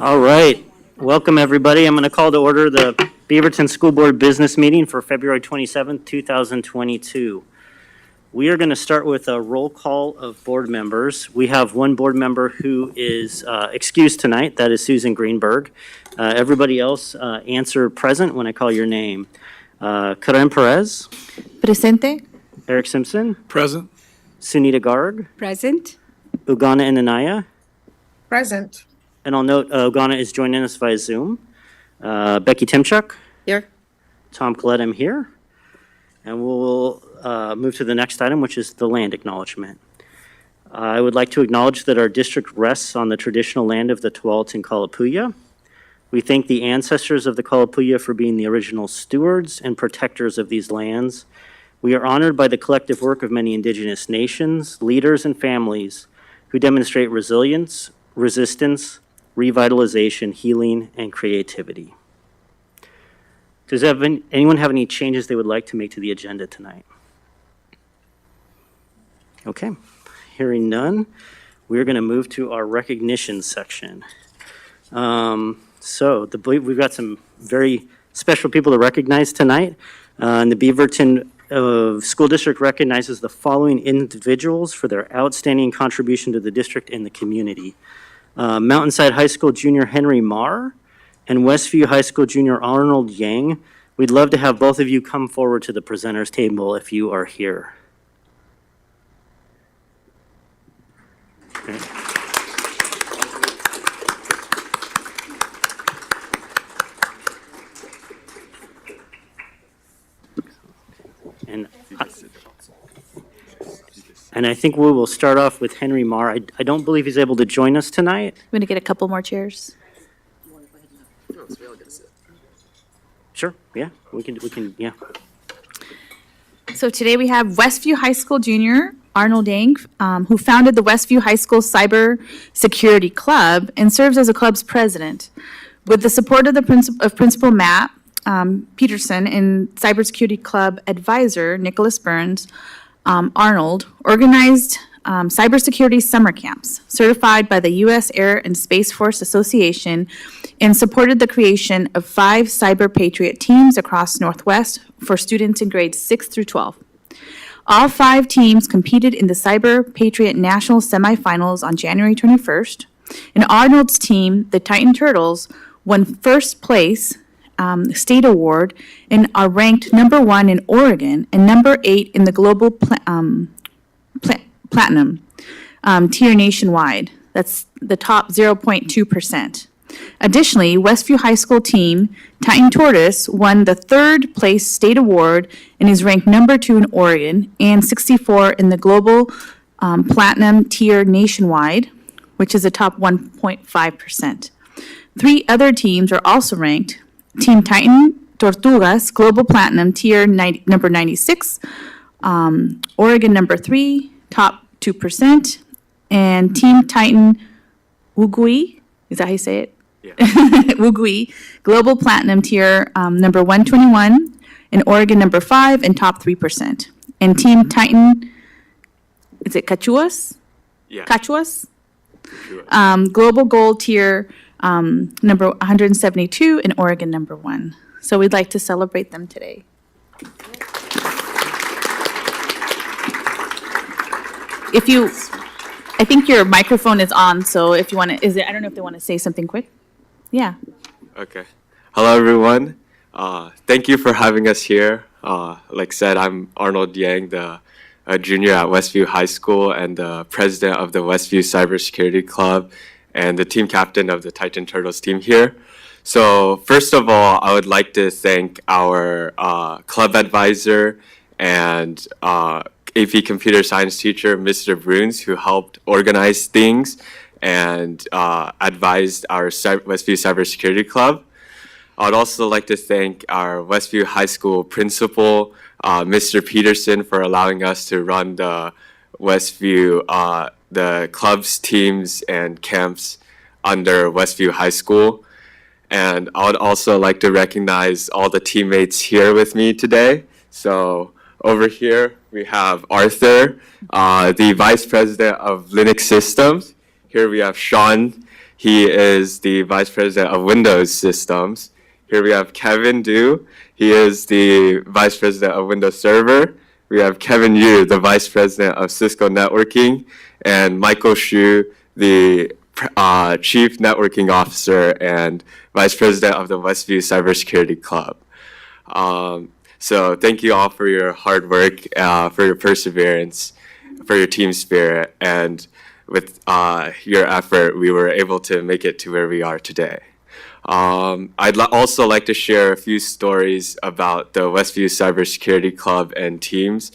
All right. Welcome, everybody. I'm going to call to order the Beaverton School Board Business Meeting for February 27th, 2022. We are going to start with a roll call of board members. We have one board member who is excused tonight. That is Susan Greenberg. Everybody else answer present when I call your name. Karen Perez. Presente. Eric Simpson. Present. Sunita Garg. Present. Ugana Inanaya. Present. And I'll note Ugana is joining us via Zoom. Becky Timchuk. Here. Tom Collette, I'm here. And we'll move to the next item, which is the land acknowledgement. I would like to acknowledge that our district rests on the traditional land of the Tualatin Kalapuya. We thank the ancestors of the Kalapuya for being the original stewards and protectors of these lands. We are honored by the collective work of many indigenous nations, leaders, and families who demonstrate resilience, resistance, revitalization, healing, and creativity. Does anyone have any changes they would like to make to the agenda tonight? Okay, hearing none, we're going to move to our recognition section. We've got some very special people to recognize tonight. And the Beaverton School District recognizes the following individuals for their outstanding contribution to the district and the community. Mountainside High School Junior Henry Marr and Westview High School Junior Arnold Yang. We'd love to have both of you come forward to the presenters table if you are here. Okay. And I think we will start off with Henry Marr. I don't believe he's able to join us tonight. I'm going to get a couple more chairs. Sure, yeah, we can, yeah. So today we have Westview High School Junior Arnold Yang, who founded the Westview High School Cyber Security Club and serves as the club's president. With the support of Principal Matt Peterson and Cybersecurity Club advisor Nicholas Burns, Arnold organized cybersecurity summer camps certified by the U.S. Air and Space Force Association and supported the creation of 5 Cyber Patriot teams across Northwest for students in grades 6 through 12. All 5 teams competed in the Cyber Patriot National Semifinals on January 21st, and Arnold's team, the Titan Turtles, won first place state award and are ranked number 1 in Oregon and number 8 in the global platinum tier nationwide. That's the top 0.2%. Additionally, Westview High School team Titan Tortoise won the 3rd place state award and is ranked number 2 in Oregon and 64 in the global platinum tier nationwide, which is the top 1.5%. 3 other teams are also ranked. Team Titan Tortugas, Global Platinum, Tier number 96, Oregon number 3, top 2%, and Team Titan Wugui, is that how you say it? Yeah. Wugui, Global Platinum, Tier number 121, and Oregon number 5, and top 3%. And Team Titan, is it Cachuas? Yeah. Cachuas? Global Gold Tier number 172 and Oregon number 1. So we'd like to celebrate them today. I think your microphone is on, so if you want to, I don't know if they want to say something quick. Yeah. Okay. Hello, everyone. Thank you for having us here. Like said, I'm Arnold Yang, the junior at Westview High School and the president of the Westview Cybersecurity Club and the team captain of the Titan Turtles team here. So first of all, I would like to thank our club advisor and AP Computer Science teacher, Mr. Bruns, who helped organize things and advised our Westview Cybersecurity Club. I would also like to thank our Westview High School principal, Mr. Peterson, for allowing us to run the Westview the clubs, teams, and camps under Westview High School. And I would also like to recognize all the teammates here with me today. So over here, we have Arthur, the Vice President of Linux Systems. Here we have Sean. He is the Vice President of Windows Systems. Here we have Kevin Du. He is the Vice President of Windows Server. We have Kevin Yu, the Vice President of Cisco Networking, and Michael Xu, the Chief Networking Officer and Vice President of the Westview Cybersecurity Club. So thank you all for your hard work, for your perseverance, for your team spirit, and with your effort, we were able to make it to where we are today. I'd also like to share a few stories about the Westview Cybersecurity Club and teams.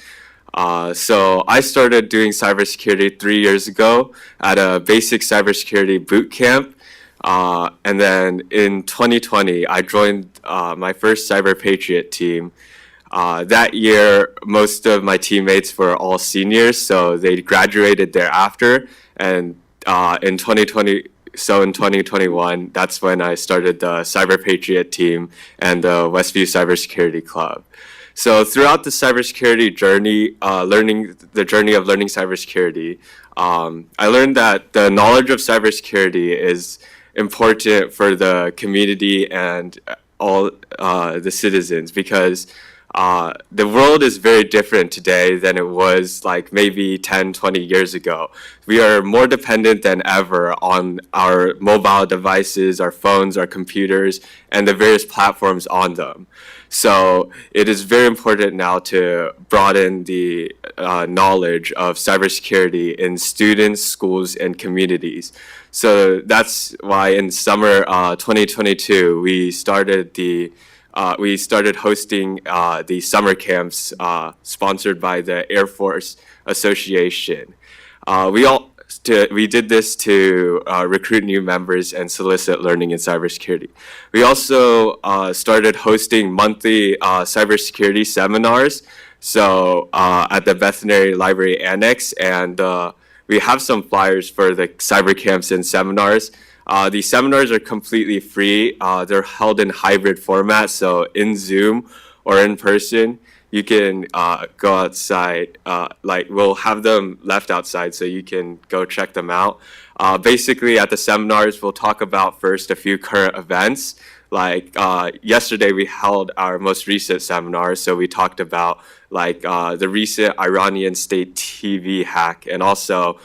So I started doing cybersecurity 3 years ago at a basic cybersecurity boot camp. And then in 2020, I joined my first Cyber Patriot team. That year, most of my teammates were all seniors, so they graduated thereafter. And in 2021, that's when I started the Cyber Patriot team and the Westview Cybersecurity Club. So throughout the cybersecurity journey, learning cybersecurity, I learned that the knowledge of cybersecurity is important for the community and all the citizens, because the world is very different today than it was like maybe 10, 20 years ago. We are more dependent than ever on our mobile devices, our phones, our computers, and the various platforms on them. So it is very important now to broaden the knowledge of cybersecurity in students, schools, and communities. So that's why in summer 2022, we started hosting the summer camps sponsored by the Air Force Association. We did this to recruit new members and solicit learning in cybersecurity. We also started hosting monthly cybersecurity seminars. So at the Veterinary Library Annex, and we have some flyers for the cyber camps and seminars. These seminars are completely free. They're held in hybrid format, so in Zoom or in person. You can go outside, we'll have them left outside so you can go check them out. Basically at the seminars, we'll talk about first a few current events. Like yesterday we held our most recent seminar, so we talked about the recent Iranian state TV hack, and also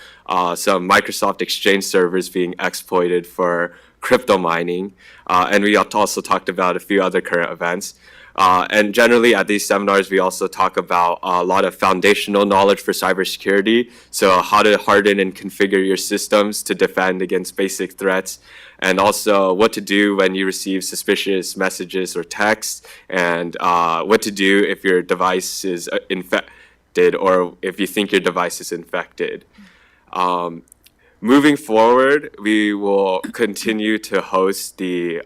some Microsoft Exchange servers being exploited for crypto mining. And we also talked about a few other current events. And generally at these seminars, we also talk about a lot of foundational knowledge for cybersecurity. So how to harden and configure your systems to defend against basic threats, and also what to do when you receive suspicious messages or texts, and what to do if your device is infected or if you think your device is infected. Moving forward, we will continue to host the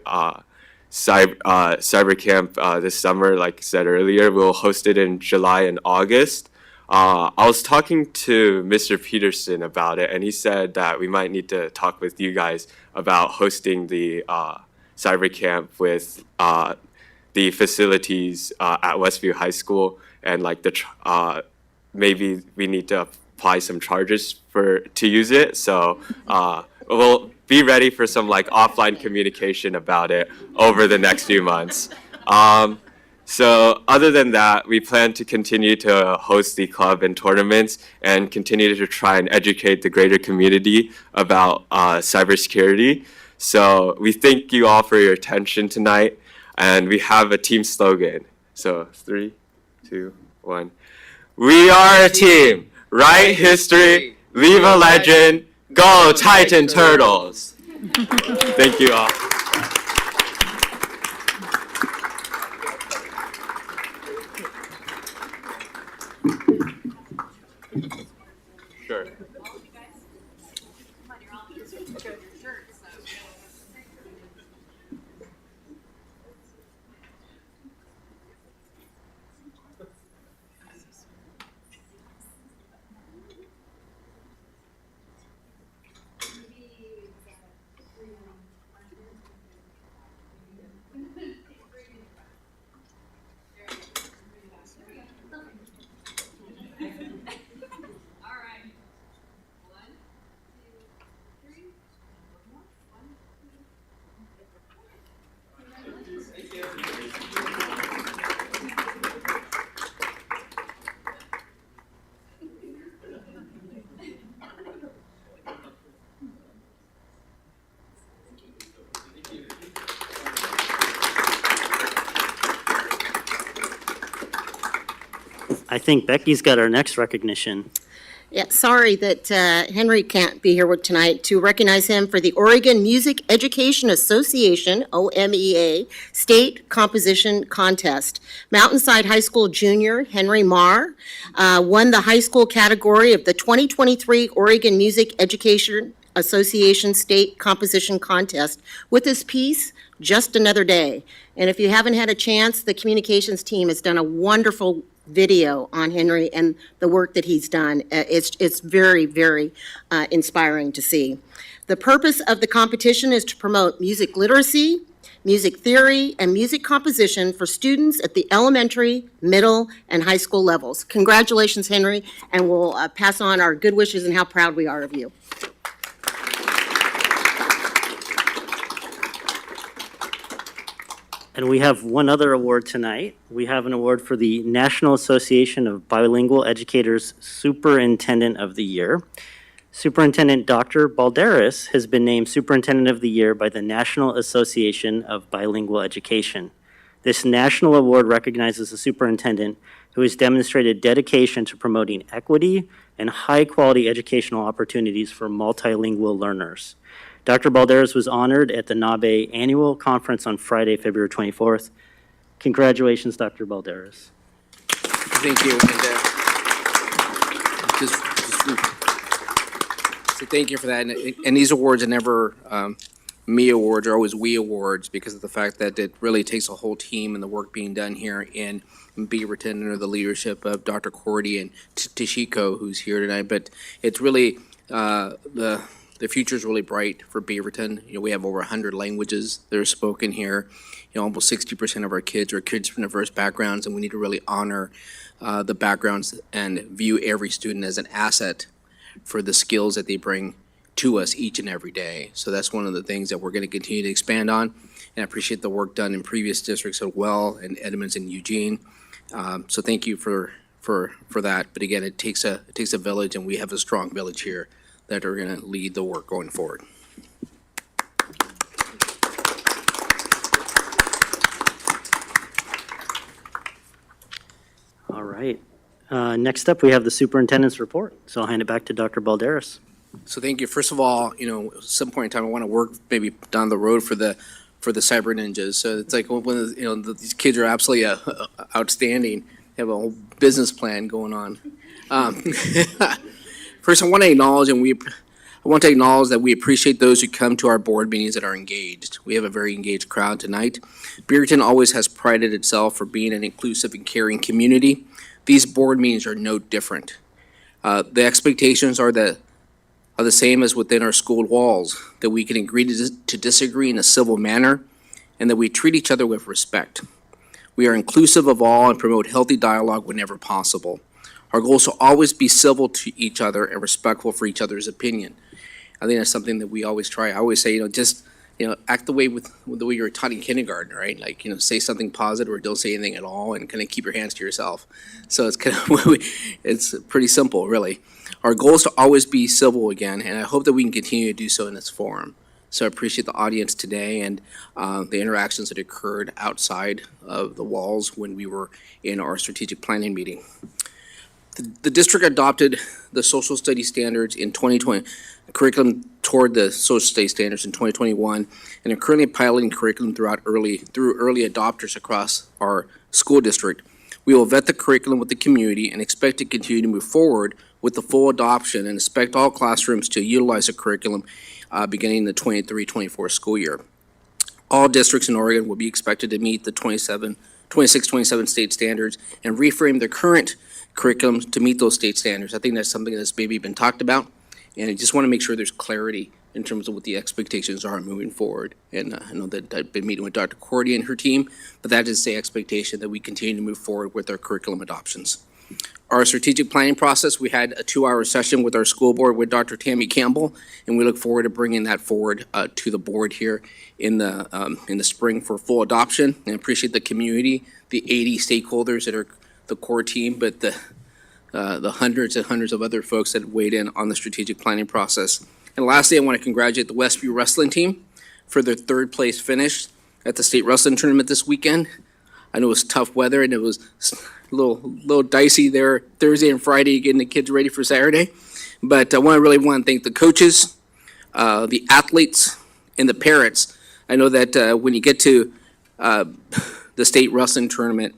Cyber Camp this summer. Like I said earlier, we'll host it in July and August. I was talking to Mr. Peterson about it, and he said that we might need to talk with you guys about hosting the Cyber Camp with the facilities at Westview High School, and maybe we need to apply some charges to use it. So we'll be ready for some offline communication about it over the next few months. So other than that, we plan to continue to host the club and tournaments and continue to try and educate the greater community about cybersecurity. So we thank you all for your attention tonight, and we have a team slogan. So 3, 2, 1. We are a team. Write history, leave a legend, go Titan Turtles. Thank you all. Sure. I think Becky's got our next recognition. Yeah, sorry that Henry can't be here tonight to recognize him for the Oregon Music Education Association, OMEA, State Composition Contest. Mountainside High School junior Henry Marr won the high school category of the 2023 Oregon Music Education Association State Composition Contest with his piece, Just Another Day. And if you haven't had a chance, the communications team has done a wonderful video on Henry and the work that he's done. It's very, very inspiring to see. The purpose of the competition is to promote music literacy, music theory, and music composition for students at the elementary, middle, and high school levels. Congratulations, Henry, and we'll pass on our good wishes and how proud we are of you. And we have one other award tonight. We have an award for the National Association of Bilingual Educators Superintendent of the Year. Superintendent Dr. Balderas has been named Superintendent of the Year by the National Association of Bilingual Education. This national award recognizes a superintendent who has demonstrated dedication to promoting equity and high-quality educational opportunities for multilingual learners. Dr. Balderas was honored at the NABE Annual Conference on Friday, February 24th. Congratulations, Dr. Balderas. Thank you. And so thank you for that. And these awards are never me awards, are always we awards, because of the fact that it really takes a whole team and the work being done here in Beaverton under the leadership of Dr. Cordy and Tashiko, who's here tonight. But it's really the future is really bright for Beaverton. You know, we have over 100 languages that are spoken here. You know, almost 60% of our kids are kids from diverse backgrounds, and we need to really honor the backgrounds and view every student as an asset for the skills that they bring to us each and every day. So that's one of the things that we're going to continue to expand on, and I appreciate the work done in previous districts as well, in Edmonds and Eugene. So thank you for that. But again, it takes a village, and we have a strong village here that are going to lead the work going forward. All right. Next up, we have the superintendent's report. So I'll hand it back to Dr. Balderas. So thank you. First of all, you know, at some point in time, I want to work maybe down the road for the cyber ninjas. So it's like when you know these kids are absolutely outstanding. They have a whole business plan going on. First, I want to acknowledge that we appreciate those who come to our board meetings that are engaged. We have a very engaged crowd tonight. Beaverton always has prided itself for being an inclusive and caring community. These board meetings are no different. The expectations are the same as within our school walls, that we can agree to disagree in a civil manner, and that we treat each other with respect. We are inclusive of all and promote healthy dialogue whenever possible. Our goal is to always be civil to each other and respectful for each other's opinion. I think that's something that we always try. I always say, just act the way the way you were taught in kindergarten, right? Like, say something positive or don't say anything at all, and kind of keep your hands to yourself. So it's kind of it's pretty simple, really. Our goal is to always be civil again, and I hope that we can continue to do so in this forum. So I appreciate the audience today and the interactions that occurred outside of the walls when we were in our strategic planning meeting. The district adopted the social studies standards in 2020, curriculum toward the social studies standards in 2021, and are currently piloting curriculum through early adopters across our school district. We will vet the curriculum with the community and expect to continue to move forward with the full adoption, and expect all classrooms to utilize the curriculum beginning the 23-24 school year. All districts in Oregon will be expected to meet the 26-27 state standards and reframe their current curriculum to meet those state standards. I think that's something that's maybe been talked about, and I just want to make sure there's clarity in terms of what the expectations are moving forward. And I know that I've been meeting with Dr. Cordy and her team, but that is the expectation, that we continue to move forward with our curriculum adoptions. Our strategic planning process, we had a 2-hour session with our school board with Dr. Tammy Campbell, and we look forward to bringing that forward to the board here in the spring for full adoption. And I appreciate the community, the 80 stakeholders that are the core team, but the hundreds and hundreds of other folks that weighed in on the strategic planning process. And lastly, I want to congratulate the Westview wrestling team for their 3rd place finish at the state wrestling tournament this weekend. I know it was tough weather and it was a little dicey there Thursday and Friday getting the kids ready for Saturday. But I really want to thank the coaches, the athletes, and the parents. I know that when you get to the state wrestling tournament,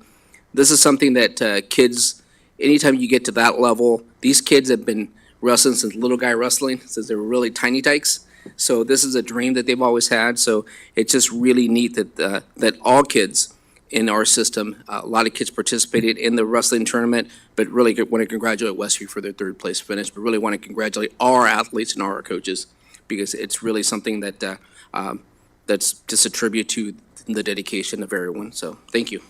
this is something that kids, anytime you get to that level, these kids have been wrestling since little guy wrestling, since they were really tiny tykes. So this is a dream that they've always had. So it's just really neat that that all kids in our system, a lot of kids participated in the wrestling tournament, but really want to congratulate Westview for their third place finish, but really want to congratulate all our athletes and all our coaches, because it's really something that that's just a tribute to the dedication of everyone. So thank you.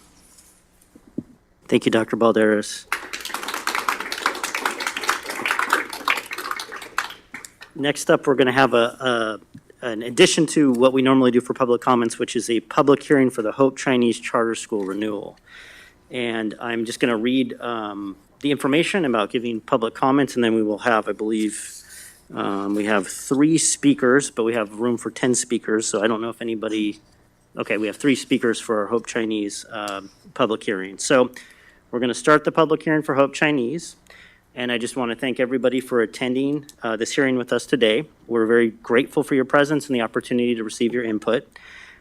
Thank you, Dr. Balderas. Next up, we're going to have an addition to what we normally do for public comments, which is a public hearing for the Hope Chinese Charter School renewal. And I'm just going to read the information about giving public comments, and then we will have, I believe, we have 3 speakers, but we have room for 10 speakers. So I don't know if anybody, okay, we have 3 speakers for our Hope Chinese public hearing. So we're going to start the public hearing for Hope Chinese. And I just want to thank everybody for attending this hearing with us today. We're very grateful for your presence and the opportunity to receive your input.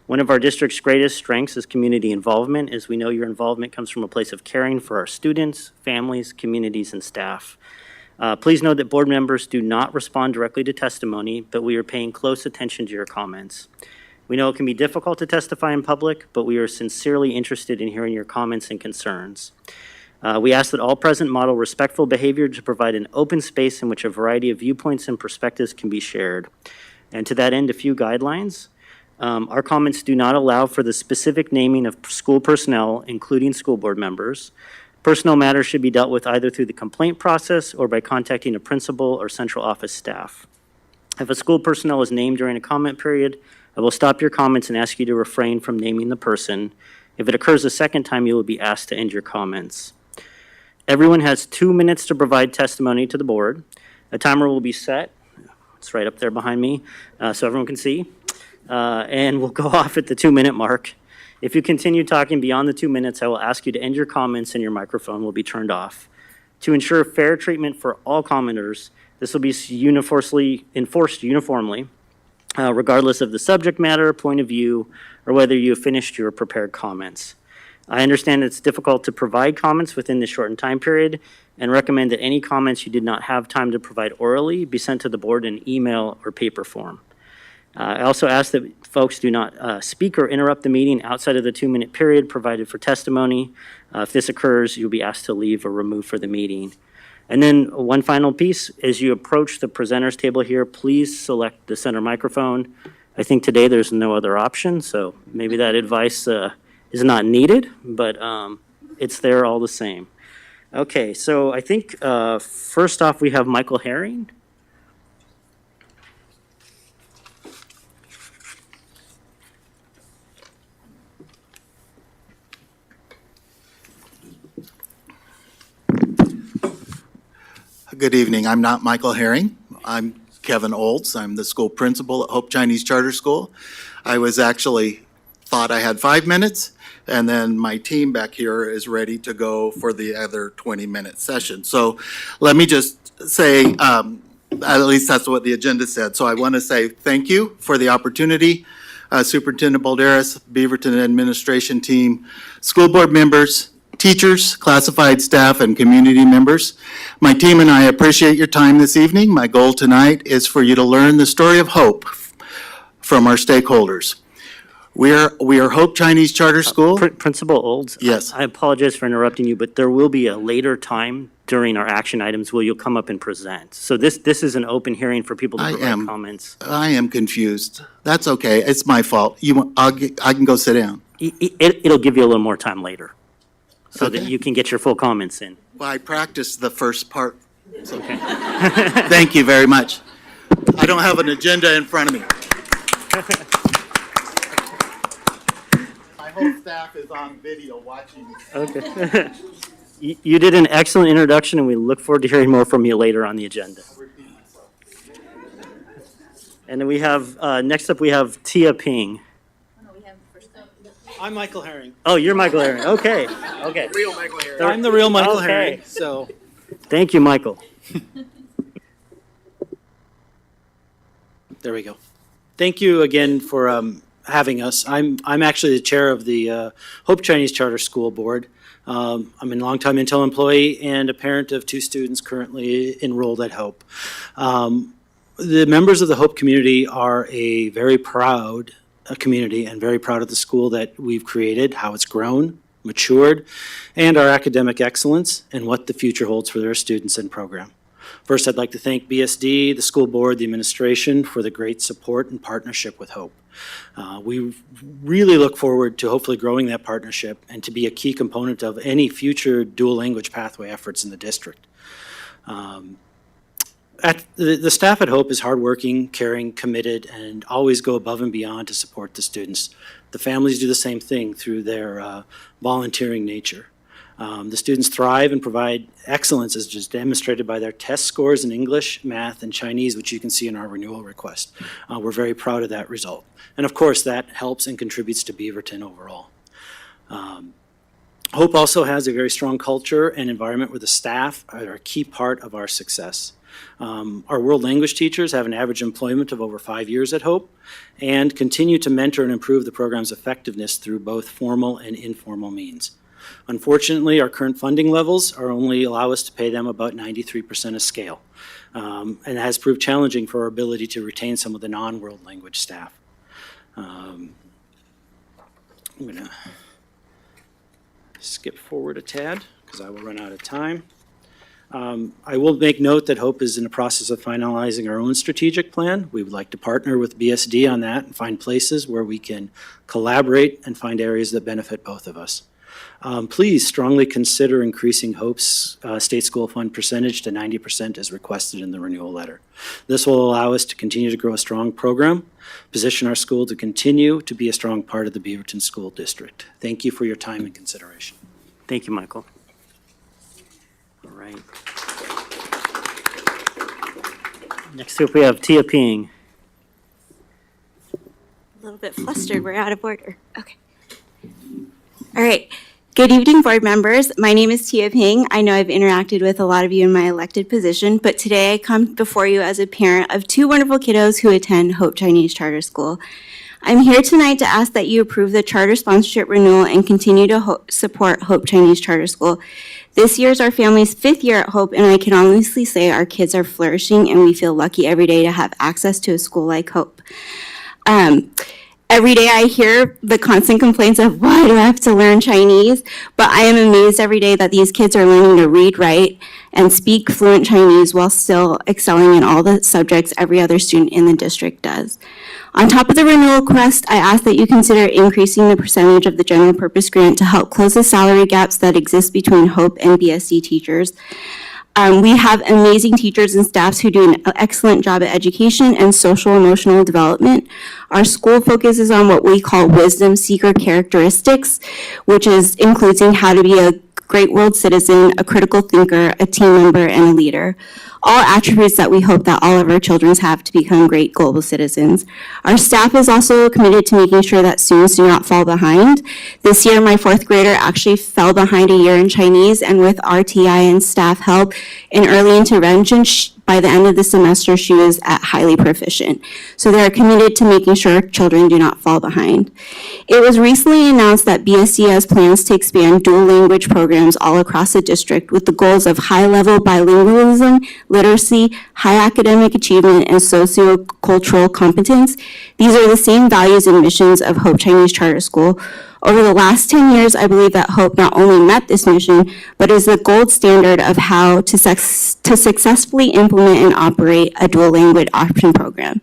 One of our district's greatest strengths is community involvement, as we know your involvement comes from a place of caring for our students, families, communities, and staff. Please note that board members do not respond directly to testimony, but we are paying close attention to your comments. We know it can be difficult to testify in public, but we are sincerely interested in hearing your comments and concerns. We ask that all present model respectful behavior to provide an open space in which a variety of viewpoints and perspectives can be shared. And to that end, a few guidelines. Our comments do not allow for the specific naming of school personnel, including school board members. Personnel matters should be dealt with either through the complaint process or by contacting a principal or central office staff. If a school personnel is named during a comment period, I will stop your comments and ask you to refrain from naming the person. If it occurs a second time, you will be asked to end your comments. Everyone has 2 minutes to provide testimony to the board. A timer will be set. It's right up there behind me, so everyone can see. And we'll go off at the 2-minute mark. If you continue talking beyond the 2 minutes, I will ask you to end your comments and your microphone will be turned off. To ensure fair treatment for all commenters, this will be enforced uniformly, regardless of the subject matter, point of view, or whether you have finished your prepared comments. I understand it's difficult to provide comments within this shortened time period and recommend that any comments you did not have time to provide orally be sent to the board in email or paper form. I also ask that folks do not speak or interrupt the meeting outside of the 2-minute period provided for testimony. If this occurs, you'll be asked to leave or remove for the meeting. And then one final piece, as you approach the presenters table here, please select the center microphone. I think today there's no other option, so maybe that advice is not needed, but it's there all the same. Okay, so I think first off we have Michael Herring. Good evening. I'm not Michael Herring. I'm Kevin Olds. I'm the school principal at Hope Chinese Charter School. I was actually thought I had 5 minutes, and then my team back here is ready to go for the other 20-minute session. So let me just say, at least that's what the agenda said. So I want to say thank you for the opportunity. Superintendent Balderas, Beaverton administration team, school board members, teachers, classified staff, and community members. My team and I appreciate your time this evening. My goal tonight is for you to learn the story of hope from our stakeholders. We are Hope Chinese Charter School. Principal Olds? Yes. I apologize for interrupting you, but there will be a later time during our action items where you'll come up and present. So this is an open hearing for people to provide comments. I am confused. That's okay. It's my fault. I can go sit down. It'll give you a little more time later so Okay. that you can get your full comments in. Well, I practiced the first part. It's okay. Thank you very much. I don't have an agenda in front of me. My whole staff is on video watching. Okay. You did an excellent introduction, and we look forward to hearing more from you later on the agenda. And then we have, next up, we have Tia Ping. I'm Michael Herring. Oh, you're Michael Herring. Okay, okay. Real Michael Harris. I'm the real Michael Okay. Herring, so. Thank you, Michael. There we go. Thank you again for having us. I'm actually the chair of the Hope Chinese Charter School Board. I'm a longtime Intel employee and a parent of 2 students currently enrolled at Hope. The members of the Hope community are a very proud community and very proud of the school that we've created, how it's grown, matured, and our academic excellence and what the future holds for their students and program. First, I'd like to thank BSD, the school board, the administration for the great support and partnership with Hope. We really look forward to hopefully growing that partnership and to be a key component of any future dual language pathway efforts in the district. The staff at Hope is hardworking, caring, committed, and always go above and beyond to support the students. The families do the same thing through their volunteering nature. The students thrive and provide excellence as just demonstrated by their test scores in English, math, and Chinese, which you can see in our renewal request. We're very proud of that result. And of course, that helps and contributes to Beaverton overall. Hope also has a very strong culture and environment where the staff are a key part of our success. Our world language teachers have an average employment of over 5 years at Hope and continue to mentor and improve the program's effectiveness through both formal and informal means. Unfortunately, our current funding levels are only allow us to pay them about 93% of scale, and it has proved challenging for our ability to retain some of the non-world language staff. I'm going to skip forward a tad because I will run out of time. I will make note that Hope is in the process of finalizing our own strategic plan. We would like to partner with BSD on that and find places where we can collaborate and find areas that benefit both of us. Please strongly consider increasing Hope's state school fund percentage to 90% as requested in the renewal letter. This will allow us to continue to grow a strong program, position our school to continue to be a strong part of the Beaverton School District. Thank you for your time and consideration. Thank you, Michael. All right. Next up, we have Tia Ping. A little bit flustered. We're out of order. Okay. All right. Good evening, board members. My name is Tia Ping. I know I've interacted with a lot of you in my elected position, but today I come before you as a parent of 2 wonderful kiddos who attend Hope Chinese Charter School. I'm here tonight to ask that you approve the charter sponsorship renewal and continue to support Hope Chinese Charter School. This year is our family's 5th year at Hope, and I can honestly say our kids are flourishing and we feel lucky every day to have access to a school like Hope. Every day I hear the constant complaints of why do I have to learn Chinese, but I am amazed every day that these kids are learning to read, write, and speak fluent Chinese while still excelling in all the subjects every other student in the district does. On top of the renewal request, I ask that you consider increasing the percentage of the general purpose grant to help close the salary gaps that exist between Hope and BSD teachers. We have amazing teachers and staffs who do an excellent job at education and social emotional development. Our school focuses on what we call wisdom seeker characteristics, which includes how to be a great world citizen, a critical thinker, a team member, and a leader. All attributes that we hope that all of our children have to become great global citizens. Our staff is also committed to making sure that students do not fall behind. This year, my 4th grader actually fell behind a year in Chinese, and with RTI and staff help and early intervention, by the end of the semester, she was at highly proficient. So they are committed to making sure children do not fall behind. It was recently announced that BSC has plans to expand dual language programs all across the district with the goals of high-level bilingualism, literacy, high academic achievement, and socio-cultural competence. These are the same values and missions of Hope Chinese Charter School. Over the last 10 years, I believe that Hope not only met this mission, but is the gold standard of how to successfully implement and operate a dual language option program.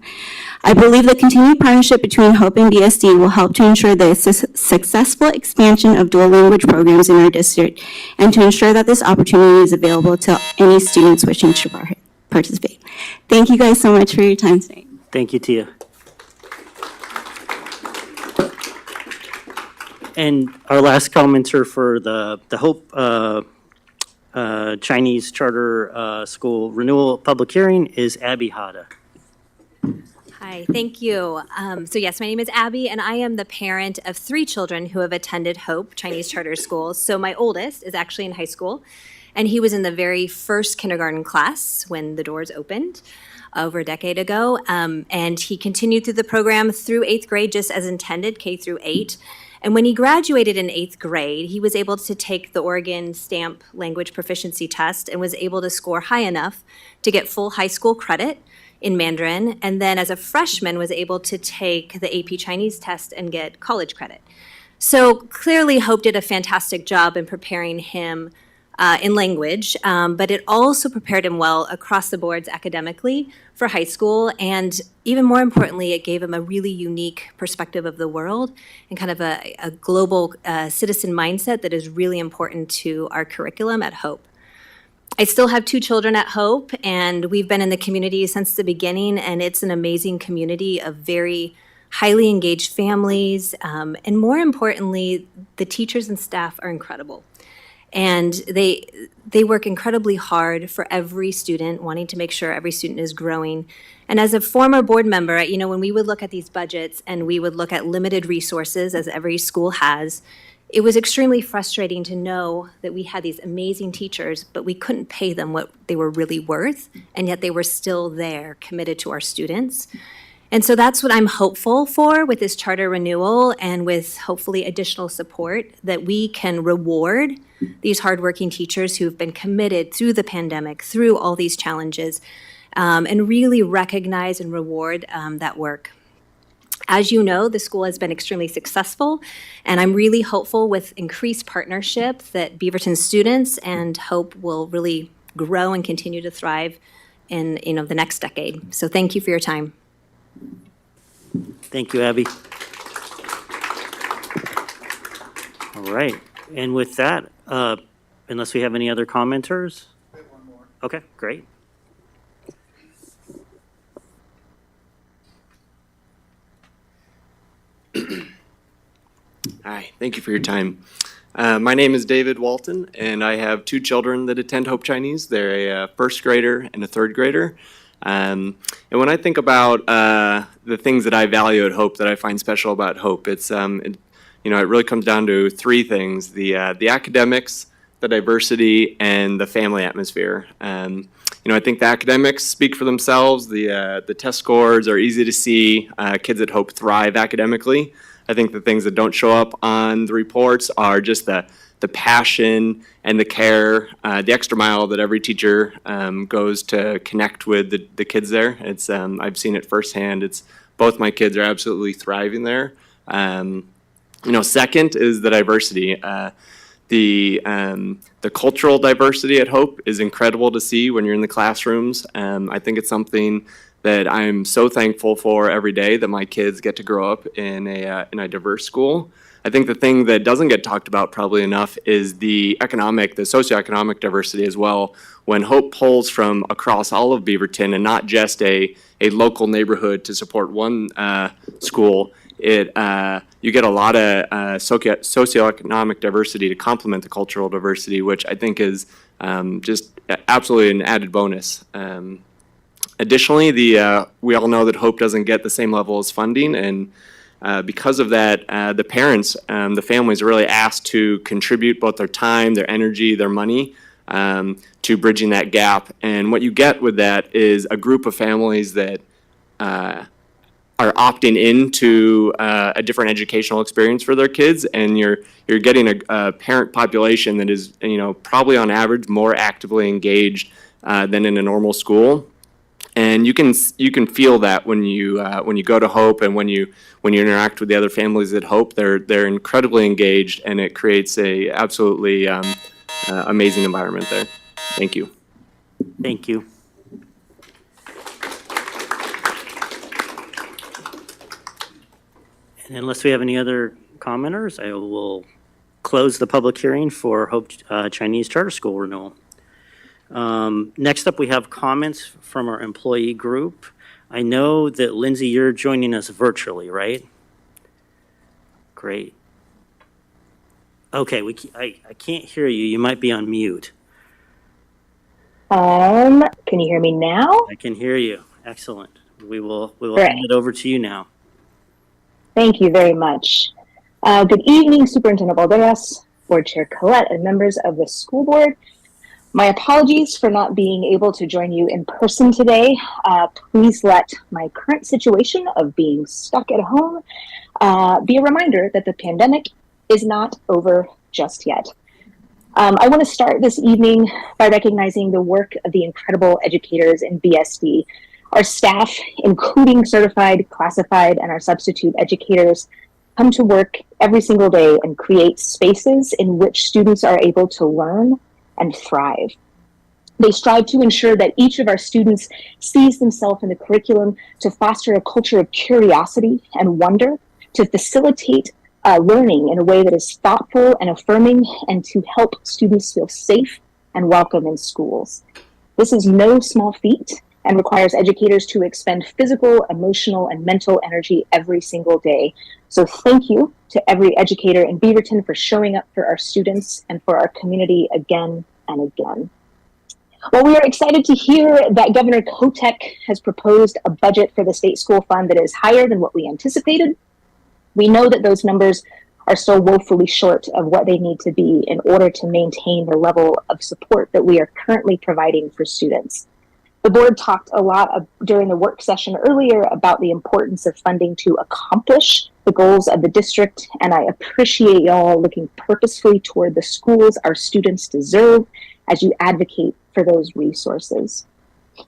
I believe the continued partnership between Hope and BSD will help to ensure the successful expansion of dual language programs in our district and to ensure that this opportunity is available to any students wishing to participate. Thank you guys so much for your time tonight. Thank you, Tia. And our last commenter for the Hope Chinese Charter School renewal public hearing is Abby Hada. Hi, thank you. So yes, my name is Abby, and I am the parent of 3 children who have attended Hope Chinese Charter Schools. So my oldest is actually in high school, and he was in the very first kindergarten class when the doors opened over a decade ago. And he continued through the program through 8th grade, just as intended, K through 8. And when he graduated in 8th grade, he was able to take the Oregon Stamp Language Proficiency Test and was able to score high enough to get full high school credit in Mandarin. And then as a freshman was able to take the AP Chinese test and get college credit. So clearly Hope did a fantastic job in preparing him in language, but it also prepared him well across the boards academically for high school. And even more importantly, it gave him a really unique perspective of the world and kind of a global citizen mindset that is really important to our curriculum at Hope. I still have 2 children at Hope, and we've been in the community since the beginning, and it's an amazing community of very highly engaged families. And more importantly, the teachers and staff are incredible. And they work incredibly hard for every student, wanting to make sure every student is growing. And as a former board member, when we would look at these budgets and we would look at limited resources, as every school has, it was extremely frustrating to know that we had these amazing teachers, but we couldn't pay them what they were really worth, and yet they were still there, committed to our students. And so that's what I'm hopeful for with this charter renewal and with hopefully additional support, that we can reward these hardworking teachers who've been committed through the pandemic, through all these challenges, and really recognize and reward that work. As you know, the school has been extremely successful, and I'm really hopeful with increased partnership that Beaverton students and Hope will really grow and continue to thrive in the next decade. So thank you for your time. Thank you, Abby. All right, and with that, unless we have any other commenters? We have one more. Okay, great. Hi, thank you for your time. My name is David Walton, and I have 2 children that attend Hope Chinese. They're a first grader and a third grader. And when I think about the things that I value at Hope, that I find special about Hope, it really comes down to 3 things: the academics, the diversity, and the family atmosphere. I think the academics speak for themselves. The test scores are easy to see. Kids at Hope thrive academically. I think the things that don't show up on the reports are just the passion and the care, the extra mile that every teacher goes to connect with the kids there. It's I've seen it firsthand. Both my kids are absolutely thriving there. Second is the diversity. The cultural diversity at Hope is incredible to see when you're in the classrooms. I think it's something that I'm so thankful for every day, that my kids get to grow up in a diverse school. I think the thing that doesn't get talked about probably enough is the socioeconomic diversity as well. When Hope pulls from across all of Beaverton and not just a local neighborhood to support one school, you get a lot of socioeconomic diversity to complement the cultural diversity, which I think is just absolutely an added bonus. Additionally, we all know that Hope doesn't get the same level as funding, and because of that, the parents, the families are really asked to contribute both their time, their energy, their money to bridging that gap. And what you get with that is a group of families that are opting into a different educational experience for their kids, and you're getting a parent population that is probably on average more actively engaged than in a normal school. And you can feel that when you go to Hope, and when you interact with the other families at Hope, they're incredibly engaged, and it creates a absolutely amazing environment there. Thank you. Thank you. And unless we have any other commenters, I will close the public hearing for Hope Chinese Charter School renewal. Next up, we have comments from our employee group. I know that, Lindsay, you're joining us virtually, right? Great. Okay, I can't hear you. You might be on mute. Can you hear me now? I can hear you. Excellent. We will Right. hand it over to you now. Thank you very much. Good evening, Superintendent Balderas, Board Chair Collette, and members of the school board. My apologies for not being able to join you in person today. Please let my current situation of being stuck at home be a reminder that the pandemic is not over just yet. I want to start this evening by recognizing the work of the incredible educators in BSD. Our staff, including certified, classified, and our substitute educators, come to work every single day and create spaces in which students are able to learn and thrive. They strive to ensure that each of our students sees themselves in the curriculum to foster a culture of curiosity and wonder, to facilitate learning in a way that is thoughtful and affirming, and to help students feel safe and welcome in schools. This is no small feat and requires educators to expend physical, emotional, and mental energy every single day. So thank you to every educator in Beaverton for showing up for our students and for our community again and again. Well, we are excited to hear that Governor Kotek has proposed a budget for the state school fund that is higher than what we anticipated. We know that those numbers are still woefully short of what they need to be in order to maintain the level of support that we are currently providing for students. The board talked a lot during the work session earlier about the importance of funding to accomplish the goals of the district, and I appreciate y'all looking purposefully toward the schools our students deserve as you advocate for those resources.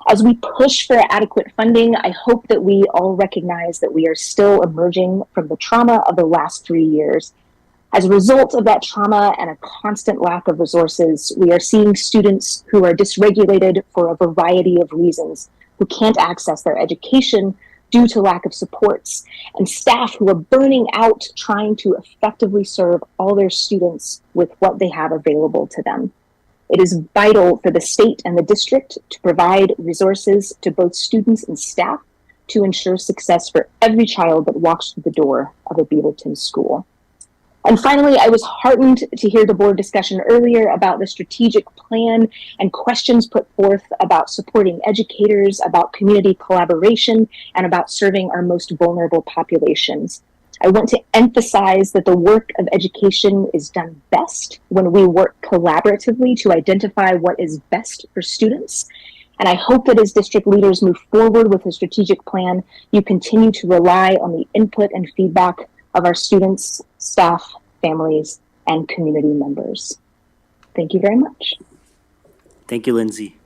As we push for adequate funding, I hope that we all recognize that we are still emerging from the trauma of the last 3 years. As a result of that trauma and a constant lack of resources, we are seeing students who are dysregulated for a variety of reasons, who can't access their education due to lack of supports, and staff who are burning out trying to effectively serve all their students with what they have available to them. It is vital for the state and the district to provide resources to both students and staff to ensure success for every child that walks through the door of a Beaverton school. And finally, I was heartened to hear the board discussion earlier about the strategic plan and questions put forth about supporting educators, about community collaboration, and about serving our most vulnerable populations. I want to emphasize that the work of education is done best when we work collaboratively to identify what is best for students. And I hope that as district leaders move forward with a strategic plan, you continue to rely on the input and feedback of our students, staff, families, and community members. Thank you very much. Thank you, Lindsay.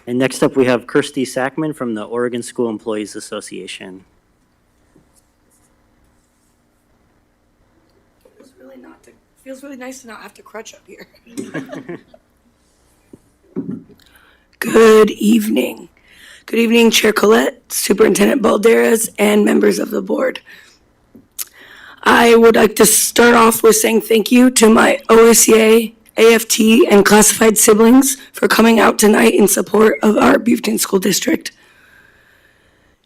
And next up, we have Kirsty Sackman from the Oregon School Employees Association. Feels really nice to not have to crutch up here. Good evening. Good evening, Chair Collette, Superintendent Balderas, and members of the board. I would like to start off with saying thank you to my OSCA, AFT, and classified siblings for coming out tonight in support of our Beaverton School District.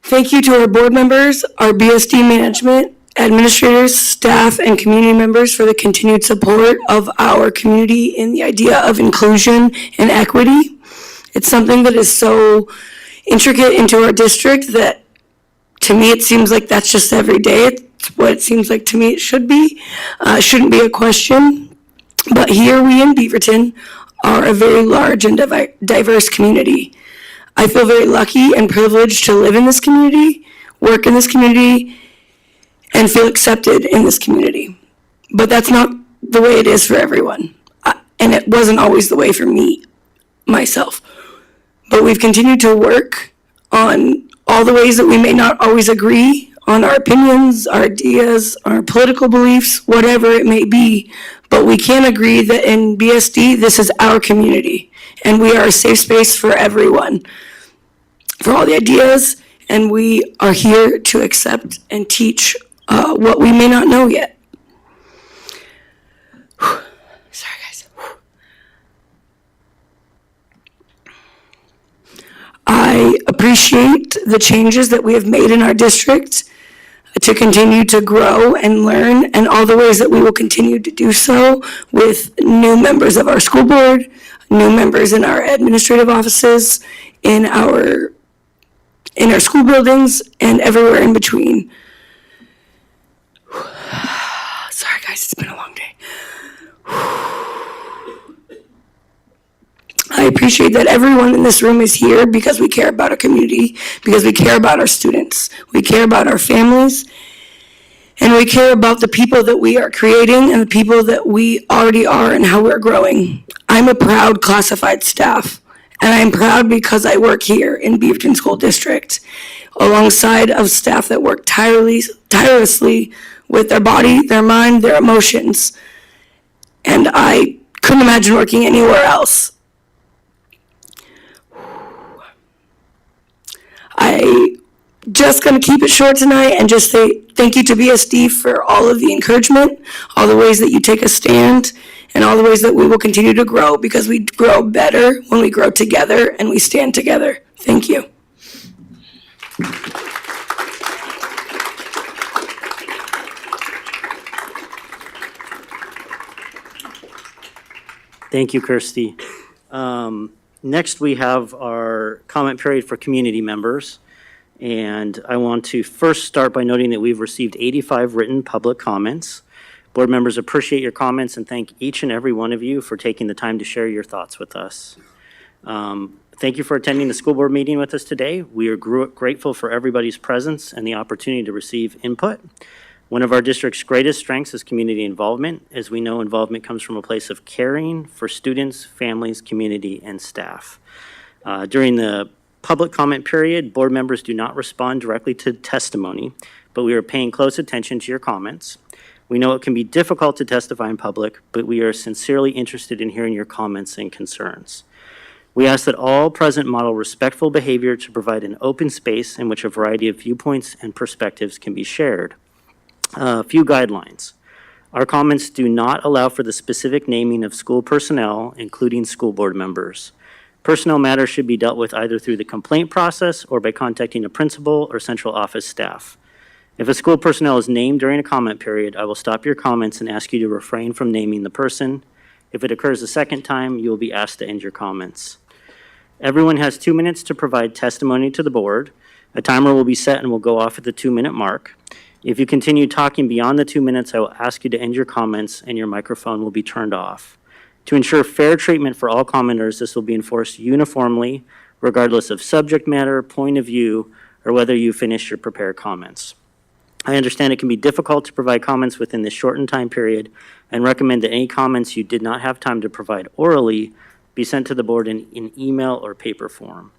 Thank you to our board members, our BSD management, administrators, staff, and community members for the continued support of our community in the idea of inclusion and equity. It's something that is so intricate into our district that to me it seems like that's just every day. It's what it seems like to me it should be. Shouldn't be a question. But here we in Beaverton are a very large and diverse community. I feel very lucky and privileged to live in this community, work in this community, and feel accepted in this community. But that's not the way it is for everyone. And it wasn't always the way for me, myself. But we've continued to work on all the ways that we may not always agree on our opinions, our ideas, our political beliefs, whatever it may be. But we can agree that in BSD, this is our community, and we are a safe space for everyone, for all the ideas, and we are here to accept and teach what we may not know yet. Sorry, guys. I appreciate the changes that we have made in our district to continue to grow and learn, and all the ways that we will continue to do so with new members of our school board, new members in our administrative offices, in our school buildings, and everywhere in between. Sorry guys, it's been a long day. I appreciate that everyone in this room is here because we care about our community, because we care about our students, we care about our families, and we care about the people that we are creating and the people that we already are and how we're growing. I'm a proud classified staff, and I'm proud because I work here in Beaverton School District alongside of staff that work tirelessly with their body, their mind, their emotions. And I couldn't imagine working anywhere else. I just gonna keep it short tonight and just say thank you to BSD for all of the encouragement, all the ways that you take a stand, and all the ways that we will continue to grow, because we grow better when we grow together and we stand together. Thank you. Thank you, Kirsty. Next, we have our comment period for community members. And I want to first start by noting that we've received 85 written public comments. Board members appreciate your comments and thank each and every one of you for taking the time to share your thoughts with us. Thank you for attending the school board meeting with us today. We are grateful for everybody's presence and the opportunity to receive input. One of our district's greatest strengths is community involvement. As we know, involvement comes from a place of caring for students, families, community, and staff. During the public comment period, board members do not respond directly to testimony, but we are paying close attention to your comments. We know it can be difficult to testify in public, but we are sincerely interested in hearing your comments and concerns. We ask that all present model respectful behavior to provide an open space in which a variety of viewpoints and perspectives can be shared. A few guidelines. Our comments do not allow for the specific naming of school personnel, including school board members. Personnel matters should be dealt with either through the complaint process or by contacting a principal or central office staff. If a school personnel is named during a comment period, I will stop your comments and ask you to refrain from naming the person. If it occurs a second time, you will be asked to end your comments. Everyone has 2 minutes to provide testimony to the board. A timer will be set and will go off at the 2-minute mark. If you continue talking beyond the 2 minutes, I will ask you to end your comments and your microphone will be turned off. To ensure fair treatment for all commenters, this will be enforced uniformly, regardless of subject matter, point of view, or whether you finished your prepared comments. I understand it can be difficult to provide comments within this shortened time period and recommend that any comments you did not have time to provide orally be sent to the board in email or paper form.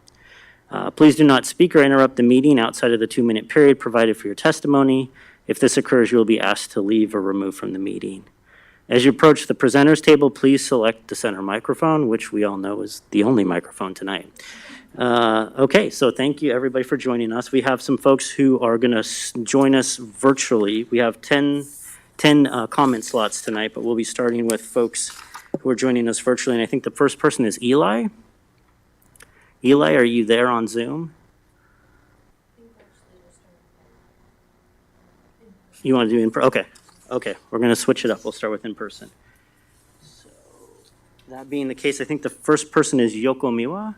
Please do not speak or interrupt the meeting outside of the 2-minute period provided for your testimony. If this occurs, you will be asked to leave or remove from the meeting. As you approach the presenters table, please select the center microphone, which we all know is the only microphone tonight. Okay, so thank you everybody for joining us. We have some folks who are going to join us virtually. We have 10 comment slots tonight, but we'll be starting with folks who are joining us virtually. And I think the first person is Eli. Eli, are you there on Zoom? You want to do in person? Okay. Okay, we're going to switch it up. We'll start with in person. So, that being the case, I think the first person is Yoko Miwa.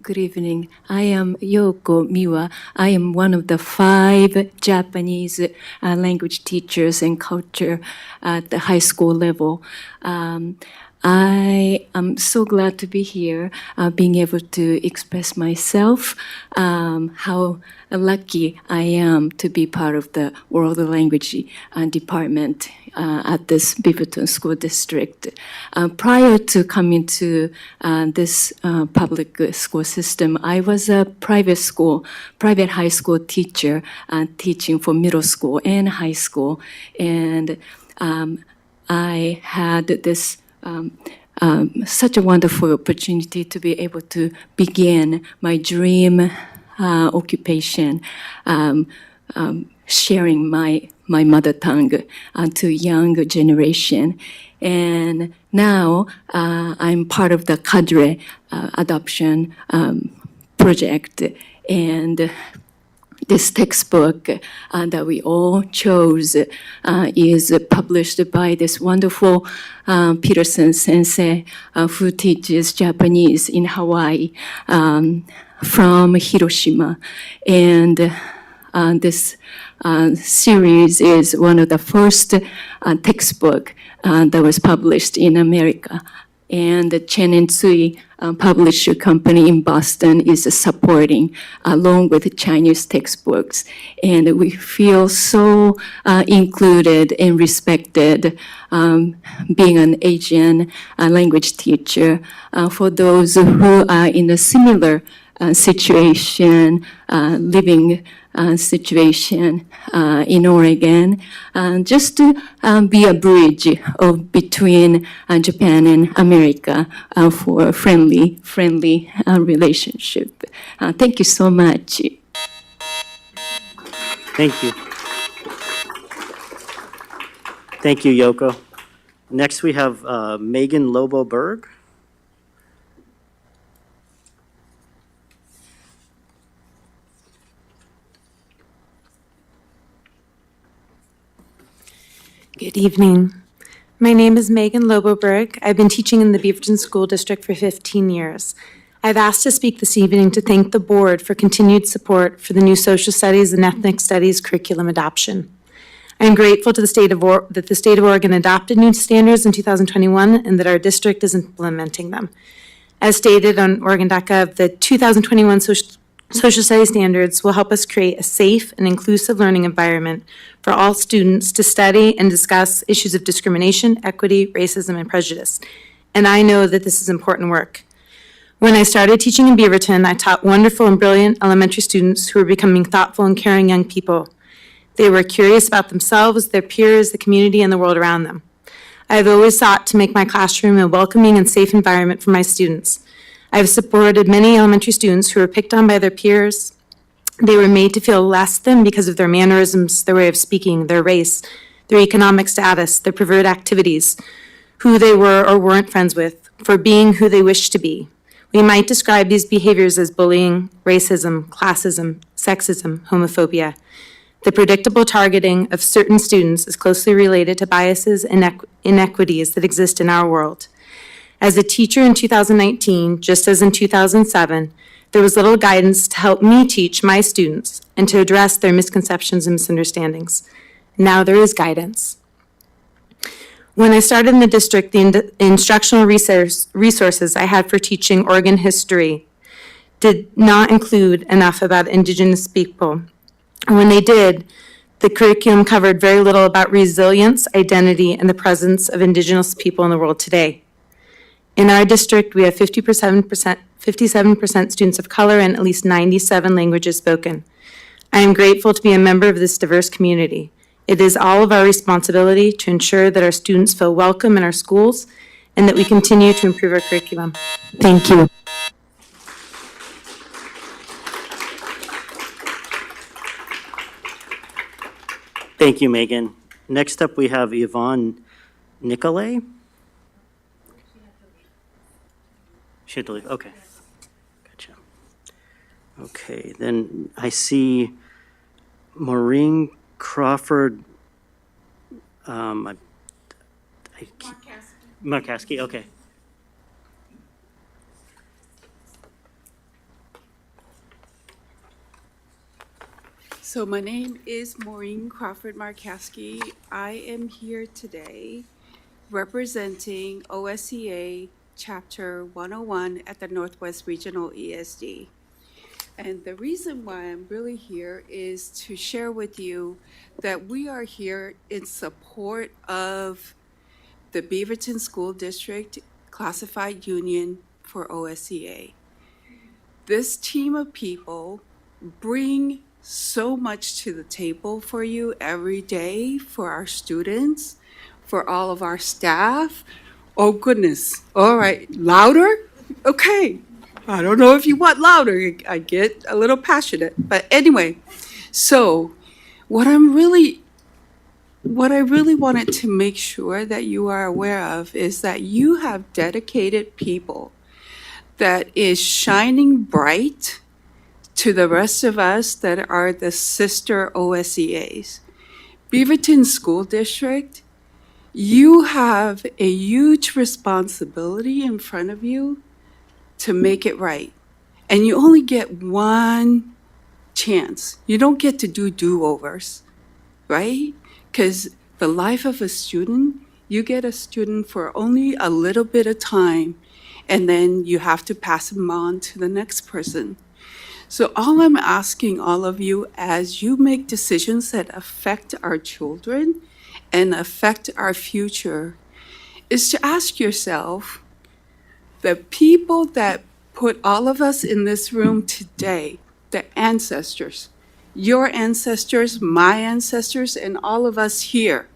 Good evening. I am Yoko Miwa. I am one of the 5 Japanese language teachers and culture at the high school level. I am so glad to be here, being able to express myself, how lucky I am to be part of the World Language Department at this Beaverton School District. Prior to coming to this public school system, I was a private high school teacher, teaching for middle school and high school. And I had this such a wonderful opportunity to be able to begin my dream occupation, sharing my mother tongue to younger generation. And now I'm part of the cadre adoption project. And this textbook that we all chose is published by this wonderful Peterson sensei who teaches Japanese in Hawaii from Hiroshima. And this series is one of the first textbook that was published in America. And the Chen and Tsui publisher company in Boston is supporting along with Chinese textbooks. And we feel so included and respected being an Asian language teacher for those who are in a similar situation, living situation in Oregon, just to be a bridge between Japan and America for a friendly relationship. Thank you so much. Thank you. Thank you, Yoko. Next, we have Megan Lobo-Berg. Good evening. My name is Megan Lobo-Berg. I've been teaching in the Beaverton School District for 15 years. I've asked to speak this evening to thank the board for continued support for the new Social Studies and Ethnic Studies curriculum adoption. I am grateful to the state of that the state of Oregon adopted new standards in 2021 and that our district is implementing them. As stated on Oregon.gov, the 2021 Social Studies standards will help us create a safe and inclusive learning environment for all students to study and discuss issues of discrimination, equity, racism, and prejudice. And I know that this is important work. When I started teaching in Beaverton, I taught wonderful and brilliant elementary students who were becoming thoughtful and caring young people. They were curious about themselves, their peers, the community, and the world around them. I have always sought to make my classroom a welcoming and safe environment for my students. I have supported many elementary students who were picked on by their peers. They were made to feel less than because of their mannerisms, their way of speaking, their race, their economic status, their preferred activities, who they were or weren't friends with, for being who they wished to be. We might describe these behaviors as bullying, racism, classism, sexism, homophobia. The predictable targeting of certain students is closely related to biases and inequities that exist in our world. As a teacher in 2019, just as in 2007, there was little guidance to help me teach my students and to address their misconceptions and misunderstandings. Now there is guidance. When I started in the district, the instructional resources I had for teaching Oregon history did not include enough about Indigenous people. And when they did, the curriculum covered very little about resilience, identity, and the presence of Indigenous people in the world today. In our district, we have 57% students of color and at least 97 languages spoken. I am grateful to be a member of this diverse community. It is all of our responsibility to ensure that our students feel welcome in our schools and that we continue to improve our curriculum. Thank you. Thank you, Megan. Next up, we have Yvonne Nicolay. She had to leave, okay. Gotcha. Okay, then I see Maureen Crawford. Markowski, okay. So my name is Maureen Crawford Markowski. I am here today representing OSEA Chapter 101 at the Northwest Regional ESD. And the reason why I'm really here is to share with you that we are here in support of the Beaverton School District Classified Union for OSEA. This team of people bring so much to the table for you every day, for our students, for all of our staff. Oh goodness, all right, louder? Okay, I don't know if you want louder, I get a little passionate, but anyway, so what I really wanted to make sure that you are aware of is that you have dedicated people that is shining bright to the rest of us that are the sister OSEAs. Beaverton School District, you have a huge responsibility in front of you to make it right. And you only get one chance. You don't get to do do-overs, right? Because the life of a student, you get a student for only a little bit of time, and then you have to pass them on to the next person. So all I'm asking all of you, as you make decisions that affect our children and affect our future, is to ask yourself, the people that put all of us in this room today, the ancestors, your ancestors, my ancestors, and all of us here,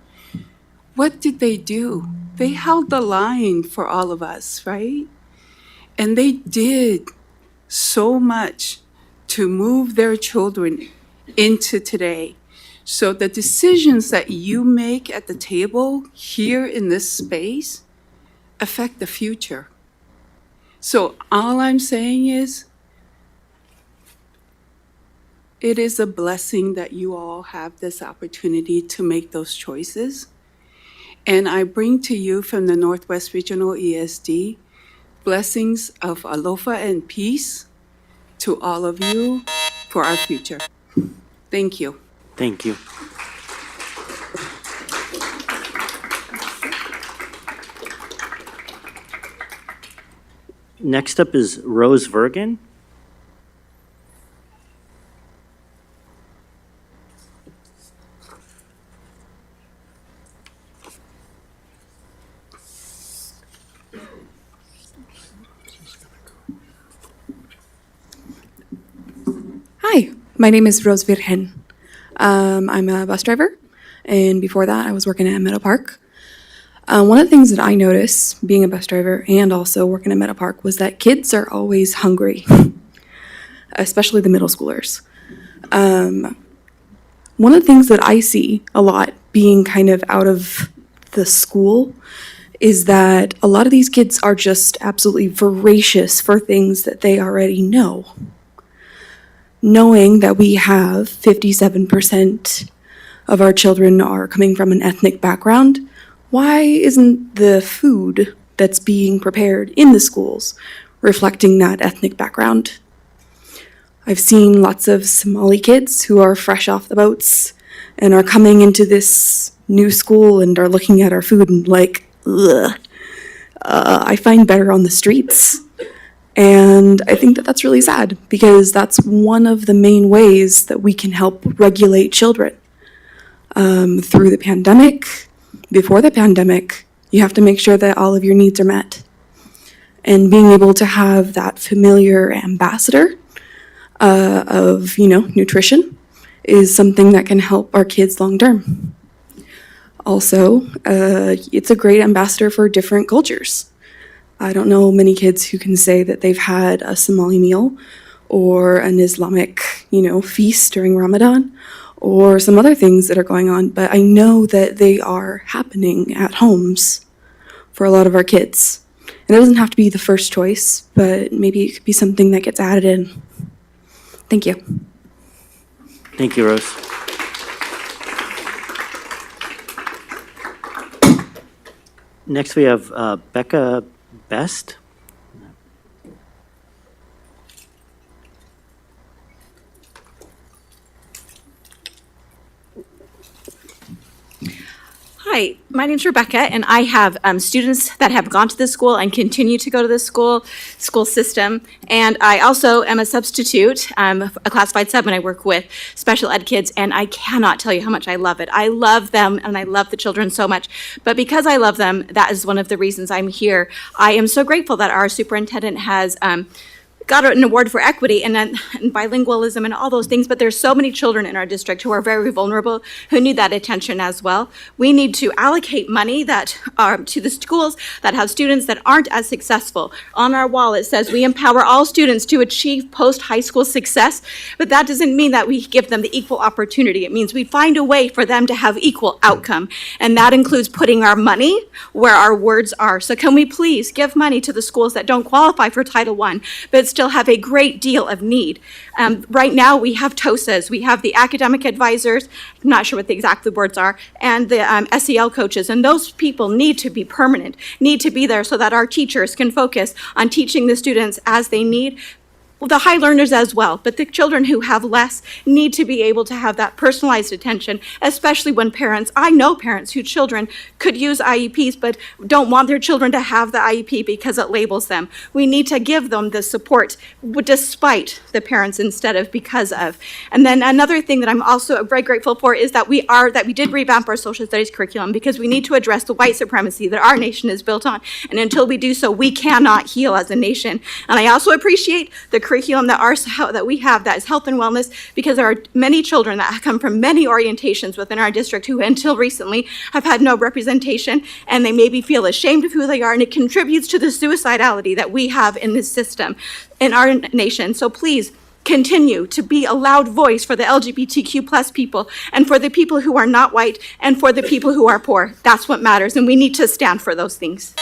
what did they do? They held the line for all of us, right? And they did so much to move their children into today. So the decisions that you make at the table here in this space affect the future. So all I'm saying is, it is a blessing that you all have this opportunity to make those choices. And I bring to you from the Northwest Regional ESD blessings of aloha and peace to all of you for our future. Thank you. Thank you. Next up is Rose Vergen. Hi, my name is Rose Virgen. I'm a bus driver, and before that, I was working at Meadow Park. One of the things that I notice being a bus driver and also working at Meadow Park was that kids are always hungry, especially the middle schoolers. One of the things that I see a lot being kind of out of the school is that a lot of these kids are just absolutely voracious for things that they already know. Knowing that we have 57% of our children are coming from an ethnic background, why isn't the food that's being prepared in the schools reflecting that ethnic background? I've seen lots of Somali kids who are fresh off the boats and are coming into this new school and are looking at our food and like, ugh, I find better on the streets. And I think that that's really sad because that's one of the main ways that we can help regulate children. Through the pandemic, before the pandemic, you have to make sure that all of your needs are met. And being able to have that familiar ambassador of, nutrition is something that can help our kids long term. Also, it's a great ambassador for different cultures. I don't know many kids who can say that they've had a Somali meal or an Islamic, feast during Ramadan or some other things that are going on, but I know that they are happening at homes for a lot of our kids. And it doesn't have to be the first choice, but maybe it could be something that gets added in. Thank you. Thank you, Rose. Next, we have Becca Best. Hi, my name's Rebecca, and I have students that have gone to this school and continue to go to this school system. And I also am a substitute, a classified sub, and I work with special ed kids, and I cannot tell you how much I love it. I love them, and I love the children so much. But because I love them, that is one of the reasons I'm here. I am so grateful that our superintendent has got an award for equity and bilingualism and all those things, but there's so many children in our district who are very vulnerable, who need that attention as well. We need to allocate money that to the schools that have students that aren't as successful. On our wall, it says we empower all students to achieve post-high school success, but that doesn't mean that we give them the equal opportunity. It means we find a way for them to have equal outcome, and that includes putting our money where our words are. So can we please give money to the schools that don't qualify for Title I, but still have a great deal of need. Right now, we have TOSAs, we have the academic advisors, I'm not sure what the exact words are, and the SEL coaches, and those people need to be permanent, need to be there so that our teachers can focus on teaching the students as they need. The high learners as well, but the children who have less need to be able to have that personalized attention, especially when I know parents whose children could use IEPs but don't want their children to have the IEP because it labels them. We need to give them the support despite the parents instead of because of. And then another thing that I'm also very grateful for is that we did revamp our social studies curriculum because we need to address the white supremacy that our nation is built on. And until we do so, we cannot heal as a nation. And I also appreciate the curriculum that we have that is health and wellness, because there are many children that come from many orientations within our district who until recently have had no representation, and they maybe feel ashamed of who they are, and it contributes to the suicidality that we have in this system, in our nation. So please continue to be a loud voice for the LGBTQ plus people and for the people who are not white and for the people who are poor. That's what matters, and we need to stand for those things.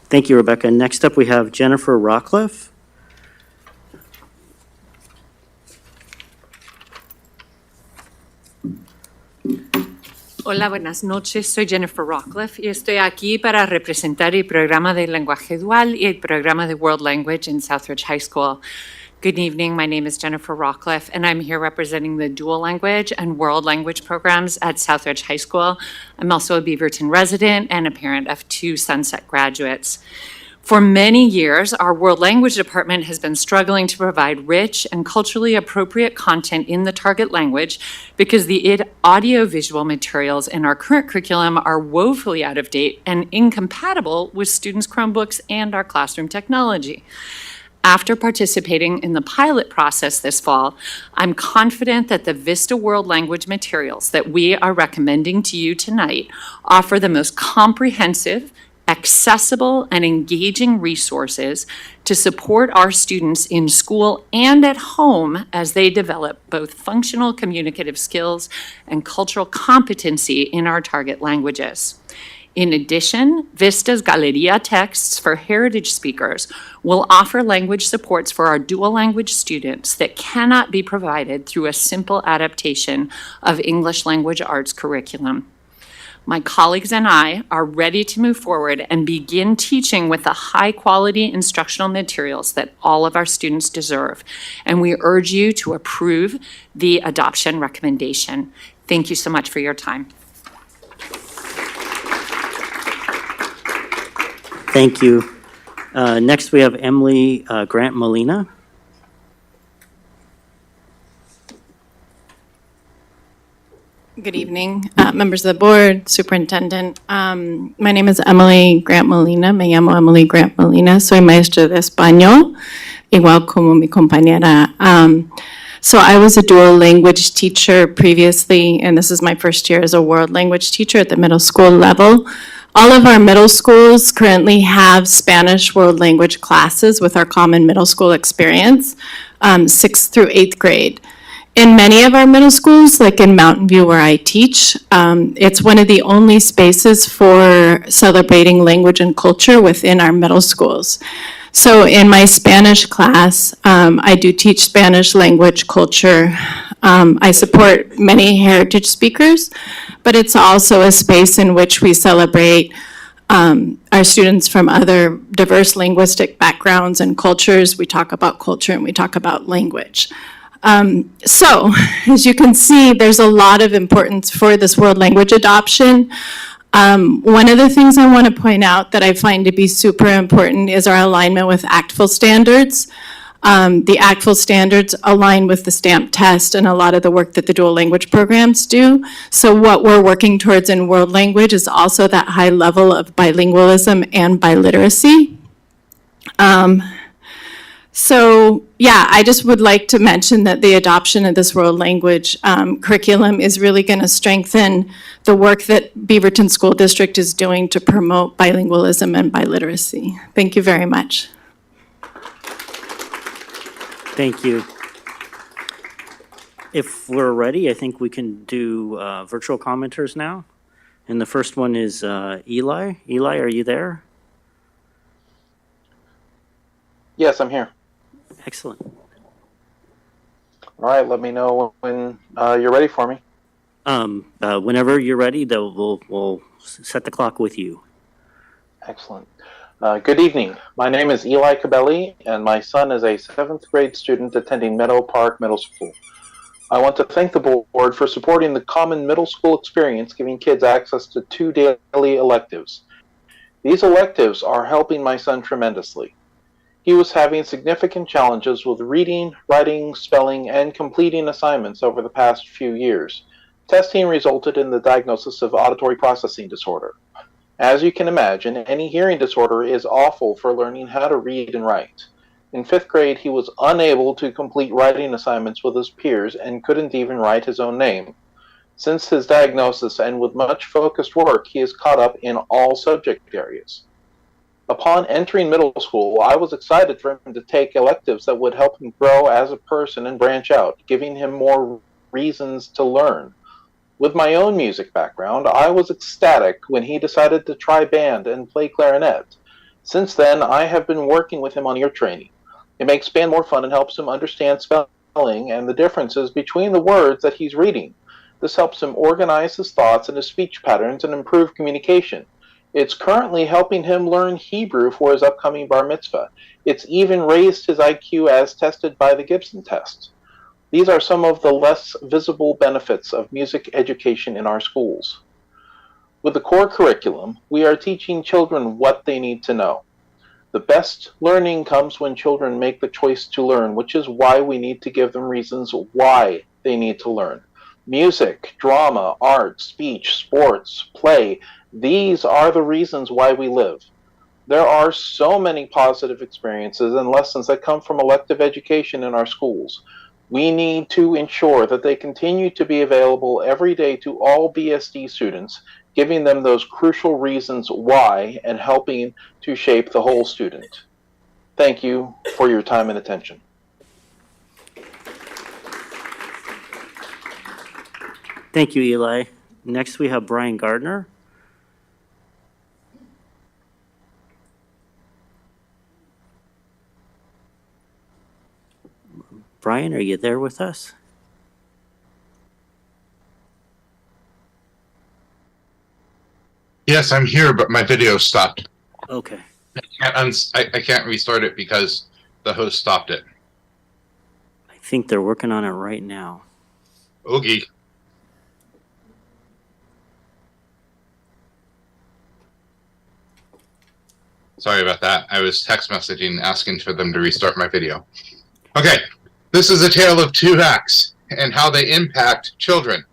Thank you, Rebecca. Next up, we have Jennifer Rockcliffe. Hola, buenas noches. Soy Jennifer Rockcliffe y estoy aquí para representar el programa de lenguaje dual y el programa de World Language in Southridge High School. Good evening. My name is Jennifer Rockcliffe, and I'm here representing the dual language and world language programs at Southridge High School. I'm also a Beaverton resident and a parent of 2 Sunset graduates. For many years, our World Language Department has been struggling to provide rich and culturally appropriate content in the target language because the audiovisual materials in our current curriculum are woefully out of date and incompatible with students' Chromebooks and our classroom technology. After participating in the pilot process this fall, I'm confident that the Vista World Language materials that we are recommending to you tonight offer the most comprehensive, accessible, and engaging resources to support our students in school and at home as they develop both functional communicative skills and cultural competency in our target languages. In addition, Vista's Galeria texts for heritage speakers will offer language supports for our dual language students that cannot be provided through a simple adaptation of English language arts curriculum. My colleagues and I are ready to move forward and begin teaching with the high-quality instructional materials that all of our students deserve, and we urge you to approve the adoption recommendation. Thank you so much for your time. Thank you. Next, we have Emily Grant Molina. Good evening, members of the board, superintendent. My name is Emily Grant Molina. Me llamo Emily Grant Molina. Soy maestra de español, igual como mi compañera. So I was a dual language teacher previously, and this is my first year as a world language teacher at the middle school level. All of our middle schools currently have Spanish world language classes with our common middle school experience, 6th through 8th grade. In many of our middle schools, like in Mountain View where I teach, it's one of the only spaces for celebrating language and culture within our middle schools. So in my Spanish class, I do teach Spanish language, culture. I support many heritage speakers, but it's also a space in which we celebrate our students from other diverse linguistic backgrounds and cultures. We talk about culture and we talk about language. So, as you can see, there's a lot of importance for this world language adoption. One of the things I want to point out that I find to be super important is our alignment with ACTFL standards. The ACTFL standards align with the STAMP test and a lot of the work that the dual language programs do. So what we're working towards in world language is also that high level of bilingualism and biliteracy. So yeah, I just would like to mention that the adoption of this world language curriculum is really going to strengthen the work that Beaverton School District is doing to promote bilingualism and biliteracy. Thank you very much. Thank you. If we're ready, I think we can do virtual commenters now. And the first one is Eli. Eli, are you there? Yes, I'm here. Excellent. All right, let me know when you're ready for me. Whenever you're ready, we'll set the clock with you. Excellent. Good evening. My name is Eli Cabelli, and my son is a 7th grade student attending Meadow Park Middle School. I want to thank the board for supporting the common middle school experience, giving kids access to 2 daily electives. These electives are helping my son tremendously. He was having significant challenges with reading, writing, spelling, and completing assignments over the past few years. Testing resulted in the diagnosis of auditory processing disorder. As you can imagine, any hearing disorder is awful for learning how to read and write. In 5th grade, he was unable to complete writing assignments with his peers and couldn't even write his own name. Since his diagnosis and with much focused work, he is caught up in all subject areas. Upon entering middle school, I was excited for him to take electives that would help him grow as a person and branch out, giving him more reasons to learn. With my own music background, I was ecstatic when he decided to try band and play clarinet. Since then, I have been working with him on ear training. It makes band more fun and helps him understand spelling and the differences between the words that he's reading. This helps him organize his thoughts and his speech patterns and improve communication. It's currently helping him learn Hebrew for his upcoming bar mitzvah. It's even raised his IQ as tested by the Gibson test. These are some of the less visible benefits of music education in our schools. With the core curriculum, we are teaching children what they need to know. The best learning comes when children make the choice to learn, which is why we need to give them reasons why they need to learn. Music, drama, art, speech, sports, play, these are the reasons why we live. There are so many positive experiences and lessons that come from elective education in our schools. We need to ensure that they continue to be available every day to all BSD students, giving them those crucial reasons why and helping to shape the whole student. Thank you for your time and attention. Thank you, Eli. Next, we have Brian Gardner. Brian, are you there with us? Yes, I'm here, but my video stopped. Okay. I can't restart it because the host stopped it. I think they're working on it right now. Okay. Sorry about that. I was text messaging asking for them to restart my video. Okay, this is a tale of 2 acts and how they impact children.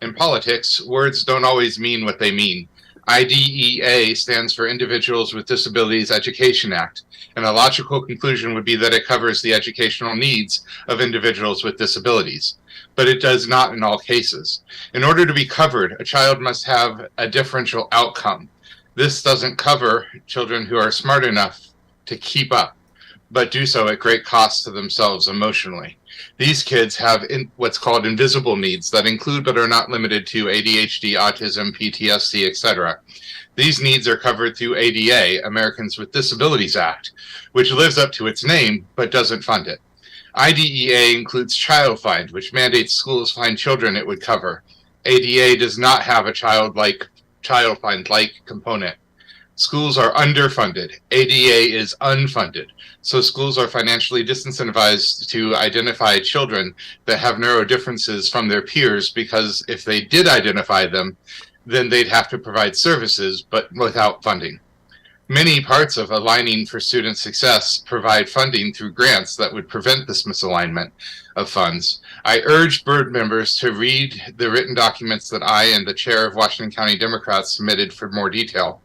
In politics, words don't always mean what they mean. IDEA stands for Individuals with Disabilities Education Act, and a logical conclusion would be that it covers the educational needs of individuals with disabilities. But it does not in all cases. In order to be covered, a child must have a differential outcome. This doesn't cover children who are smart enough to keep up, but do so at great cost to themselves emotionally. These kids have what's called invisible needs that include but are not limited to ADHD, autism, PTSD, etc. These needs are covered through ADA, Americans with Disabilities Act, which lives up to its name but doesn't fund it. IDEA includes Child Find, which mandates schools find children it would cover. ADA does not have a Child Find-like component. Schools are underfunded. ADA is unfunded. So schools are financially disincentivized to identify children that have narrow differences from their peers, because if they did identify them, then they'd have to provide services, but without funding. Many parts of Aligning for Student Success provide funding through grants that would prevent this misalignment of funds. I urge board members to read the written documents that I and the chair of Washington County Democrats submitted for more detail.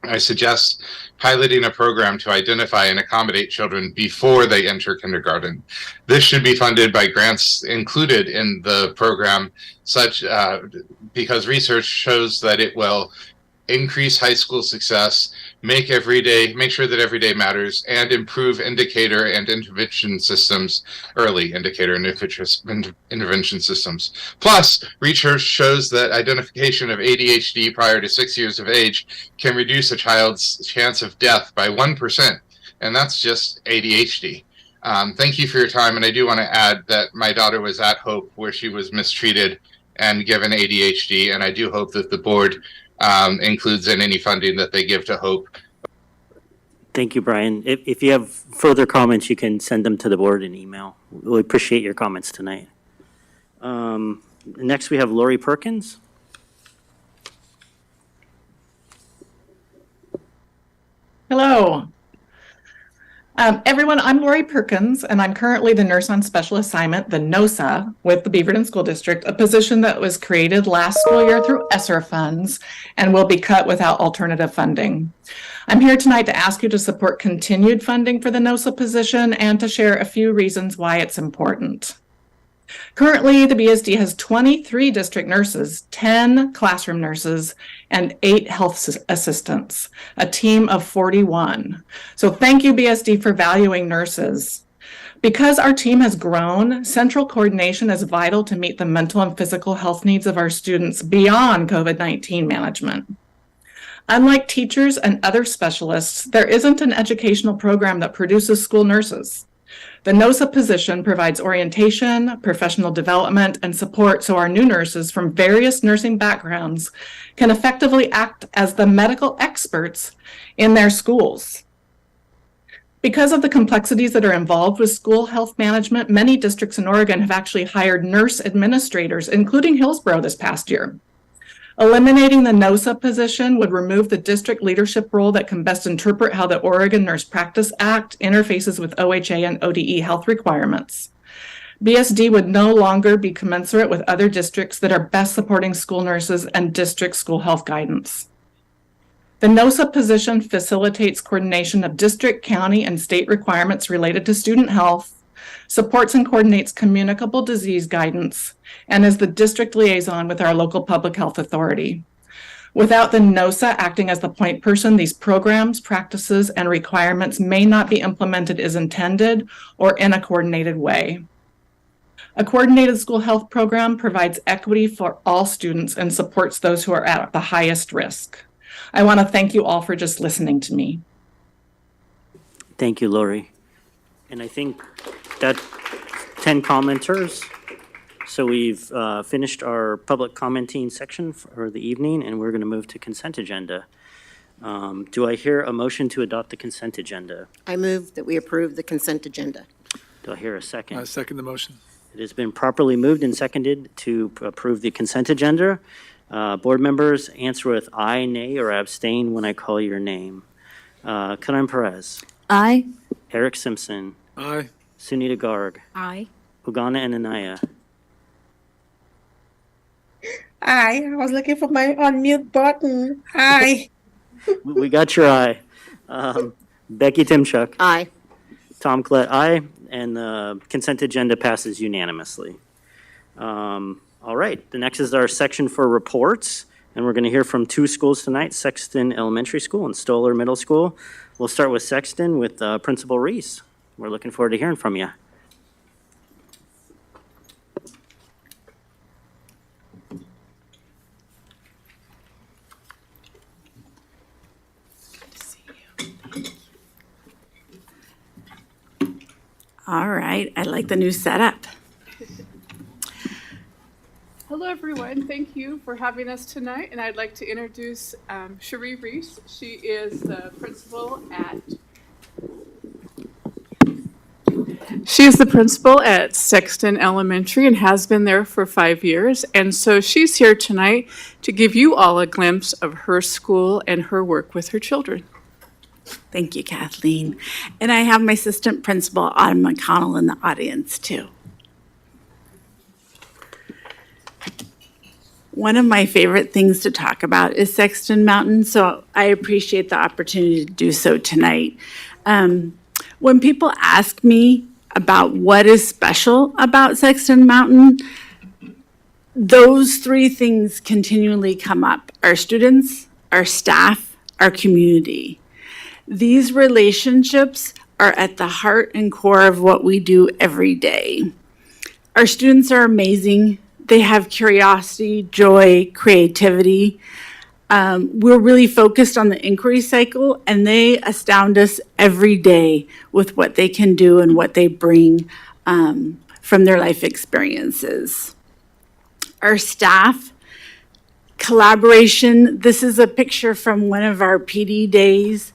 I suggest piloting a program to identify and accommodate children before they enter kindergarten. This should be funded by grants included in the program, because research shows that it will increase high school success, make sure that every day matters, and improve indicator and intervention systems, early indicator and intervention systems. Plus, research shows that identification of ADHD prior to 6 years of age can reduce a child's chance of death by 1%, and that's just ADHD. Thank you for your time, and I do want to add that my daughter was at Hope where she was mistreated and given ADHD, and I do hope that the board includes in any funding that they give to Hope. Thank you, Brian. If you have further comments, you can send them to the board in email. We appreciate your comments tonight. Next, we have Lori Perkins. Hello. Everyone, I'm Lori Perkins, and I'm currently the Nurse on Special Assignment, the NOSA, with the Beaverton School District, a position that was created last school year through ESSER funds and will be cut without alternative funding. I'm here tonight to ask you to support continued funding for the NOSA position and to share a few reasons why it's important. Currently, the BSD has 23 district nurses, 10 classroom nurses, and 8 health assistants, a team of 41. So thank you, BSD, for valuing nurses. Because our team has grown, central coordination is vital to meet the mental and physical health needs of our students beyond COVID-19 management. Unlike teachers and other specialists, there isn't an educational program that produces school nurses. The NOSA position provides orientation, professional development, and support so our new nurses from various nursing backgrounds can effectively act as the medical experts in their schools. Because of the complexities that are involved with school health management, many districts in Oregon have actually hired nurse administrators, including Hillsborough this past year. Eliminating the NOSA position would remove the district leadership role that can best interpret how the Oregon Nurse Practice Act interfaces with OHA and ODE health requirements. BSD would no longer be commensurate with other districts that are best supporting school nurses and district school health guidance. The NOSA position facilitates coordination of district, county, and state requirements related to student health, supports and coordinates communicable disease guidance, and is the district liaison with our local public health authority. Without the NOSA acting as the point person, these programs, practices, and requirements may not be implemented as intended or in a coordinated way. A coordinated school health program provides equity for all students and supports those who are at the highest risk. I want to thank you all for just listening to me. Thank you, Lori. And I think that 10 commenters. So we've finished our public commenting section for the evening, and we're going to move to consent agenda. Do I hear a motion to adopt the consent agenda? I move that we approve the consent agenda. Do I hear a second? I second the motion. It has been properly moved and seconded to approve the consent agenda. Board members, answer with aye, nay, or abstain when I call your name. Karan Perez. Aye. Eric Simpson. Aye. Sunita Garg. Aye. Ugana Ananaya. Aye. I was looking for my unmute button. Aye. We got your eye. Becky Timchuk. Aye. Tom Klett, aye. And the consent agenda passes unanimously. All right, the next is our section for reports, and we're going to hear from 2 schools tonight, Sexton Elementary School and Stoller Middle School. We'll start with Sexton with Principal Reese. We're looking forward to hearing from you. All right, I like the new setup. Hello, everyone. Thank you for having us tonight. And I'd like to introduce Cherie Reese. She is the principal at Sexton Elementary and has been there for 5 years. And so she's here tonight to give you all a glimpse of her school and her work with her children. Thank you, Kathleen. And I have my assistant principal, Autumn McConnell, in the audience, too. One of my favorite things to talk about is Sexton Mountain, so I appreciate the opportunity to do so tonight. When people ask me about what is special about Sexton Mountain, those 3 things continually come up: our students, our staff, our community. These relationships are at the heart and core of what we do every day. Our students are amazing. They have curiosity, joy, creativity. We're really focused on the inquiry cycle, and they astound us every day with what they can do and what they bring from their life experiences. Our staff, collaboration. This is a picture from one of our PD days.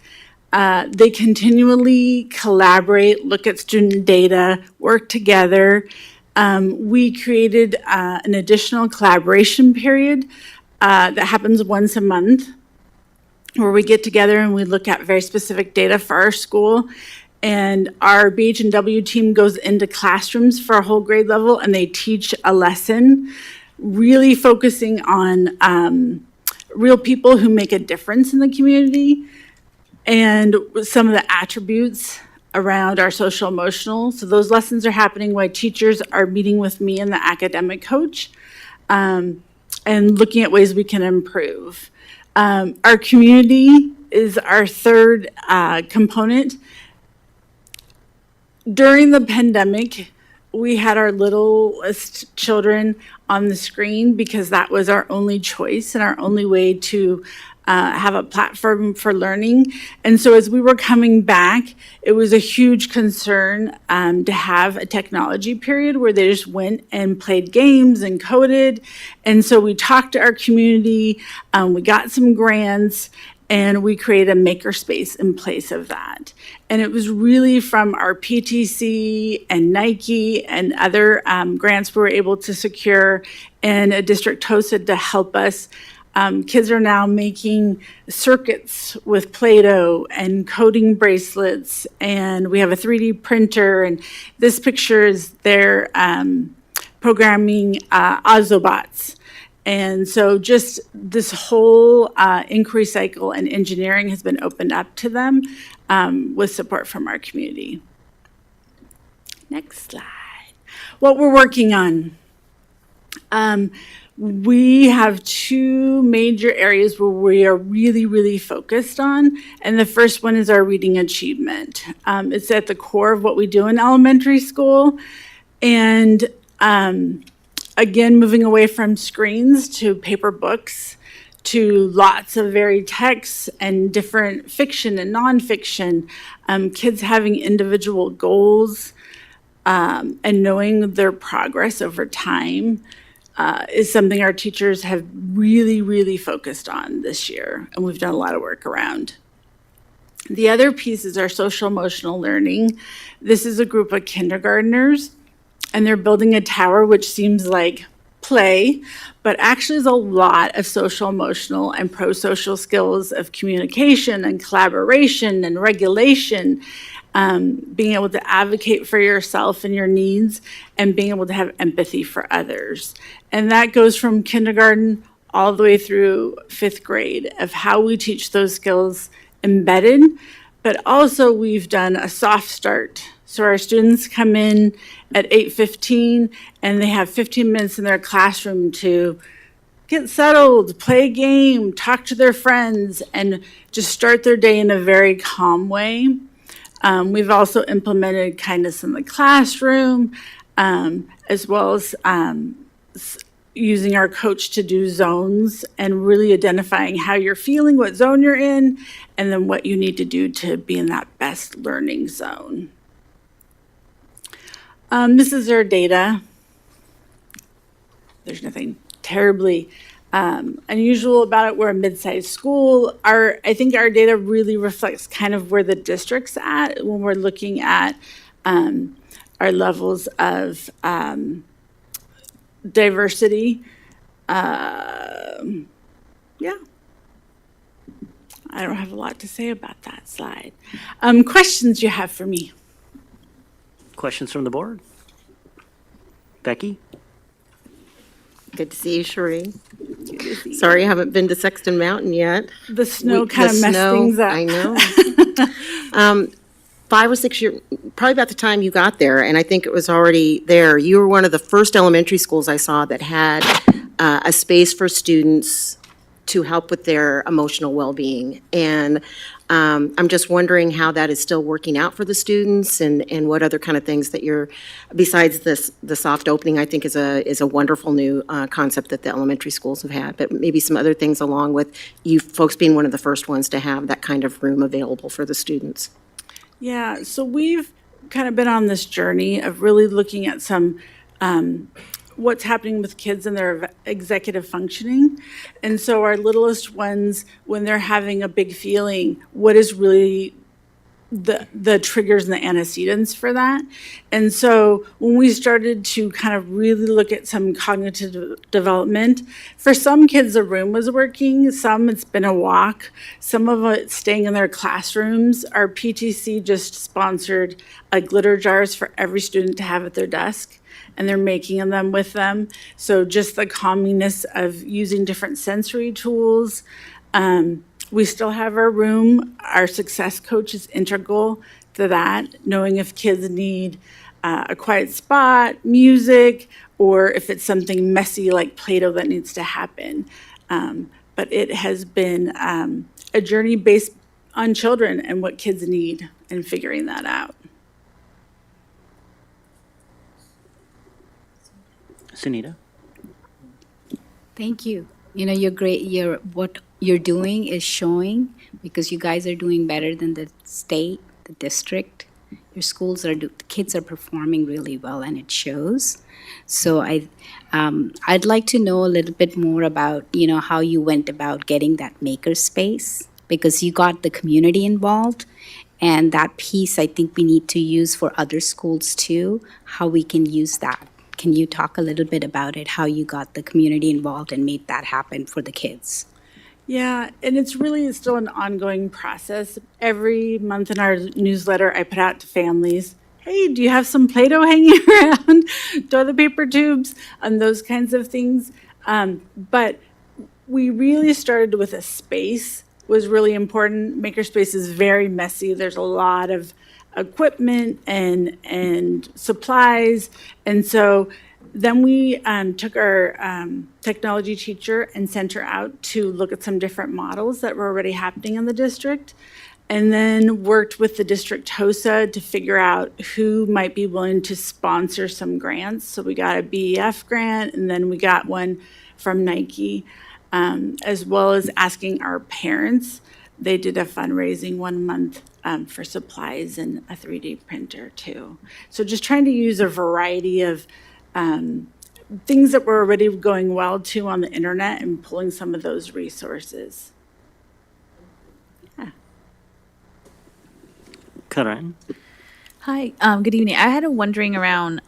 They continually collaborate, look at student data, work together. We created an additional collaboration period that happens once a month, where we get together and we look at very specific data for our school. And our BH&W team goes into classrooms for a whole grade level, and they teach a lesson, really focusing on real people who make a difference in the community, and some of the attributes around our social emotional. So those lessons are happening while teachers are meeting with me and the academic coach, and looking at ways we can improve. Our community is our third component. During the pandemic, we had our littlest children on the screen because that was our only choice and our only way to have a platform for learning. And so as we were coming back, it was a huge concern to have a technology period where they just went and played games and coded. And so we talked to our community, we got some grants, and we created a makerspace in place of that. And it was really from our PTC and Nike and other grants we were able to secure, and a district hosted to help us. Kids are now making circuits with Play-Doh and coding bracelets, and we have a 3D printer, and this picture is their programming Ozobots. And so just this whole inquiry cycle and engineering has been opened up to them with support from our community. Next slide. What we're working on. We have two major areas where we are really, really focused on. And the first one is our reading achievement. It's at the core of what we do in elementary school. And again, moving away from screens to paper books, to lots of varied texts and different fiction and nonfiction, kids having individual goals and knowing their progress over time. Is something our teachers have really, really focused on this year, and we've done a lot of work around. The other piece is our social emotional learning. This is a group of kindergartners, and they're building a tower, which seems like play, but actually is a lot of social emotional and pro-social skills of communication and collaboration and regulation. Being able to advocate for yourself and your needs, and being able to have empathy for others. And that goes from kindergarten all the way through 5th grade of how we teach those skills embedded, but also we've done a soft start. So our students come in at 8:15 and they have 15 minutes in their classroom to get settled, play a game, talk to their friends, and just start their day in a very calm way. We've also implemented kindness in the classroom, as well as using our coach to do zones and really identifying how you're feeling, what zone you're in, and then what you need to do to be in that best learning zone. This is our data. There's nothing terribly unusual about it. We're a mid-sized school. I think our data really reflects kind of where the district's at when we're looking at our levels of diversity. Yeah. I don't have a lot to say about that slide. Questions you have for me? Questions from the board? Becky? Good to see you, Cherie. Sorry, I haven't been to Sexton Mountain yet. The snow kind of messed things up. I know. 5 or 6 years, probably about the time you got there, and I think it was already there. You were one of the first elementary schools I saw that had a space for students to help with their emotional well-being. And I'm just wondering how that is still working out for the students, and what other kind of things that you're, besides the soft opening, I think is a wonderful new concept that the elementary schools have had, but maybe some other things along with you folks being one of the first ones to have that kind of room available for the students. Yeah, so we've kind of been on this journey of really looking at some what's happening with kids and their executive functioning. And so our littlest ones, when they're having a big feeling, what is really the triggers and the antecedents for that. And so when we started to kind of really look at some cognitive development, for some kids the room was working, some it's been a walk, some of it staying in their classrooms. Our PTC just sponsored glitter jars for every student to have at their desk, and they're making them with them. So just the calminess of using different sensory tools. We still have our room. Our success coach is integral to that, knowing if kids need a quiet spot, music, or if it's something messy like Play-Doh that needs to happen. But it has been a journey based on children and what kids need and figuring that out. Sunita? Thank you. You know, you're great. What you're doing is showing, because you guys are doing better than the state, the district. Your schools the kids are performing really well, and it shows. So I'd like to know a little bit more about, how you went about getting that maker space, because you got the community involved, and that piece I think we need to use for other schools too, how we can use that. Can you talk a little bit about it, how you got the community involved and made that happen for the kids? Yeah, and it's really still an ongoing process. Every month in our newsletter, I put out to families, hey, do you have some Play-Doh hanging around, toilet paper tubes, and those kinds of things. But we really started with a space was really important. Makerspace is very messy. There's a lot of equipment and supplies. And so then we took our technology teacher and sent her out to look at some different models that were already happening in the district, and then worked with the district HOSA to figure out who might be willing to sponsor some grants. So we got a BEF grant, and then we got one from Nike, as well as asking our parents. They did a fundraising 1 month for supplies and a 3D printer too. So just trying to use a variety of things that were already going well too on the internet and pulling some of those resources. Yeah. Karen? Hi, good evening. I had a wondering around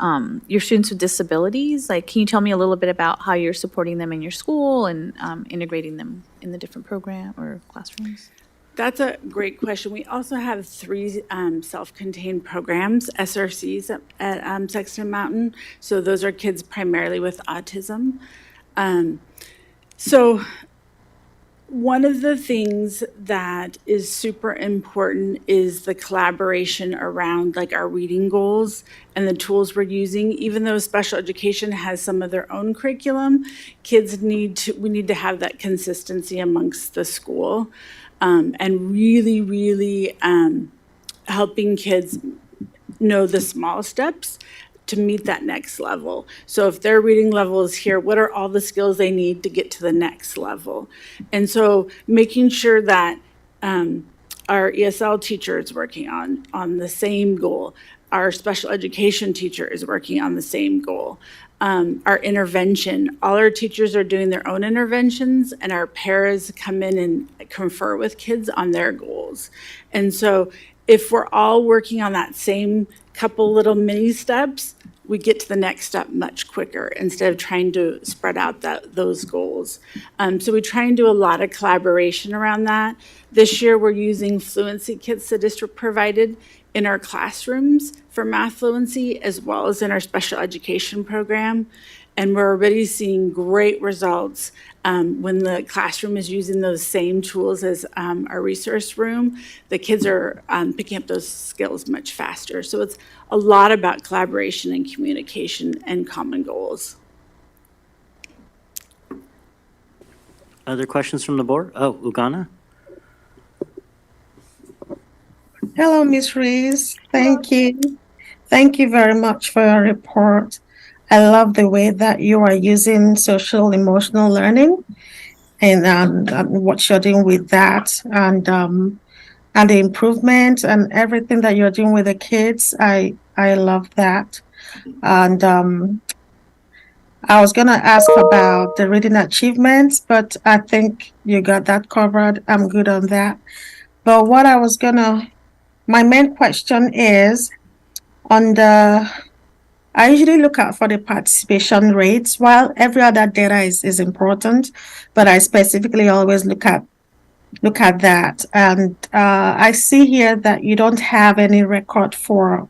your students with disabilities. Like, can you tell me a little bit about how you're supporting them in your school and integrating them in the different program or classrooms? That's a great question. We also have 3 self-contained programs, SRCs at Sexton Mountain. So those are kids primarily with autism. So one of the things that is super important is the collaboration around like our reading goals and the tools we're using. Even though special education has some of their own curriculum, we need to have that consistency amongst the school. And really helping kids know the small steps to meet that next level. So if their reading level is here, what are all the skills they need to get to the next level? And so making sure that our ESL teacher is working on the same goal. Our special education teacher is working on the same goal. Our intervention, all our teachers are doing their own interventions, and our paras come in and confer with kids on their goals. And so if we're all working on that same couple little mini steps, we get to the next step much quicker instead of trying to spread out those goals. So we try and do a lot of collaboration around that. This year we're using fluency kits the district provided in our classrooms for math fluency, as well as in our special education program. And we're already seeing great results when the classroom is using those same tools as our resource room. The kids are picking up those skills much faster. So it's a lot about collaboration and communication and common goals. Other questions from the board? Oh, Ugana? Hello, Miss Reese. Thank you. Thank you very much for your report. I love the way that you are using social emotional learning and what you're doing with that and the improvement and everything that you're doing with the kids. I love that. And I was gonna ask about the reading achievements, but I think you got that covered. I'm good on that. But my main question is on I usually look out for the participation rates. While every other data is important, but I specifically always look at that. And I see here that you don't have any record for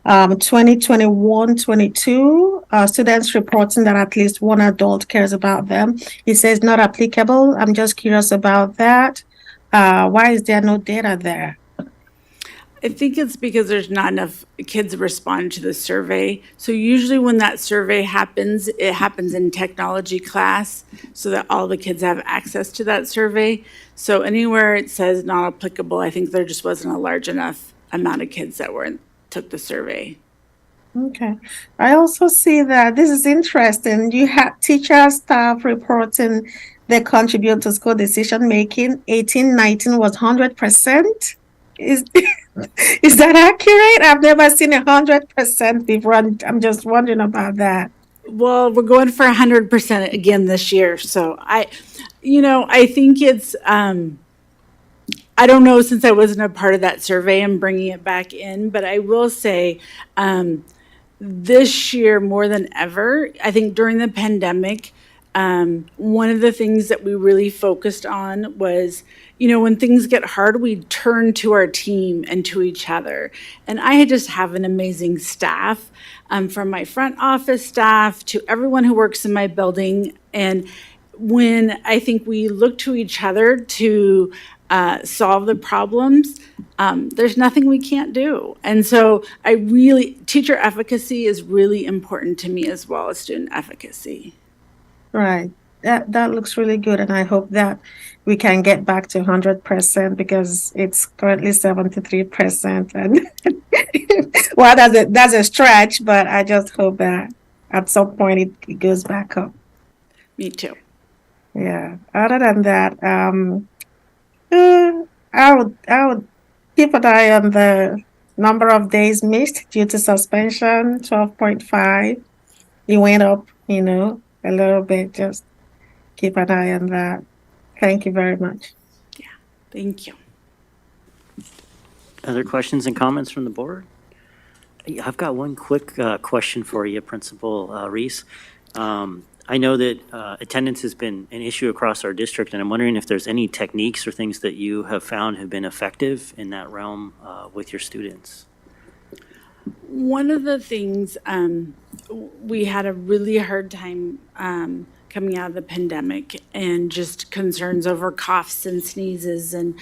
2021-22 students reporting that at least one adult cares about them. It says not applicable. I'm just curious about that. Why is there no data there? I think it's because there's not enough kids respond to the survey. So usually when that survey happens, it happens in technology class so that all the kids have access to that survey. So anywhere it says not applicable, I think there just wasn't a large enough amount of kids that took the survey. Okay. I also see that this is interesting. You had teachers, staff reporting they contribute to school decision making. 18-19 was 100%. Is that accurate? I've never seen 100% before. I'm just wondering about that. Well, we're going for 100% again this year. So I think it's, I don't know since I wasn't a part of that survey and bringing it back in, but I will say this year more than ever, I think during the pandemic, one of the things that we really focused on was, when things get hard, we turn to our team and to each other. And I just have an amazing staff, from my front office staff to everyone who works in my building. And when I think we look to each other to solve the problems, there's nothing we can't do. And so teacher efficacy is really important to me as well as student efficacy. Right. That looks really good, and I hope that we can get back to 100% because it's currently 73%. And well, that's a stretch, but I just hope that at some point it goes back up. Me too. Yeah. Other than that, I would keep an eye on the number of days missed due to suspension. 12.5. It went up, a little bit. Just keep an eye on that. Thank you very much. Yeah, thank you. Other questions and comments from the board? I've got one quick question for you, Principal Reese. I know that attendance has been an issue across our district, and I'm wondering if there's any techniques or things that you have found have been effective in that realm with your students. One of the things, we had a really hard time coming out of the pandemic and just concerns over coughs and sneezes. And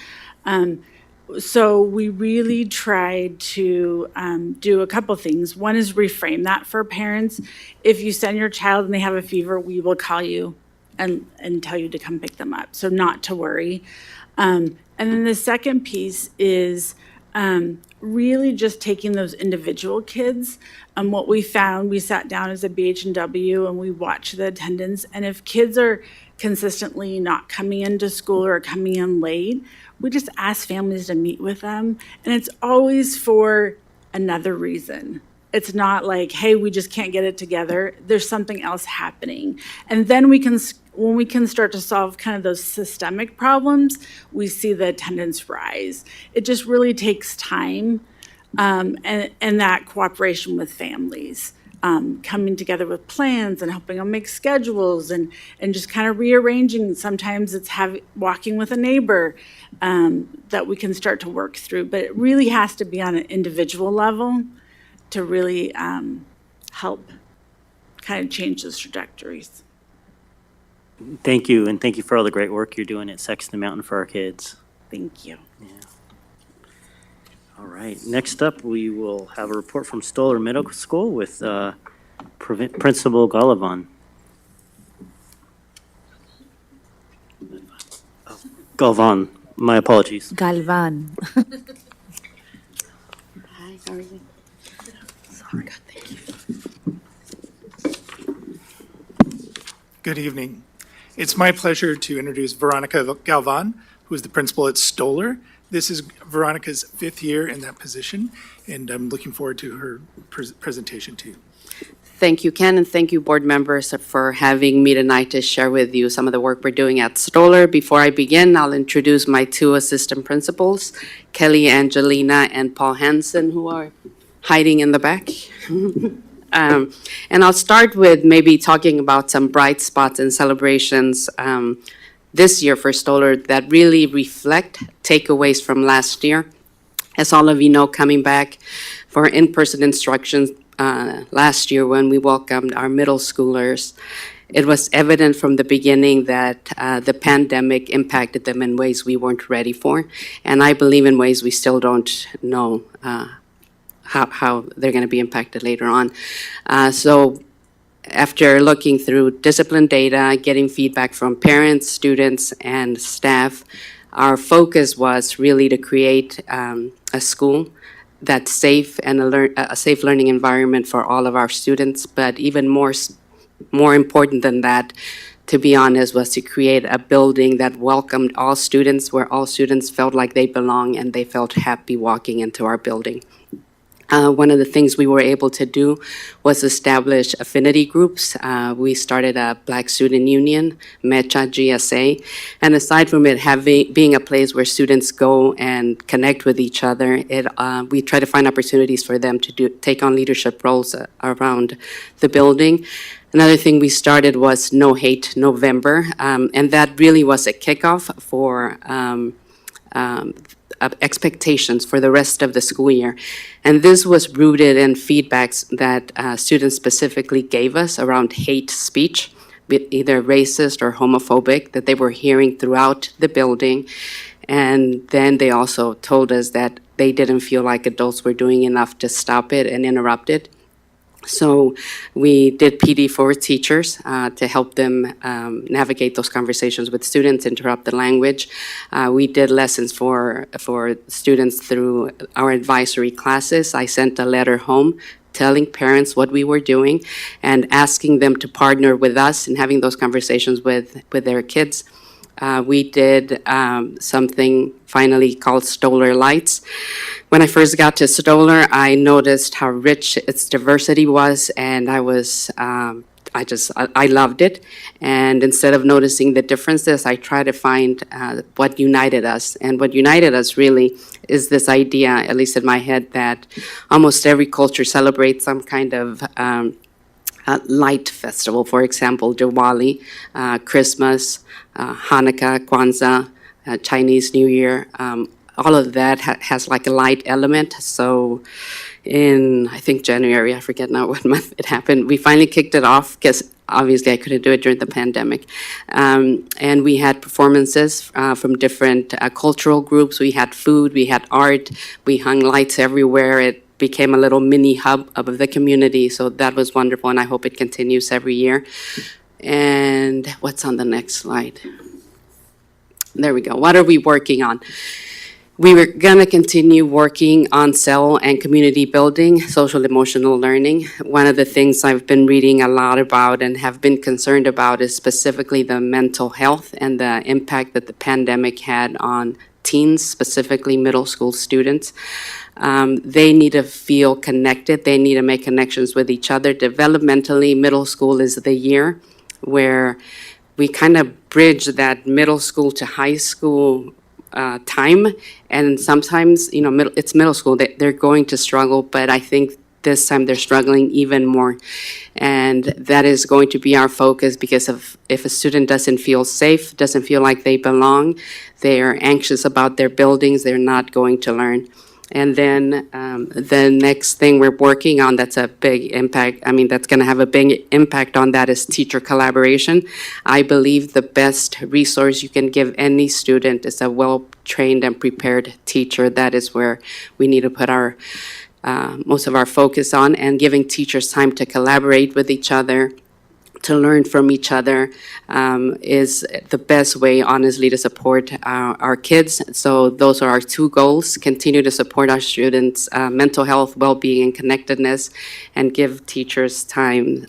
so we really tried to do a couple things. One is reframe that for parents. If you send your child and they have a fever, we will call you and tell you to come pick them up. So not to worry. And then the second piece is really just taking those individual kids. What we found, we sat down as a BH&W and we watched the attendance. And if kids are consistently not coming into school or coming in late, we just ask families to meet with them. And it's always for another reason. It's not like, hey, we just can't get it together. There's something else happening. And then when we can start to solve kind of those systemic problems, we see the attendance rise. It just really takes time and that cooperation with families, coming together with plans and helping them make schedules and just kind of rearranging. Sometimes it's walking with a neighbor that we can start to work through, but it really has to be on an individual level to really help kind of change those trajectories. Thank you, and thank you for all the great work you're doing at Sexton Mountain for our kids. Thank you. Yeah. All right, next up, we will have a report from Stoller Middle School with Principal Galavan. Galvan. My apologies. Galvan. Hi, how are you? Good evening. It's my pleasure to introduce Veronica Galvan, who is the principal at Stoller. This is Veronica's 5th year in that position, and I'm looking forward to her presentation to you. Thank you, Ken, and thank you, board members, for having me tonight to share with you some of the work we're doing at Stoller. Before I begin, I'll introduce my 2 assistant principals, Kelly Angelina and Paul Hansen, who are hiding in the back. And I'll start with maybe talking about some bright spots and celebrations this year for Stoller that really reflect takeaways from last year. As all of you know, coming back for in-person instructions last year when we welcomed our middle schoolers, it was evident from the beginning that the pandemic impacted them in ways we weren't ready for, and I believe in ways we still don't know how they're going to be impacted later on. So after looking through discipline data, getting feedback from parents, students, and staff, our focus was really to create a school that's safe and a safe learning environment for all of our students. But even more important than that, to be honest, was to create a building that welcomed all students, where all students felt like they belong and they felt happy walking into our building. One of the things we were able to do was establish affinity groups. We started a Black Student Union, MECHA GSA, and aside from it being a place where students go and connect with each other, we try to find opportunities for them to take on leadership roles around the building. Another thing we started was No Hate November, and that really was a kickoff for expectations for the rest of the school year. And this was rooted in feedbacks that students specifically gave us around hate speech, either racist or homophobic, that they were hearing throughout the building. And then they also told us that they didn't feel like adults were doing enough to stop it and interrupt it. So we did PD for teachers to help them navigate those conversations with students, interrupt the language. We did lessons for students through our advisory classes. I sent a letter home telling parents what we were doing and asking them to partner with us in having those conversations with their kids. We did something finally called Stoller Lights. When I first got to Stoller, I noticed how rich its diversity was, and I loved it. And instead of noticing the differences, I tried to find what united us. And what united us really is this idea, at least in my head, that almost every culture celebrates some kind of light festival. For example, Diwali, Christmas, Hanukkah, Kwanzaa, Chinese New Year. All of that has like a light element. So in, I think, January, I forget now what month it happened, we finally kicked it off because obviously I couldn't do it during the pandemic. And we had performances from different cultural groups. We had food, we had art, we hung lights everywhere. It became a little mini hub of the community. So that was wonderful, and I hope it continues every year. And what's on the next slide? There we go. What are we working on? We were going to continue working on cell and community building, social emotional learning. One of the things I've been reading a lot about and have been concerned about is specifically the mental health and the impact that the pandemic had on teens, specifically middle school students. They need to feel connected. They need to make connections with each other. Developmentally, middle school is the year where we kind of bridge that middle school to high school time. And sometimes, it's middle school. They're going to struggle, but I think this time they're struggling even more. And that is going to be our focus, because if a student doesn't feel safe, doesn't feel like they belong, they're anxious about their buildings, they're not going to learn. And then the next thing we're working on that's a big impact, that's going to have a big impact on that, is teacher collaboration. I believe the best resource you can give any student is a well-trained and prepared teacher. That is where we need to put our most of our focus on, and giving teachers time to collaborate with each other, to learn from each other is the best way, honestly, to support our kids. So those are our two goals: continue to support our students' mental health, well-being, and connectedness, and give teachers time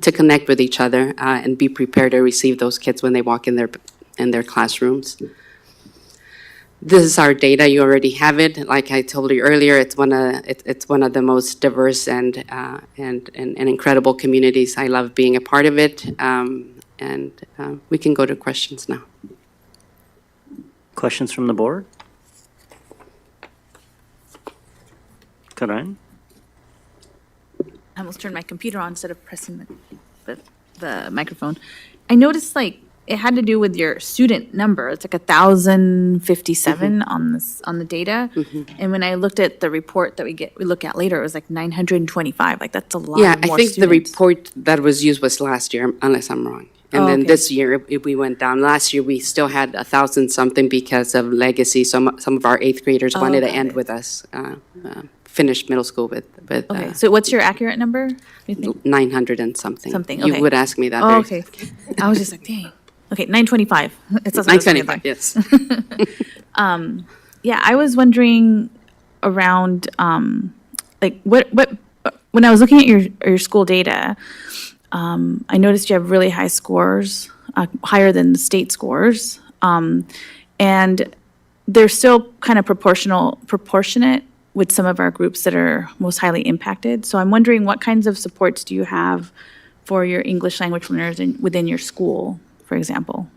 to connect with each other and be prepared to receive those kids when they walk in their classrooms. This is our data. You already have it. Like I told you earlier, it's one of the most diverse and incredible communities. I love being a part of it. We can go to questions now. Questions from the board? Karen? I almost turned my computer on instead of pressing the microphone. I noticed it had to do with your student number. It's 1,057 on the data. And when I looked at the report that we look at later, it was 925. That's a lot Yeah, more I think the students. report that was used was last year, unless I'm wrong. And then okay. this year, we went down. Last year, we still had 1,000 something because of legacy. Some of our eighth graders wanted to got end it. with us, finish middle school with Okay, so what's your accurate number? You think? 900 and something. Something, You okay. would ask me that. Oh, very- okay. I was just dang. Okay, 925. It says 925. 925, yes. Yeah, I was wondering around, what, when I was looking at your school data, I noticed you have really high scores, higher than the state scores. And they're still kind of proportionate with some of our groups that are most highly impacted. So I'm wondering what kinds of supports do you have for your English language learners within your school, for example?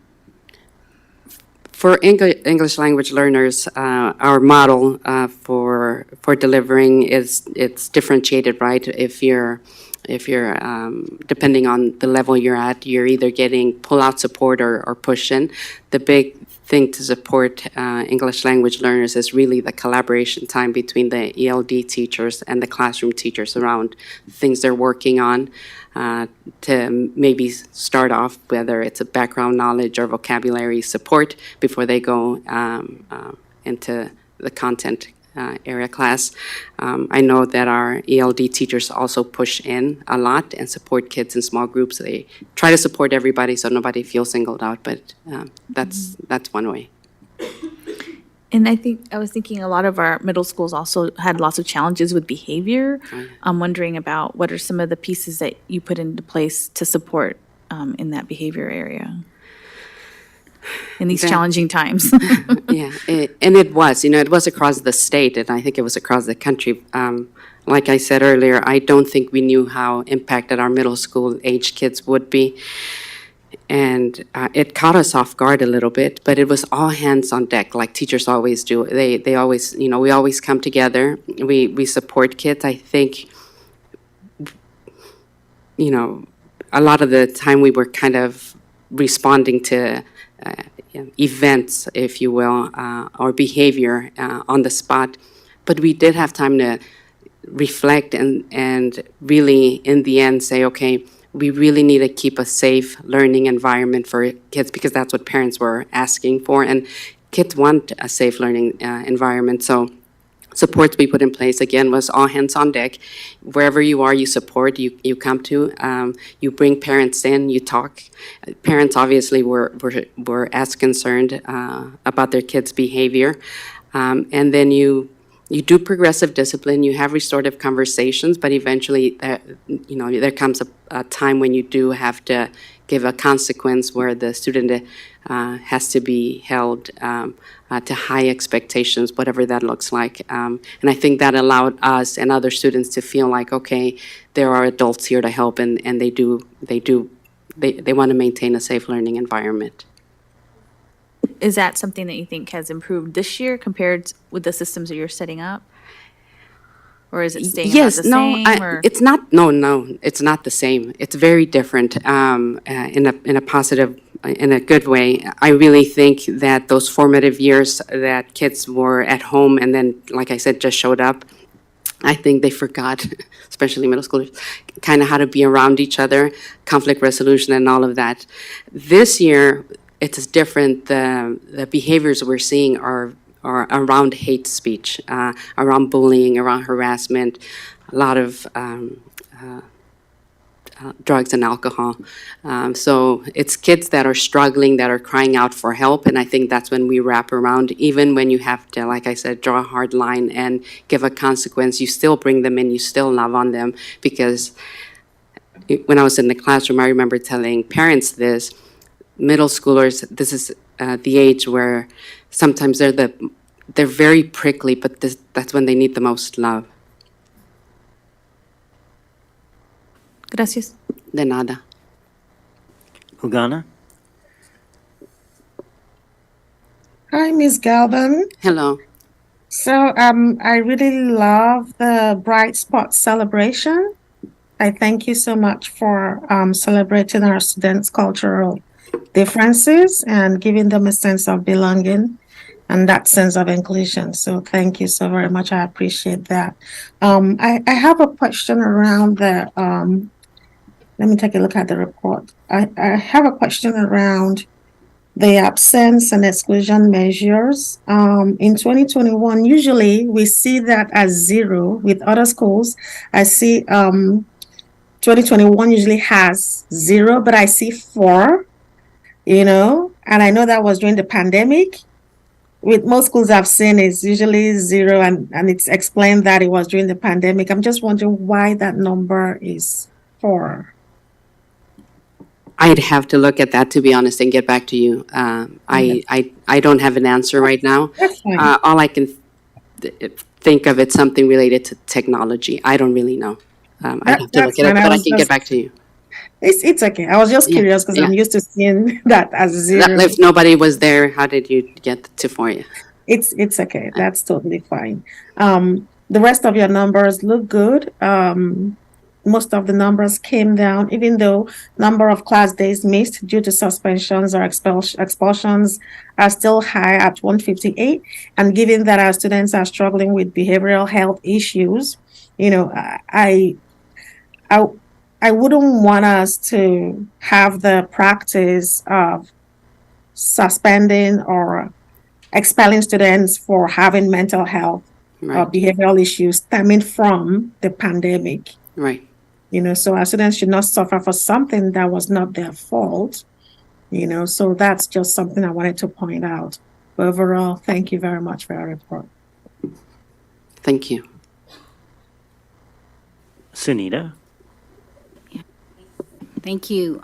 For English language learners, our model for delivering it's differentiated, right? If you're depending on the level you're at, you're either getting pull-out support or push-in. The big thing to support English language learners is really the collaboration time between the ELD teachers and the classroom teachers around things they're working on to maybe start off, whether it's a background knowledge or vocabulary support before they go into the content area class. I know that our ELD teachers also push in a lot and support kids in small groups. They try to support everybody so nobody feels singled out, but that's one way. And I was thinking a lot of our middle schools also had lots of challenges with behavior. I'm wondering about what are some of the pieces that you put into place to support in that behavior area in these challenging times. Yeah, it was across the state, and I think it was across the country. Like I said earlier, I don't think we knew how impacted our middle school age kids would be. And it caught us off guard a little bit, but it was all hands on deck, like teachers always do. They always, we always come together. We support kids. I think, a lot of the time we were kind of responding to events, if you will, or behavior on the spot. But we did have time to reflect and really, in the end, say, okay, we really need to keep a safe learning environment for kids because that's what parents were asking for. And kids want a safe learning environment. So supports we put in place, again, was all hands on deck. Wherever you are, you support, you come to, you bring parents in, you talk. Parents obviously were as concerned about their kids' behavior. And then you do progressive discipline, you have restorative conversations, but eventually there comes a time when you do have to give a consequence where the student has to be held to high expectations, whatever that looks like. And I think that allowed us and other students to feel like, okay, there are adults here to help, and they want to maintain a safe learning environment. Is that something that you think has improved this year compared with the systems that you're setting up? Or is it staying about the same? Or? It's not. No, it's not the same. It's very different in a positive, in a good way. I really think that those formative years that kids were at home and then, like I said, just showed up, I think they forgot, especially middle schoolers, kind of how to be around each other, conflict resolution and all of that. This year, it's different. The behaviors we're seeing are around hate speech, around bullying, around harassment, a lot of drugs and alcohol. So it's kids that are struggling, that are crying out for help, and I think that's when we wrap around. Even when you have to, like I said, draw a hard line and give a consequence, you still bring them in, you still love on them, because when I was in the classroom, I remember telling parents this, middle schoolers, this is the age where sometimes they're very prickly, but that's when they need the most love. Gracias. De nada. Ugana? Hi, Ms. Galvin. Hello. So I really love the Bright Spot celebration. I thank you so much for celebrating our students' cultural differences and giving them a sense of belonging and that sense of inclusion. So thank you so very much. I appreciate that. I have a question around the, let me take a look at the report. I have a question around the absence and exclusion measures. In 2021, usually we see that as 0 with other schools. I see 2021 usually has 0, but I see 4, and I know that was during the pandemic. With most schools I've seen, it's usually 0, and it's explained that it was during the pandemic. I'm just wondering why that number is 4. I'd have to look at that, to be honest, and get back to you. I don't have an answer right now. That's fine. All I can think of, it's something related to technology. I don't really know. I'd have to look it up, but I can get back to you. It's okay. I was just curious because I'm used to seeing that as 0. If nobody was there, how did you get to 4? It's okay. That's totally fine. The rest of your numbers look good. Most of the numbers came down, even though number of class days missed due to suspensions or expulsions are still high at 158. And given that our students are struggling with behavioral health issues, I wouldn't want us to have the practice of suspending or expelling students for having mental health or behavioral issues stemming from the pandemic. Right. So our students should not suffer for something that was not their fault, so that's just something I wanted to point out. But overall, thank you very much for your report. Thank you. Sunita? Thank you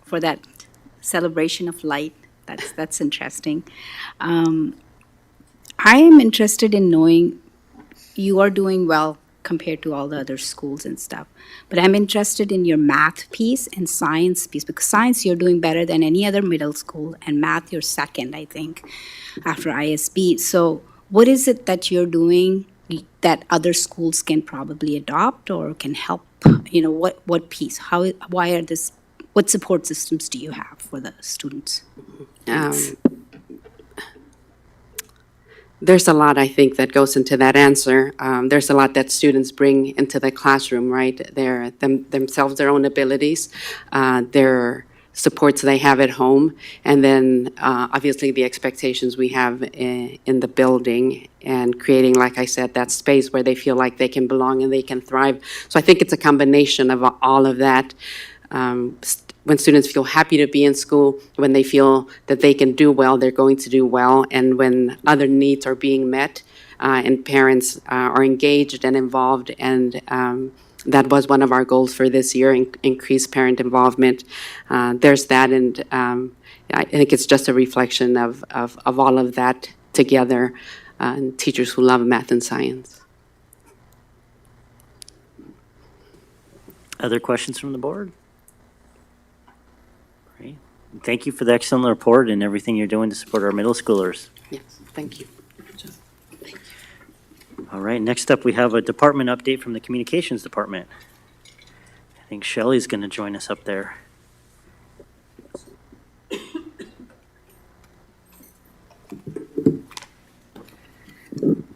for that celebration of light. That's interesting. I am interested in knowing you are doing well compared to all the other schools and stuff. But I'm interested in your math piece and science piece, because science you're doing better than any other middle school, and math you're second, I think, after ISB. So what is it that you're doing that other schools can probably adopt or can help? What piece? What support systems do you have for the students? There's a lot, I think, that goes into that answer. There's a lot that students bring into the classroom, right? Themselves, their own abilities, their supports they have at home, and then obviously the expectations we have in the building, and creating, like I said, that space where they feel like they can belong and they can thrive. So I think it's a combination of all of that. When students feel happy to be in school, when they feel that they can do well, they're going to do well. And when other needs are being met and parents are engaged and involved, and that was one of our goals for this year, increase parent involvement. There's that, and I think it's just a reflection of all of that together, and teachers who love math and science. Other questions from the board? Great. Thank you for the excellent report and everything you're doing to support our middle schoolers. Yes, thank you. All right, next up, we have a department update from the Communications Department. I think Shelley's going to join us up there.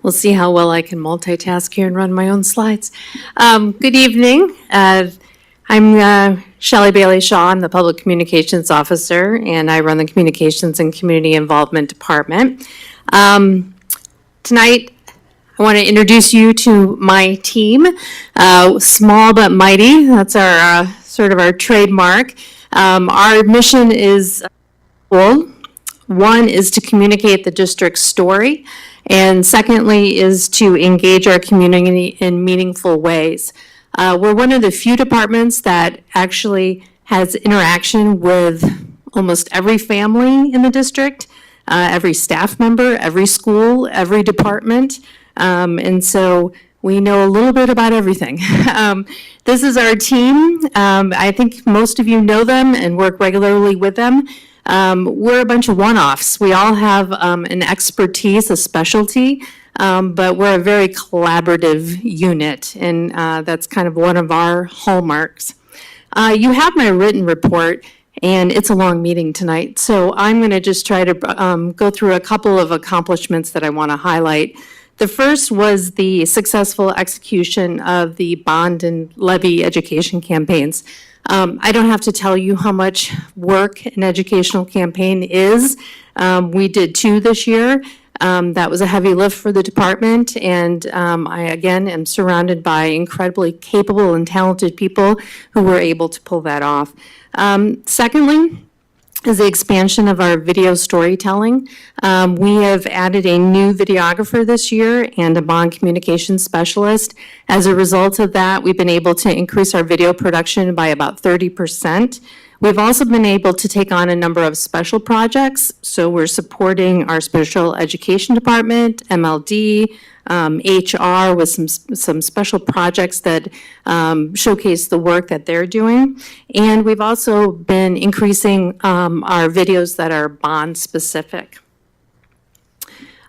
We'll see how well I can multitask here and run my own slides. Good evening. I'm Shelley Bailey Shaw. I'm the Public Communications Officer, and I run the Communications and Community Involvement Department. Tonight, I want to introduce you to my team, small but mighty. That's our sort of our trademark. Our mission is well, one is to communicate the district's story, and secondly is to engage our community in meaningful ways. We're one of the few departments that actually has interaction with almost every family in the district, every staff member, every school, every department. And so we know a little bit about everything. This is our team. I think most of you know them and work regularly with them. We're a bunch of one-offs. We all have an expertise, a specialty, but we're a very collaborative unit, and that's kind of one of our hallmarks. You have my written report, and it's a long meeting tonight, so I'm going to just try to go through a couple of accomplishments that I want to highlight. The first was the successful execution of the bond and levy education campaigns. I don't have to tell you how much work an educational campaign is. We did 2 this year. That was a heavy lift for the department, and I, again, am surrounded by incredibly capable and talented people who were able to pull that off. Secondly, is the expansion of our video storytelling. We have added a new videographer this year and a bond communication specialist. As a result of that, we've been able to increase our video production by about 30%. We've also been able to take on a number of special projects. So we're supporting our special education department, MLD, HR with some special projects that showcase the work that they're doing. And we've also been increasing our videos that are bond specific.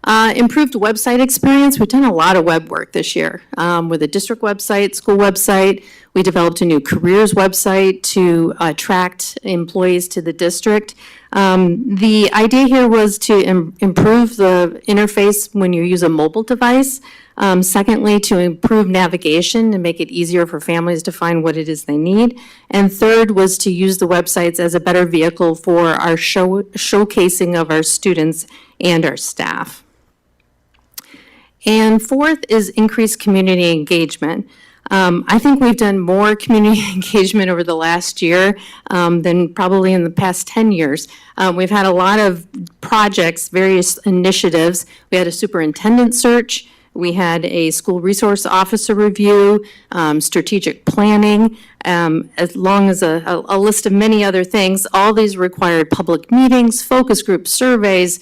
Improved website experience. We've done a lot of web work this year with the district website, school website. We developed a new careers website to attract employees to the district. The idea here was to improve the interface when you use a mobile device. Secondly, to improve navigation and make it easier for families to find what it is they need. And third was to use the websites as a better vehicle for our showcasing of our students and our staff. And fourth is increased community engagement. I think we've done more community engagement over the last year than probably in the past 10 years. We've had a lot of projects, various initiatives. We had a superintendent search. We had a school resource officer review, strategic planning, as long as a list of many other things. All these required public meetings, focus group surveys.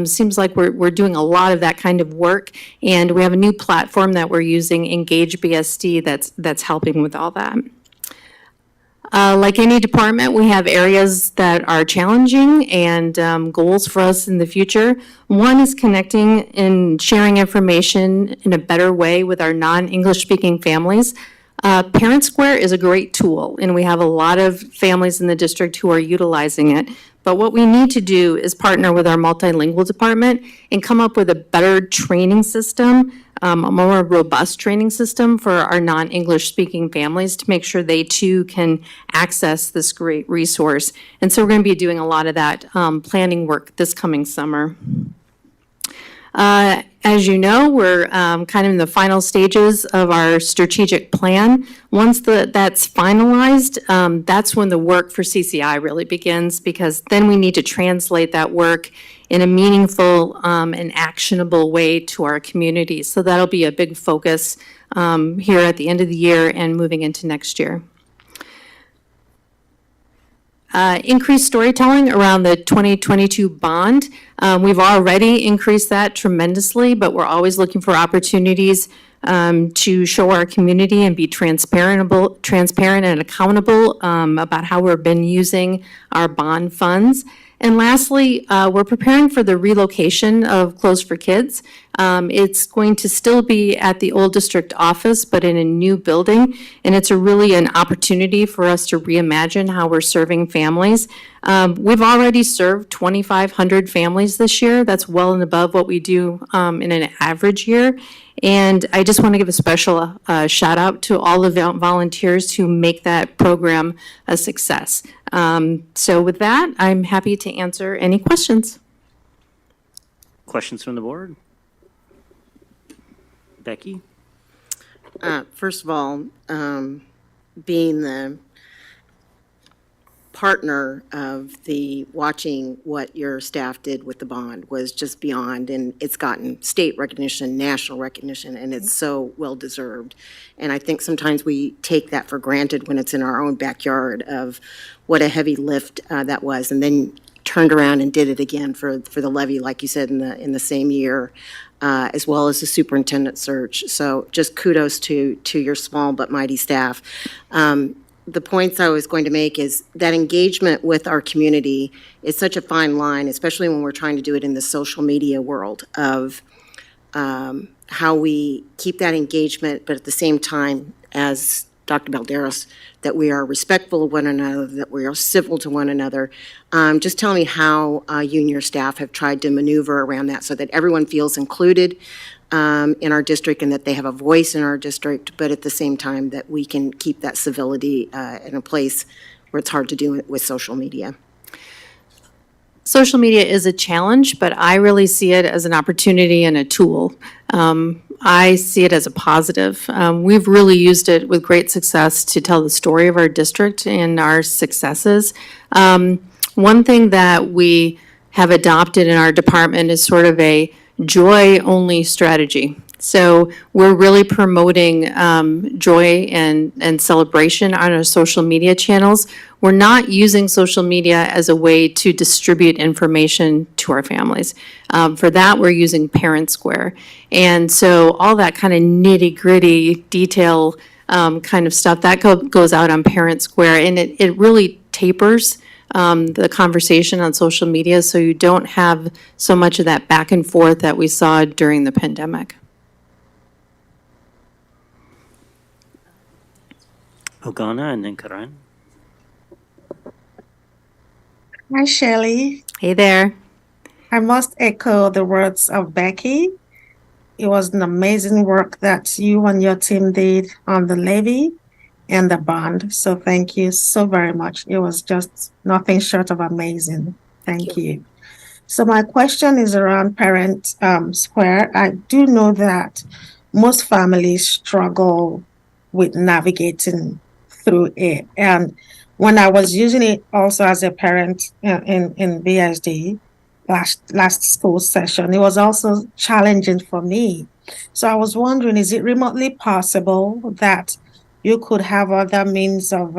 Seems like we're doing a lot of that kind of work. And we have a new platform that we're using, Engage BSD, that's helping with all that. Like any department, we have areas that are challenging and goals for us in the future. One is connecting and sharing information in a better way with our non-English speaking families. Parent Square is a great tool, and we have a lot of families in the district who are utilizing it. But what we need to do is partner with our multilingual department and come up with a better training system, a more robust training system for our non-English speaking families to make sure they too can access this great resource. And so we're going to be doing a lot of that planning work this coming summer. As you know, we're kind of in the final stages of our strategic plan. Once that's finalized, that's when the work for CCI really begins, because then we need to translate that work in a meaningful and actionable way to our community. So that'll be a big focus here at the end of the year and moving into next year. Increased storytelling around the 2022 bond. We've already increased that tremendously, but we're always looking for opportunities to show our community and be transparent and accountable about how we've been using our bond funds. And lastly, we're preparing for the relocation of Clothes for Kids. It's going to still be at the old district office, but in a new building. And it's really an opportunity for us to reimagine how we're serving families. We've already served 2,500 families this year. That's well and above what we do in an average year. And I just want to give a special shout out to all the volunteers who make that program a success. So with that, I'm happy to answer any questions. Questions from the board? Becky? First of all, being the partner of the watching what your staff did with the bond was just beyond, and it's gotten state recognition, national recognition, and it's so well deserved. And I think sometimes we take that for granted when it's in our own backyard of what a heavy lift that was, and then turned around and did it again for the levy, like you said, in the same year. As well as the superintendent search. So just kudos to your small but mighty staff. The points I was going to make is that engagement with our community is such a fine line, especially when we're trying to do it in the social media world of how we keep that engagement, but at the same time, as Dr. Balderas, that we are respectful of one another, that we are civil to one another. Just tell me how you and your staff have tried to maneuver around that so that everyone feels included in our district and that they have a voice in our district, but at the same time that we can keep that civility in a place where it's hard to do it with social media. Social media is a challenge, but I really see it as an opportunity and a tool. I see it as a positive. We've really used it with great success to tell the story of our district and our successes. One thing that we have adopted in our department is sort of a joy-only strategy. So we're really promoting joy and celebration on our social media channels. We're not using social media as a way to distribute information to our families. For that, we're using Parent Square. And so all that kind of nitty-gritty detail kind of stuff, that goes out on Parent Square. And it really tapers the conversation on social media so you don't have so much of that back and forth that we saw during the pandemic. Ogana and then Karan. Hi, Shelley. Hey there. I must echo the words of Becky. It was an amazing work that you and your team did on the levy and the bond. So thank you so very much. It was just nothing short of amazing. Thank you. So my question is around Parent Square. I do know that most families struggle with navigating through it. And when I was using it also as a parent in BSD last school session, it was also challenging for me. So I was wondering, is it remotely possible that you could have other means of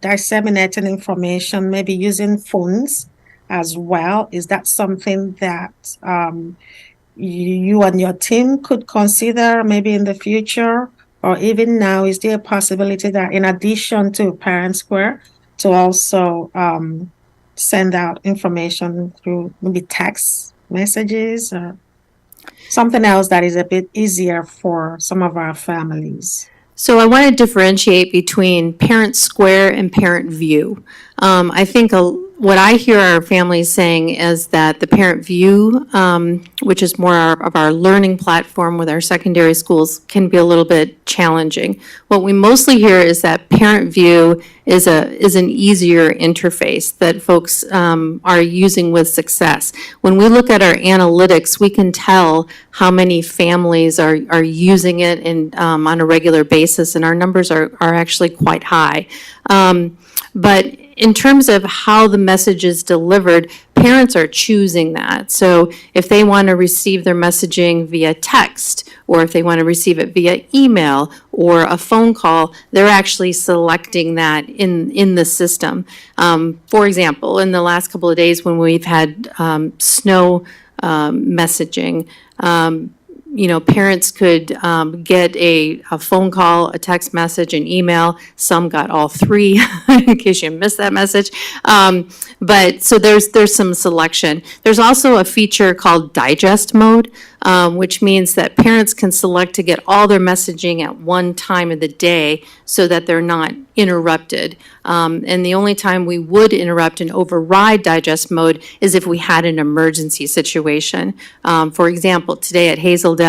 disseminating information, maybe using phones as well? Is that something that you and your team could consider maybe in the future? Or even now, is there a possibility that in addition to Parent Square, to also send out information through maybe text messages or something else that is a bit easier for some of our families? So I want to differentiate between Parent Square and Parent View. I think what I hear our families saying is that the Parent View, which is more of our learning platform with our secondary schools, can be a little bit challenging. What we mostly hear is that Parent View is an easier interface that folks are using with success. When we look at our analytics, we can tell how many families are using it on a regular basis, and our numbers are actually quite high. But in terms of how the message is delivered, parents are choosing that. So if they want to receive their messaging via text, or if they want to receive it via email or a phone call, they're actually selecting that in the system. For example, in the last couple of days when we've had snow messaging, parents could get a phone call, a text message, an email. Some got all three, in case you missed that message. But so there's some selection. There's also a feature called digest mode, which means that parents can select to get all their messaging at one time of the day so that they're not interrupted. And the only time we would interrupt and override digest mode is if we had an emergency situation. For example, today at Hazeldale,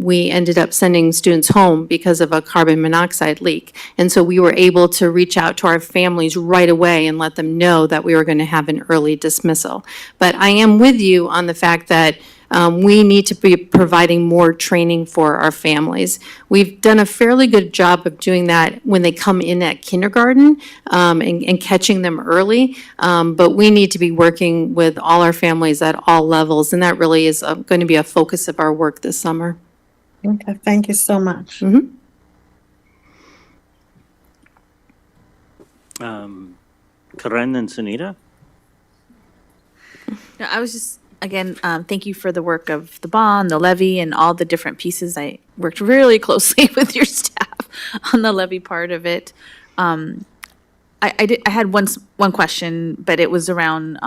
we ended up sending students home because of a carbon monoxide leak. And so we were able to reach out to our families right away and let them know that we were going to have an early dismissal. But I am with you on the fact that we need to be providing more training for our families. We've done a fairly good job of doing that when they come in at kindergarten and catching them early, but we need to be working with all our families at all levels, and that really is going to be a focus of our work this summer. Okay, thank you so much. Karen and Sunita? No, I was just, again, thank you for the work of the bond, the levy, and all the different pieces. I worked really closely with your staff on the levy part of it. I had one question, but it was around,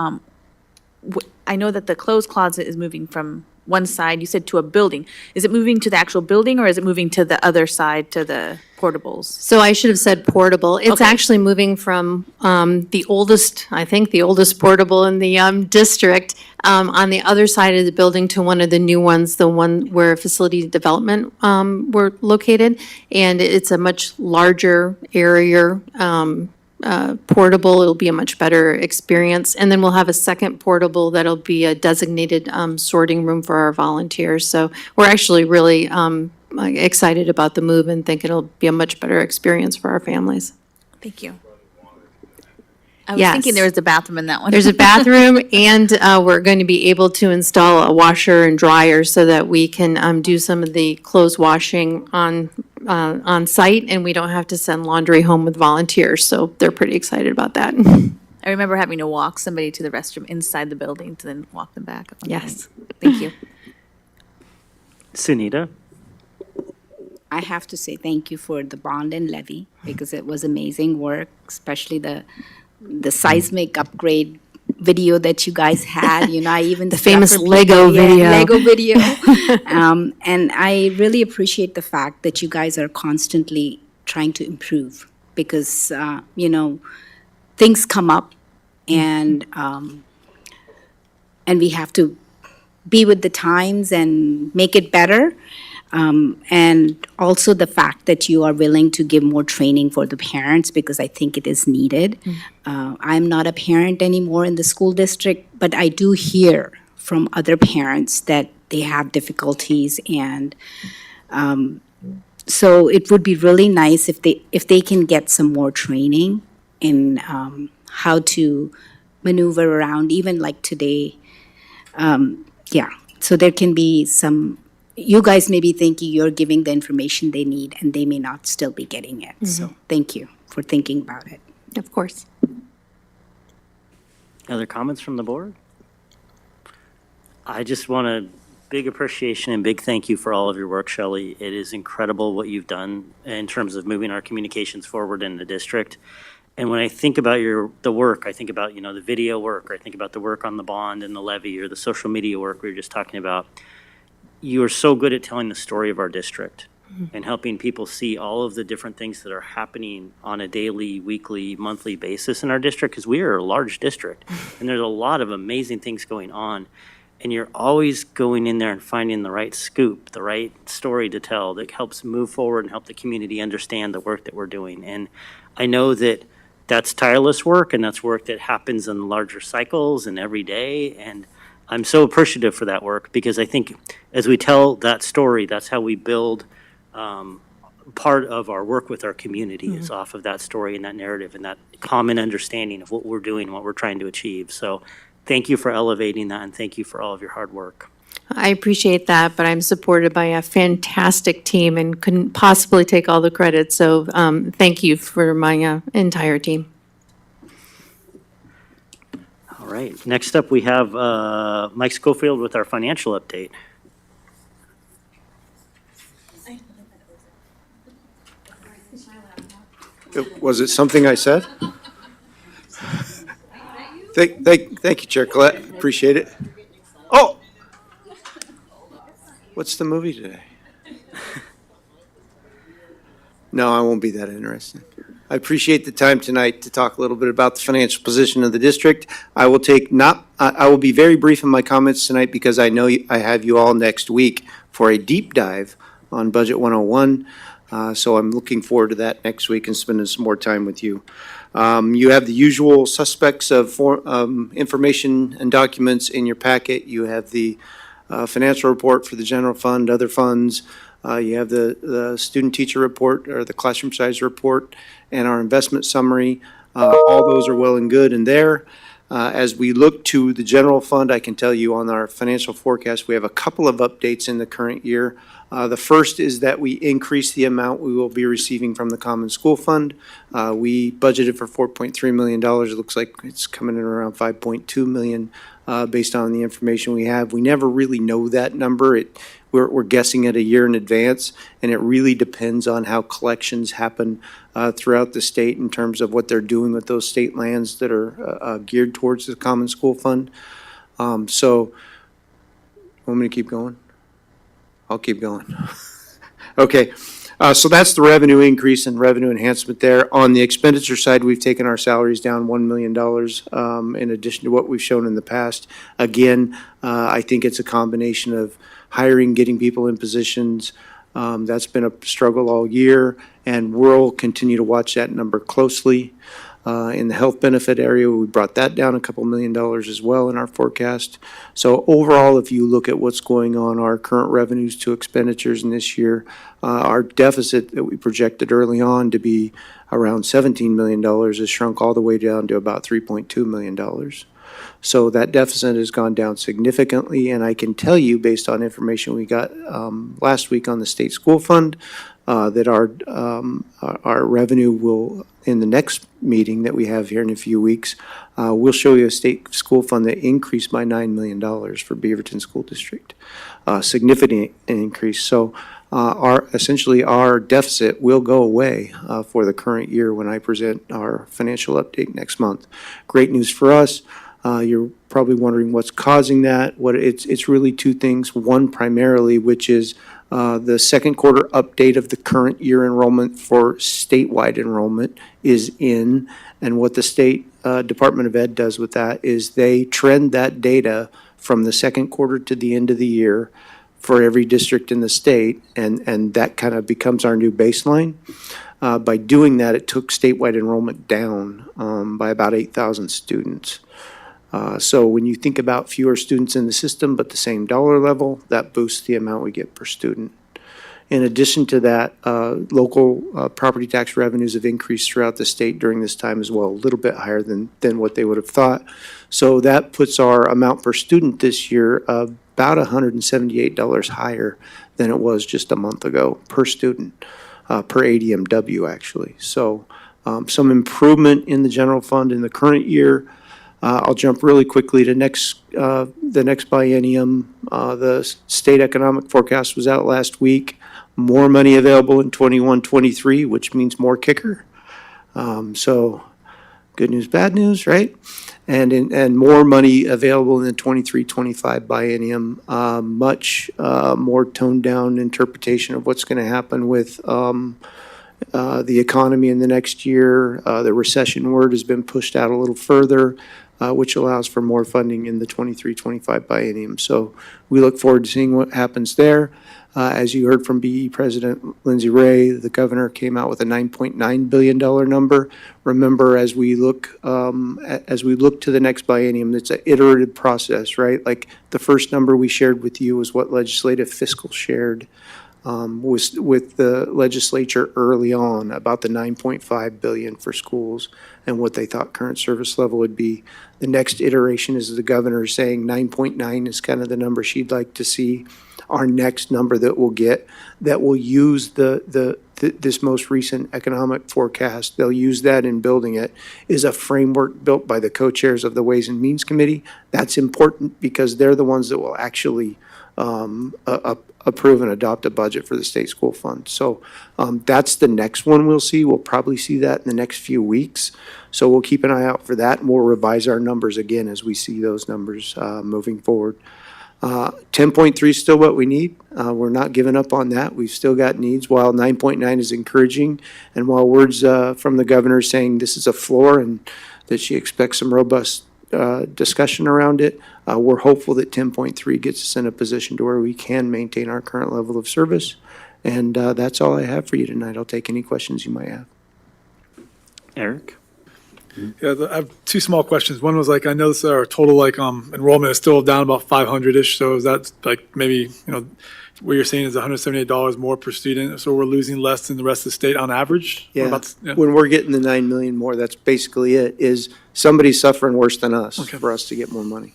I know that the clothes closet is moving from one side, you said to a building. Is it moving to the actual building, or is it moving to the other side, to the portables? So I should have said portable. It's actually moving from the oldest, I think, the oldest portable in the district on the other side of the building to one of the new ones, the one where facility development were located. And it's a much larger area, portable. It'll be a much better experience. And then we'll have a second portable that'll be a designated sorting room for our volunteers. So we're actually really excited about the move and think it'll be a much better experience for our families. Thank you. I was thinking there was a bathroom in that one. There's a bathroom, and we're going to be able to install a washer and dryer so that we can do some of the clothes washing on site, and we don't have to send laundry home with volunteers. So they're pretty excited about that. I remember having to walk somebody to the restroom inside the building to then walk them back. Yes. Thank you. Sunita? I have to say thank you for the bond and levy because it was amazing work, especially the seismic upgrade video that you guys had. You know, I even the famous Lego video. Lego video. And I really appreciate the fact that you guys are constantly trying to improve because you know, things come up and we have to be with the times and make it better. And also the fact that you are willing to give more training for the parents because I think it is needed. I'm not a parent anymore in the school district, but I do hear from other parents that they have difficulties, and so it would be really nice if they can get some more training in how to maneuver around, even like today. So there can be some. You guys may be thinking you're giving the information they need, and they may not still be getting it. So thank you for thinking about it. Of course. Other comments from the board? I just want a big appreciation and big thank you for all of your work, Shelley. It is incredible what you've done in terms of moving our communications forward in the district. And when I think about the work, I think about, the video work, or I think about the work on the bond and the levy, or the social media work we were just talking about. You are so good at telling the story of our district and helping people see all of the different things that are happening on a daily, weekly, monthly basis in our district, because we are a large district and there's a lot of amazing things going on. And you're always going in there and finding the right scoop, the right story to tell that helps move forward and help the community understand the work that we're doing. And I know that that's tireless work, and that's work that happens in larger cycles and every day. And I'm so appreciative for that work, because I think as we tell that story, that's how we build part of our work with our community is off of that story and that narrative and that common understanding of what we're doing and what we're trying to achieve. So thank you for elevating that, and thank you for all of your hard work. I appreciate that, but I'm supported by a fantastic team and couldn't possibly take all the credit. So thank you for my entire team. All right, next up we have Mike Schofield with our financial update. Was it something I said? Thank you, Chair Collette. Appreciate it. Oh! What's the movie today? No, I won't be that interested. I appreciate the time tonight to talk a little bit about the financial position of the district. I will be very brief in my comments tonight because I know I have you all next week for a deep dive on Budget 101. So I'm looking forward to that next week and spending some more time with you. You have the usual suspects of information and documents in your packet. You have the financial report for the general fund, other funds. You have the student teacher report or the classroom size report and our investment summary. All those are well and good in there. As we look to the general fund, I can tell you on our financial forecast, we have a couple of updates in the current year. The first is that we increased the amount we will be receiving from the Common School Fund. We budgeted for $4.3 million. It looks like it's coming in around $5.2 million based on the information we have. We never really know that number. We're guessing it a year in advance, and it really depends on how collections happen throughout the state in terms of what they're doing with those state lands that are geared towards the Common School Fund. So, want me to keep going? I'll keep going. Okay, so that's the revenue increase and revenue enhancement there. On the expenditure side, we've taken our salaries down $1 million in addition to what we've shown in the past. Again, I think it's a combination of hiring, getting people in positions. That's been a struggle all year, and we'll continue to watch that number closely. In the health benefit area, we brought that down a couple $1 million as well in our forecast. So overall, if you look at what's going on, our current revenues to expenditures in this year, our deficit that we projected early on to be around $17 million has shrunk all the way down to about $3.2 million. So that deficit has gone down significantly, and I can tell you, based on information we got last week on the state school fund, that our revenue will, in the next meeting that we have here in a few weeks, we'll show you a state school fund that increased by $9 million for Beaverton School District. Significant increase. So essentially our deficit will go away for the current year when I present our financial update next month. Great news for us. You're probably wondering what's causing that. It's really two things. One primarily, which is the second quarter update of the current year enrollment for statewide enrollment is in, and what the state Department of Ed does with that is they trend that data from the second quarter to the end of the year for every district in the state, and that kind of becomes our new baseline. By doing that, it took statewide enrollment down by about 8,000 students. So when you think about fewer students in the system but the same dollar level, that boosts the amount we get per student. In addition to that, local property tax revenues have increased throughout the state during this time as well, a little bit higher than what they would have thought. So that puts our amount per student this year about $178 higher than it was just a month ago per student, per ADMW actually. So some improvement in the general fund in the current year. I'll jump really quickly to the next biennium. The state economic forecast was out last week. More money available in 21-23, which means more kicker. So good news, bad news, right? And more money available in the 23-25 biennium. Much more toned down interpretation of what's going to happen with the economy in the next year. The recession word has been pushed out a little further, which allows for more funding in the 23-25 biennium. So we look forward to seeing what happens there. As you heard from BE President Lindsay Ray, the governor came out with a $9.9 billion number. Remember, as we look to the next biennium, it's an iterative process, right? Like the first number we shared with you was what legislative fiscal shared with the legislature early on about the $9.5 billion for schools and what they thought current service level would be. The next iteration is the governor saying 9.9 is kind of the number she'd like to see. Our next number that we'll get that will use this most recent economic forecast, they'll use that in building it, is a framework built by the co-chairs of the Ways and Means Committee. That's important because they're the ones that will actually approve and adopt a budget for the state school fund. So that's the next one we'll see. We'll probably see that in the next few weeks. So we'll keep an eye out for that, and we'll revise our numbers again as we see those numbers moving forward. 10.3 is still what we need. We're not giving up on that. We've still got needs. While 9.9 is encouraging, and while words from the governor saying this is a floor and that she expects some robust discussion around it, we're hopeful that 10.3 gets us in a position to where we can maintain our current level of service. And that's all I have for you tonight. I'll take any questions you might have. Eric? Yeah, I have two small questions. One was like, I noticed our total like enrollment is still down about 500-ish. So is that like maybe, what you're saying is $178 more per student? So we're losing less than the rest of the state on average? What Yeah, about, yeah. when we're getting the 9 million more, that's basically it, is somebody's suffering worse than us for us to get more money.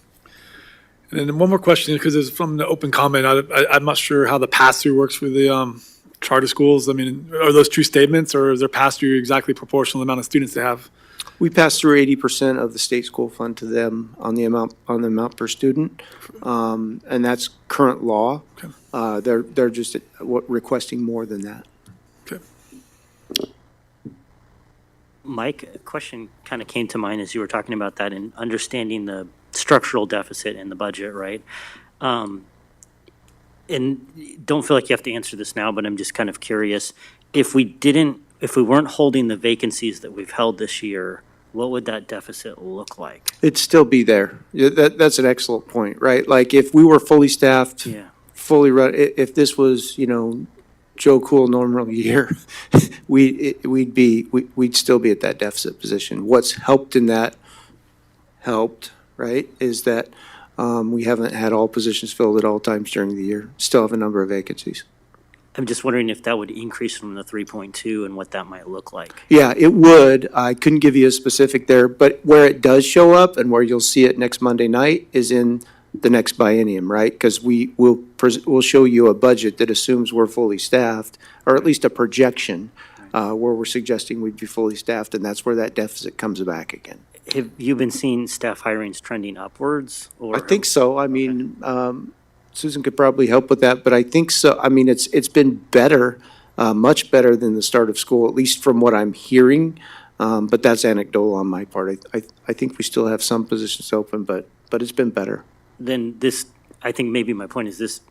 And then one more question, because it's from the open comment. I'm not sure how the pass-through works for the charter schools. I mean, are those true statements, or is their pass-through exactly proportional to the amount of students they have? We pass through 80% of the state school fund to them on the amount per student, and that's current law. They're just requesting more than that. Mike, a question kind of came to mind as you were talking about that and understanding the structural deficit in the budget, right? And don't feel like you have to answer this now, but I'm just kind of curious. If we weren't holding the vacancies that we've held this year, what would that deficit look like? It'd still be there. Yeah, that's an excellent point, right? Like if we were fully staffed, fully run, if this was, Joe Cool normal year, we'd still be at that deficit position. What's helped, right, is that we haven't had all positions filled at all times during the year. Still have a number of vacancies. I'm just wondering if that would increase from the 3.2 and what that might look like. Yeah, it would. I couldn't give you a specific there, but where it does show up and where you'll see it next Monday night is in the next biennium, right? Because we'll show you a budget that assumes we're fully staffed, or at least a projection where we're suggesting we'd be fully staffed, and that's where that deficit comes back again. Have you been seeing staff hirings trending upwards? Or I think so. I mean, Susan could probably help with that, but I think so. I mean, it's been better, much better than the start of school, at least from what I'm hearing. But that's anecdotal on my part. I think we still have some positions open, but it's been better. Then I think maybe my point is this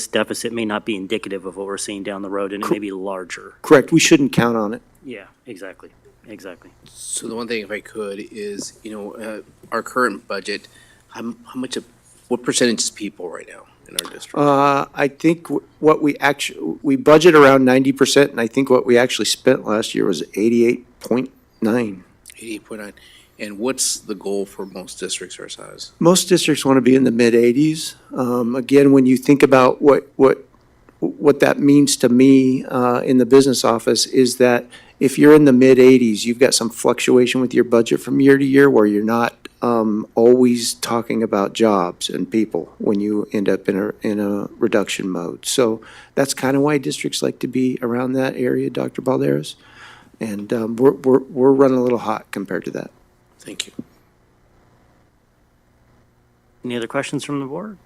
deficit may not be indicative of what we're seeing down the road, and it may be larger. Correct. We shouldn't count on it. Yeah, exactly. So the one thing, if I could, is, our current budget, what percentage is people right now in our district? I think what we budget around 90%, and I think what we actually spent last year was 88.9. 88.9. And what's the goal for most districts our size? Most districts want to be in the mid-80s. Again, when you think about what that means to me in the business office is that if you're in the mid-80s, you've got some fluctuation with your budget from year to year where you're not always talking about jobs and people when you end up in a reduction mode. So that's kind of why districts like to be around that area, Dr. Balderas. And we're running a little hot compared to that. Thank you. Any other questions from the board?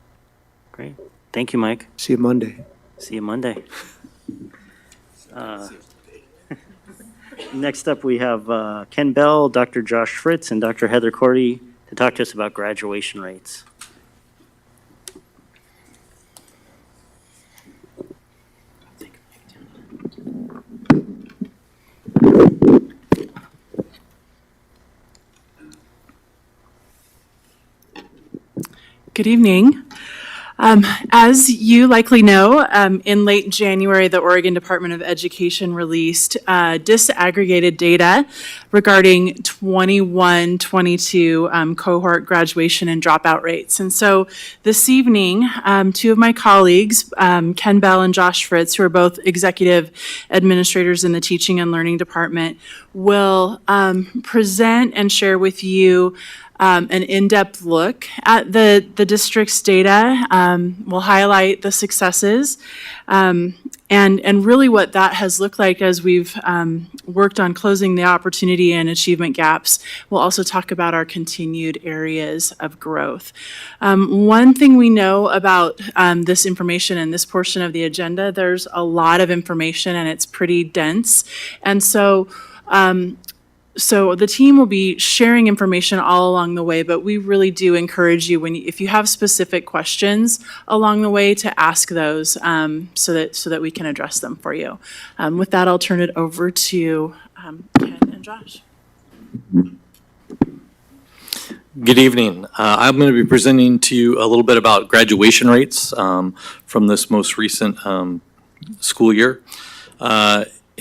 Great. Thank you, Mike. See you Monday. See you Monday. Next up, we have Ken Bell, Dr. Josh Fritz, and Dr. Heather Cordy to talk to us about graduation rates. Good evening. As you likely know, in late January, the Oregon Department of Education released disaggregated data regarding 21-22 cohort graduation and dropout rates. And so this evening, two of my colleagues, Ken Bell and Josh Fritz, who are both executive administrators in the Teaching and Learning Department, will present and share with you an in-depth look at the district's data. We'll highlight the successes and really what that has looked like as we've worked on closing the opportunity and achievement gaps. We'll also talk about our continued areas of growth. One thing we know about this information and this portion of the agenda, there's a lot of information and it's pretty dense. And so the team will be sharing information all along the way, but we really do encourage you if you have specific questions along the way to ask those so that we can address them for you. With that, I'll turn it over to Ken and Josh. Good evening. I'm going to be presenting to you a little bit about graduation rates from this most recent school year.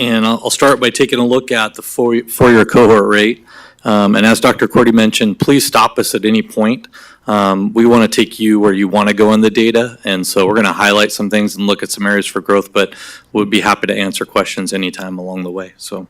And I'll start by taking a look at the four-year cohort rate. And as Dr. Cordy mentioned, please stop us at any point. We want to take you where you want to go in the data, and so we're going to highlight some things and look at some areas for growth, but we'll be happy to answer questions anytime along the way. So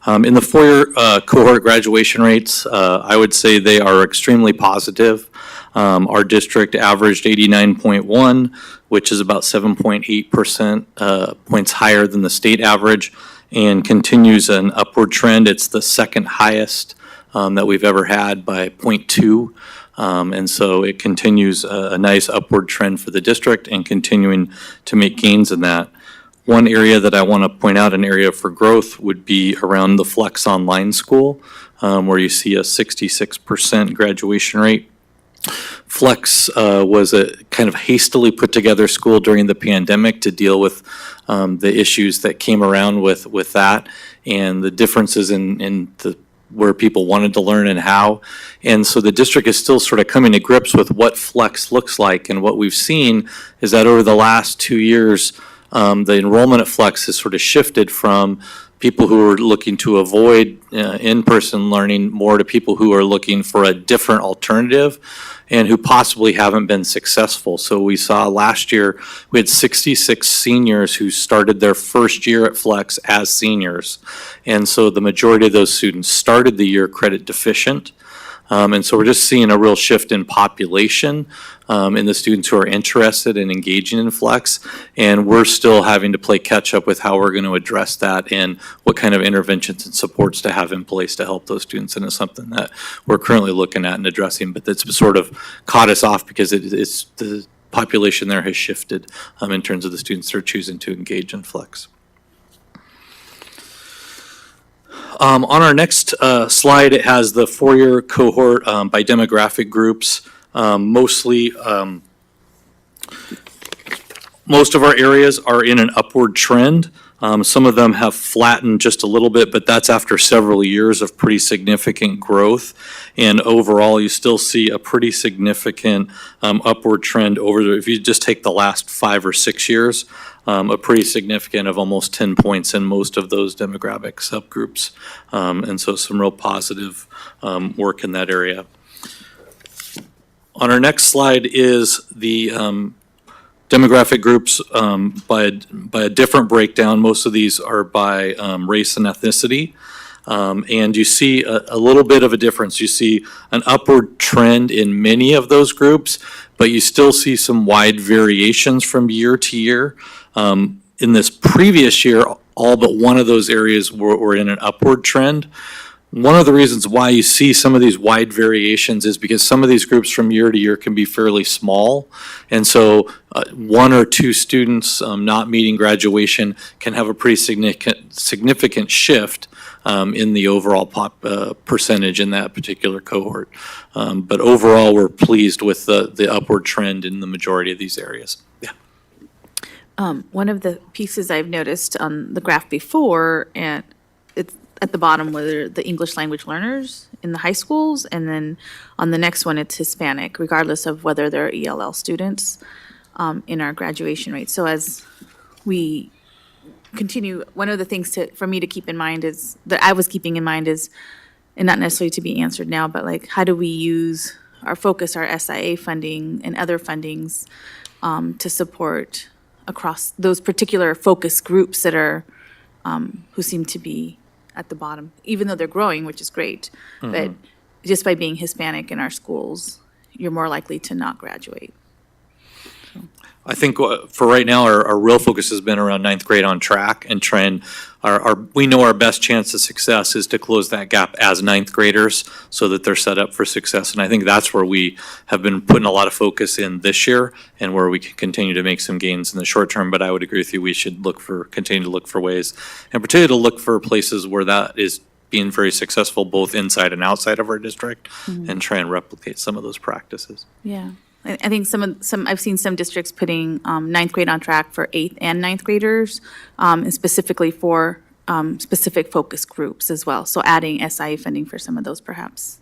in the four-year cohort graduation rates, I would say they are extremely positive. Our district averaged 89.1, which is about 7.8% points higher than the state average, and continues an upward trend. It's the second highest that we've ever had by 0.2. And so it continues a nice upward trend for the district and continuing to make gains in that. One area that I want to point out, an area for growth, would be around the Flex Online School, where you see a 66% graduation rate. Flex was a kind of hastily put together school during the pandemic to deal with the issues that came around with that and the differences in the where people wanted to learn and how. And so the district is still sort of coming to grips with what Flex looks like. And what we've seen is that over the last 2 years, the enrollment at Flex has sort of shifted from people who are looking to avoid in-person learning more to people who are looking for a different alternative and who possibly haven't been successful. So we saw last year, we had 66 seniors who started their first year at Flex as seniors. And so the majority of those students started the year credit deficient. And so we're just seeing a real shift in population in the students who are interested in engaging in Flex. And we're still having to play catch up with how we're going to address that and what kind of interventions and supports to have in place to help those students. And it's something that we're currently looking at and addressing, but that's sort of caught us off because it's the population there has shifted in terms of the students that are choosing to engage in Flex. On our next slide, it has the four-year cohort by demographic groups. Most of our areas are in an upward trend. Some of them have flattened just a little bit, but that's after several years of pretty significant growth. And overall, you still see a pretty significant upward trend if you just take the last 5 or 6 years. A pretty significant of almost 10 points in most of those demographic subgroups. And so some real positive work in that area. On our next slide is the demographic groups by a different breakdown. Most of these are by race and ethnicity. And you see a little bit of a difference. You see an upward trend in many of those groups, but you still see some wide variations from year to year. In this previous year, all but one of those areas were in an upward trend. One of the reasons why you see some of these wide variations is because some of these groups from year to year can be fairly small. And so 1 or 2 students not meeting graduation can have a pretty significant shift in the overall percentage in that particular cohort. But overall, we're pleased with the upward trend in the majority of these areas. Yeah. One of the pieces I've noticed on the graph before, and it's at the bottom, were the English language learners in the high schools, and then on the next one, it's Hispanic, regardless of whether they're ELL students in our graduation rate. So as we continue, one of the things for me to keep in mind is, that I was keeping in mind is, and not necessarily to be answered now, but like, how do we use our focus, our SIA funding and other fundings to support across those particular focus groups that are, who seem to be at the bottom, even though they're growing, which is great. Mm-hmm. But just by being Hispanic in our schools, you're more likely to not graduate. I think for right now, our real focus has been around 9th grade on track and trying. We know our best chance of success is to close that gap as 9th graders so that they're set up for success. And I think that's where we have been putting a lot of focus in this year and where we can continue to make some gains in the short term. But I would agree with you, we should continue to look for ways, and particularly to look for places where that is being very successful both inside and outside of our district, and try and replicate some of those practices. Yeah. I think I've seen some districts putting 9th grade on track for 8th and 9th graders, and specifically for specific focus groups as well. So adding SIA funding for some of those perhaps.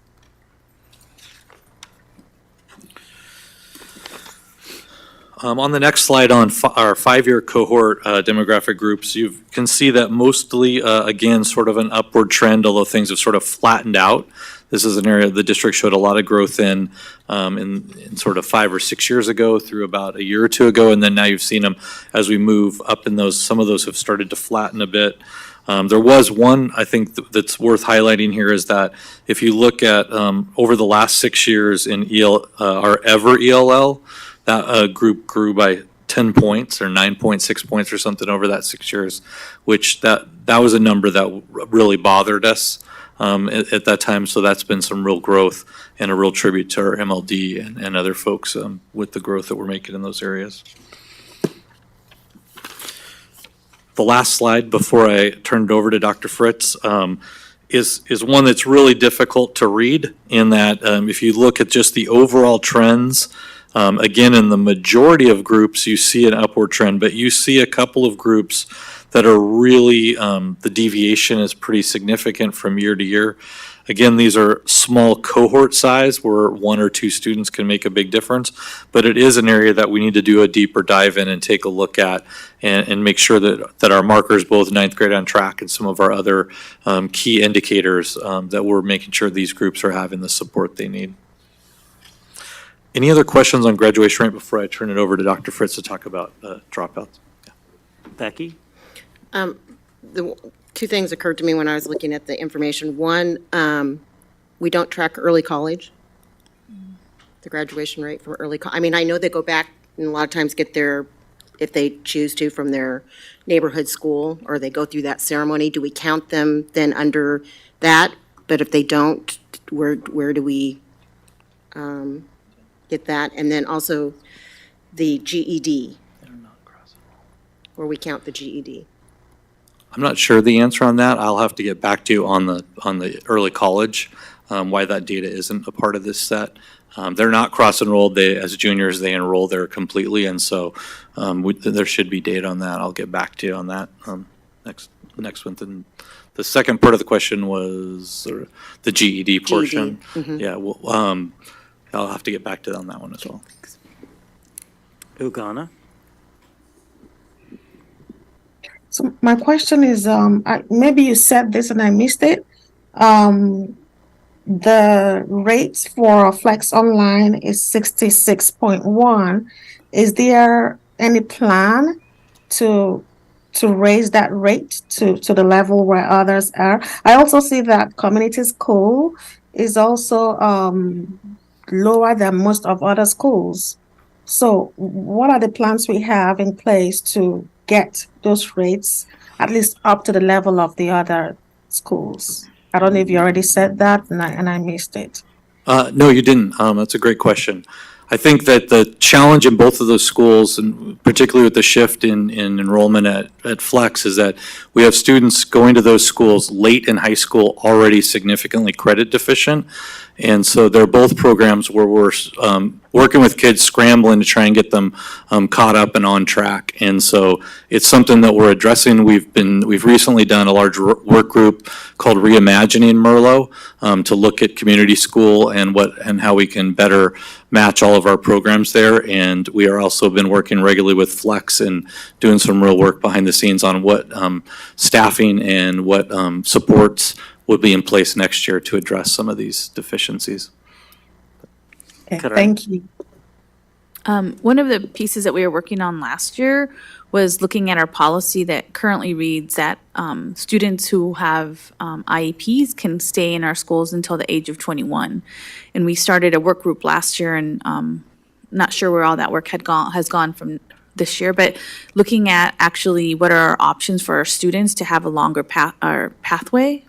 On the next slide on our 5-year cohort demographic groups, you can see that mostly, again, sort of an upward trend, although things have sort of flattened out. This is an area the district showed a lot of growth in sort of 5 or 6 years ago through about a year or two ago, and then now you've seen them as we move up in those. Some of those have started to flatten a bit. There was one, I think, that's worth highlighting here is that if you look at over the last 6 years in our ever ELL, that group grew by 10 points or 9.6 points or something over that 6 years, which that was a number that really bothered us at that time. So that's been some real growth and a real tribute to our MLD and other folks with the growth that we're making in those areas. The last slide before I turn it over to Dr. Fritz is one that's really difficult to read in that if you look at just the overall trends, again, in the majority of groups, you see an upward trend, but you see a couple of groups that are really, the deviation is pretty significant from year to year. Again, these are small cohort size where 1 or 2 students can make a big difference, but it is an area that we need to do a deeper dive in and take a look at and make sure that our markers, both 9th grade on track and some of our other key indicators, that we're making sure these groups are having the support they need. Any other questions on graduation rate before I turn it over to Dr. Fritz to talk about dropouts? Yeah. Becky? The 2 things occurred to me when I was looking at the information. One, we don't track early college, the graduation rate for early I mean, I know they go back and a lot of times get their, if they choose to, from their neighborhood school, or they go through that ceremony. Do we count them then under that? But if they don't, where do we get that? And then also the GED, where we count the GED. I'm not sure the answer on that. I'll have to get back to you on the early college, why that data isn't a part of this set. They're not cross-enrolled. As juniors, they enroll there completely, and so there should be data on that. I'll get back to you on that next one. Then the second part of the question was the GED portion. Mm-hmm. Yeah, well, I'll have to get back to you on that one as well. Ugana? So my question is, maybe you said this and I missed it. The rates for Flex Online is 66.1. Is there any plan to raise that rate to the level where others are? I also see that community school is also lower than most of other schools. So what are the plans we have in place to get those rates at least up to the level of the other schools? I don't know if you already said that and I missed it. No, you didn't. That's a great question. I think that the challenge in both of those schools, and particularly with the shift in enrollment at Flex, is that we have students going to those schools late in high school already significantly credit deficient. And so they're both programs where we're working with kids, scrambling to try and get them caught up and on track. And so it's something that we're addressing. We've recently done a large work group called Reimagining Merlot to look at community school and how we can better match all of our programs there. And we are also been working regularly with Flex and doing some real work behind the scenes on what staffing and what supports would be in place next year to address some of these deficiencies. Okay, thank you. One of the pieces that we were working on last year was looking at our policy that currently reads that students who have IEPs can stay in our schools until the age of 21. And we started a work group last year, and not sure where all that work has gone from this year, but looking at actually what are our options for our students to have a longer pathway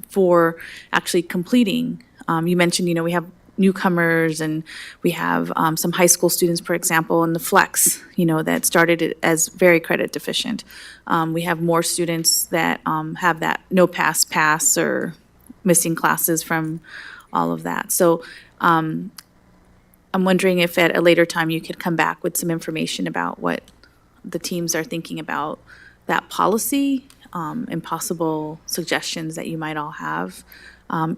for actually completing. You mentioned, we have newcomers and we have some high school students, for example, in the Flex, that started as very credit deficient. We have more students that have that no pass or missing classes from all of that. So I'm wondering if at a later time you could come back with some information about what the teams are thinking about that policy and possible suggestions that you might all have.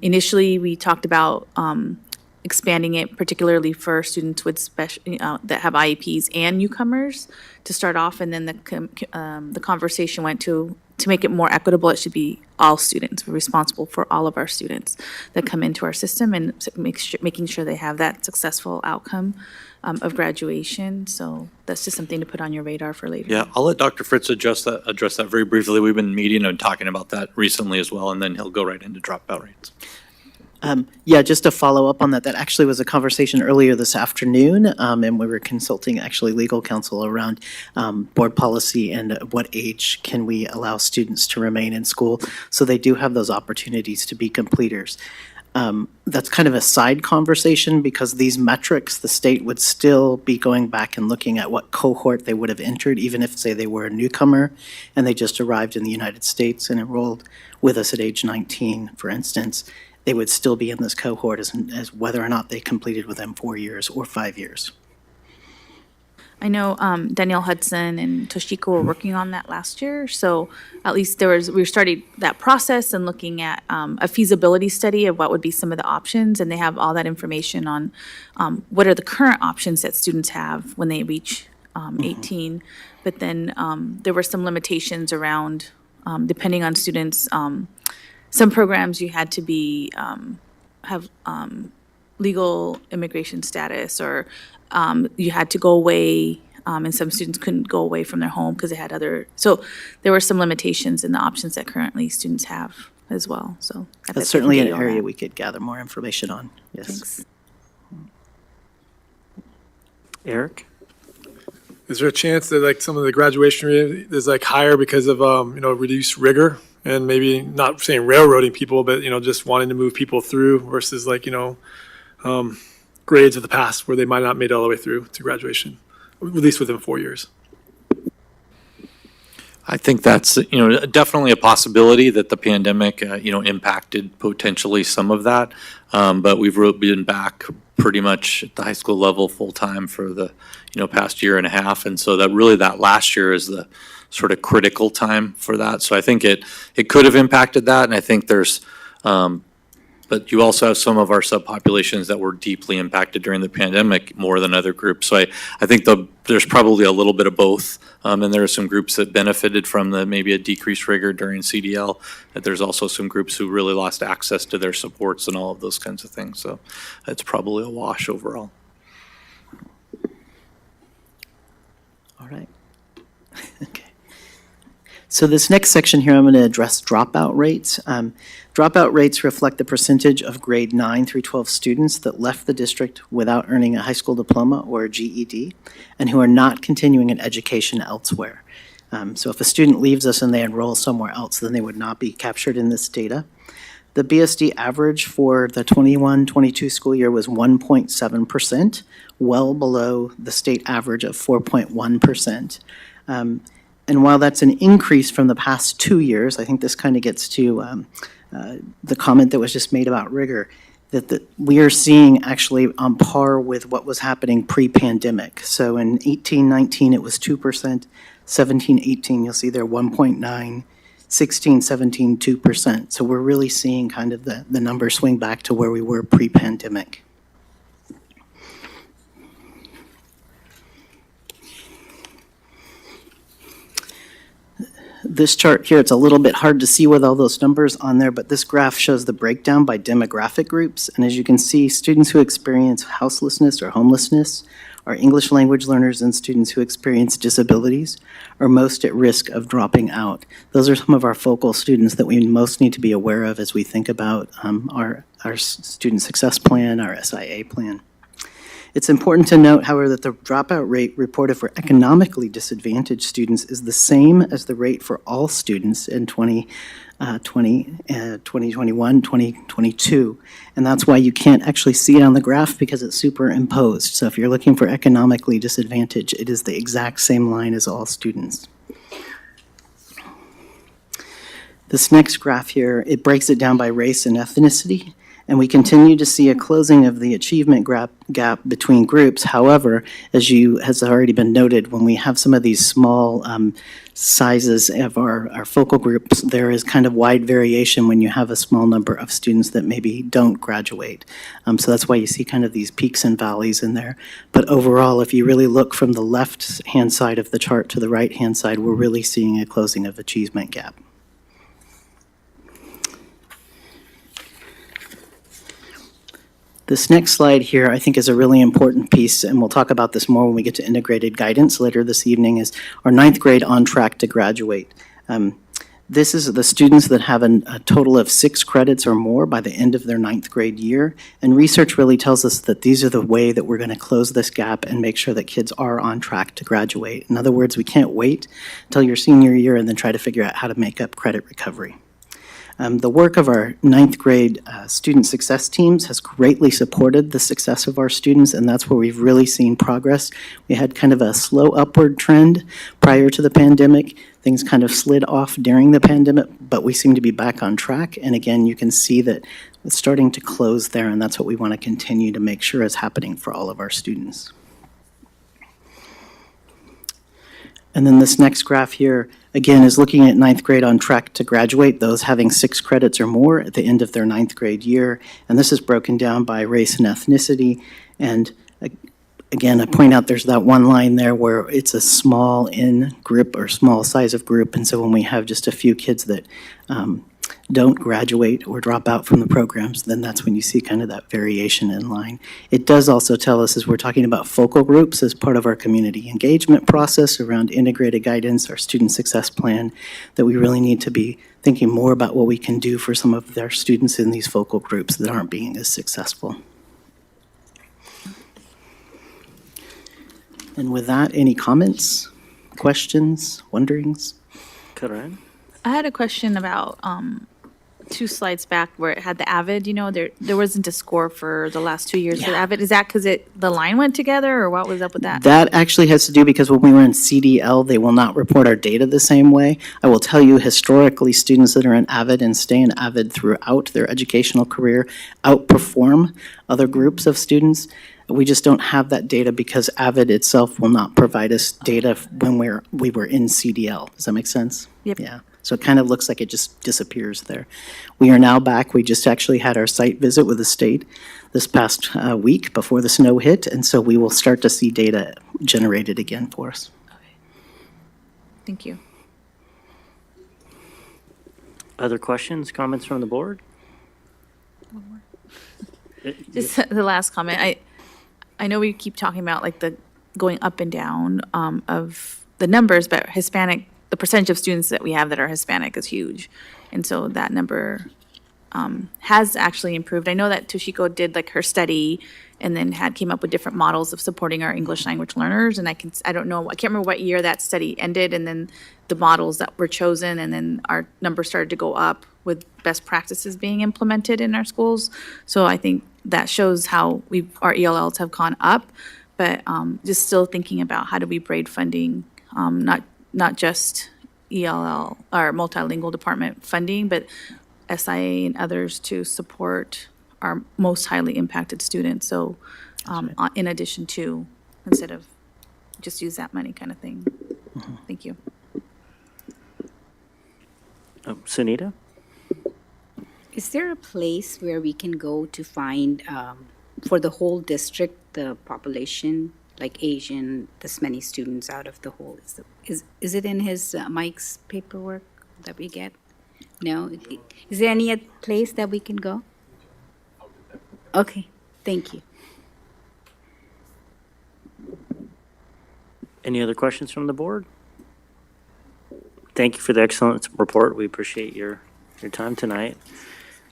Initially, we talked about expanding it particularly for students with that have IEPs and newcomers to start off, and then the conversation went to make it more equitable, it should be all students. We're responsible for all of our students that come into our system and making sure they have that successful outcome of graduation. So that's just something to put on your radar for later. Yeah, I'll let Dr. Fritz address that very briefly. We've been meeting and talking about that recently as well, and then he'll go right into dropout rates. Yeah, just to follow up on that, that actually was a conversation earlier this afternoon, and we were consulting actually legal counsel around board policy and at what age can we allow students to remain in school. So they do have those opportunities to be completers. That's kind of a side conversation because these metrics, the state would still be going back and looking at what cohort they would have entered, even if, say, they were a newcomer and they just arrived in the United States and enrolled with us at age 19, for instance. They would still be in this cohort as whether or not they completed within 4 years or 5 years. I know Danielle Hudson and Toshiko were working on that last year, so at least we started that process and looking at a feasibility study of what would be some of the options, and they have all that information on what are the current options that students have when they reach 18. But then there were some limitations around, depending on students, some programs you had to be have legal immigration status, or you had to go away, and some students couldn't go away from their home because they had other. So there were some limitations in the options that currently students have as well. So That's certainly an area we could gather more information on. Yes. Thanks. Eric? Is there a chance that like some of the graduation rate is like higher because of reduced rigor and maybe not saying railroading people, but just wanting to move people through versus like grades of the past where they might not have made it all the way through to graduation, at least within 4 years? I think that's, definitely a possibility that the pandemic, impacted potentially some of that. But we've been back pretty much at the high school level full-time for the, past year and a half. And so that last year is the sort of critical time for that. So I think it could have impacted that. And I think there's, but you also have some of our subpopulations that were deeply impacted during the pandemic more than other groups. So I think there's probably a little bit of both. And there are some groups that benefited from maybe a decreased rigor during CDL. That there's also some groups who really lost access to their supports and all of those kinds of things. So it's probably a wash overall. All right. Okay. So this next section here, I'm going to address dropout rates. Dropout rates reflect the percentage of grade 9 through 12 students that left the district without earning a high school diploma or a GED and who are not continuing an education elsewhere. So if a student leaves us and they enroll somewhere else, then they would not be captured in this data. The BSD average for the 21-22 school year was 1.7%, well below the state average of 4.1%. And while that's an increase from the past 2 years, I think this kind of gets to the comment that was just made about rigor, that we are seeing actually on par with what was happening pre-pandemic. So in 18-19, it was 2%, 17-18, you'll see there 1.9%, 16-17, 2%. So we're really seeing kind of the numbers swing back to where we were pre-pandemic. This chart here, it's a little bit hard to see with all those numbers on there, but this graph shows the breakdown by demographic groups. And as you can see, students who experience houselessness or homelessness, or English language learners and students who experience disabilities are most at risk of dropping out. Those are some of our focal students that we most need to be aware of as we think about our student success plan, our SIA plan. It's important to note, however, that the dropout rate reported for economically disadvantaged students is the same as the rate for all students in 2021, 2022. And that's why you can't actually see it on the graph because it's superimposed. So if you're looking for economically disadvantaged, it is the exact same line as all students. This next graph here, it breaks it down by race and ethnicity. And we continue to see a closing of the achievement gap between groups. However, has already been noted, when we have some of these small sizes of our focal groups, there is kind of wide variation when you have a small number of students that maybe don't graduate. So that's why you see kind of these peaks and valleys in there. But overall, if you really look from the left-hand side of the chart to the right-hand side, we're really seeing a closing of achievement gap. This next slide here, I think, is a really important piece, and we'll talk about this more when we get to integrated guidance later this evening, is our ninth grade on track to graduate. This is the students that have a total of 6 credits or more by the end of their ninth grade year, and research really tells us that these are the way that we're going to close this gap and make sure that kids are on track to graduate. In other words, we can't wait until your senior year and then try to figure out how to make up credit recovery. The work of our ninth grade student success teams has greatly supported the success of our students, and that's where we've really seen progress. We had kind of a slow upward trend prior to the pandemic. Things kind of slid off during the pandemic, but we seem to be back on track. And again, you can see that it's starting to close there, and that's what we want to continue to make sure is happening for all of our students. And then this next graph here, again, is looking at ninth grade on track to graduate, those having 6 credits or more at the end of their ninth grade year. And this is broken down by race and ethnicity. And again, I point out there's that one line there where it's a small in group or small size of group. And so when we have just a few kids that don't graduate or drop out from the programs, then that's when you see kind of that variation in line. It does also tell us, as we're talking about focal groups as part of our community engagement process around integrated guidance, our student success plan, that we really need to be thinking more about what we can do for some of our students in these focal groups that aren't being as successful. And with that, any comments, questions, wonderings? Karen? I had a question about 2 slides back where it had the AVID, there wasn't a score for the last 2 years for the AVID. Is that because the line went together, or what was up with that? That actually has to do because when we were in CDL, they will not report our data the same way. I will tell you, historically, students that are in AVID and stay in AVID throughout their educational career outperform other groups of students. We just don't have that data because AVID itself will not provide us data when we were in CDL. Does that make sense? Yep. Yeah. So it kind of looks like it just disappears there. We are now back. We just actually had our site visit with the state this past week before the snow hit, and so we will start to see data generated again for us. Thank you. Other questions, comments from the board? Just the last comment. I know we keep talking about like the going up and down of the numbers, but Hispanic, the percentage of students that we have that are Hispanic is huge. And so that number has actually improved. I know that Toshiko did like her study and then came up with different models of supporting our English language learners. And I can't remember what year that study ended, and then the models that were chosen, and then our numbers started to go up with best practices being implemented in our schools. So I think that shows how our ELLs have gone up, but just still thinking about how do we braid funding, not just ELL or multilingual department funding, but SIA and others to support our most highly impacted students. So in addition to, instead of just use that money kind of thing. Mm-hmm. Thank you. Sunita? Is there a place where we can go to find, for the whole district, the population, like Asian, this many students out of the whole? Is it in Mike's paperwork that we get? No? Is there any place that we can go? Okay, thank you. Any other questions from the board? Thank you for the excellent report. We appreciate your time tonight.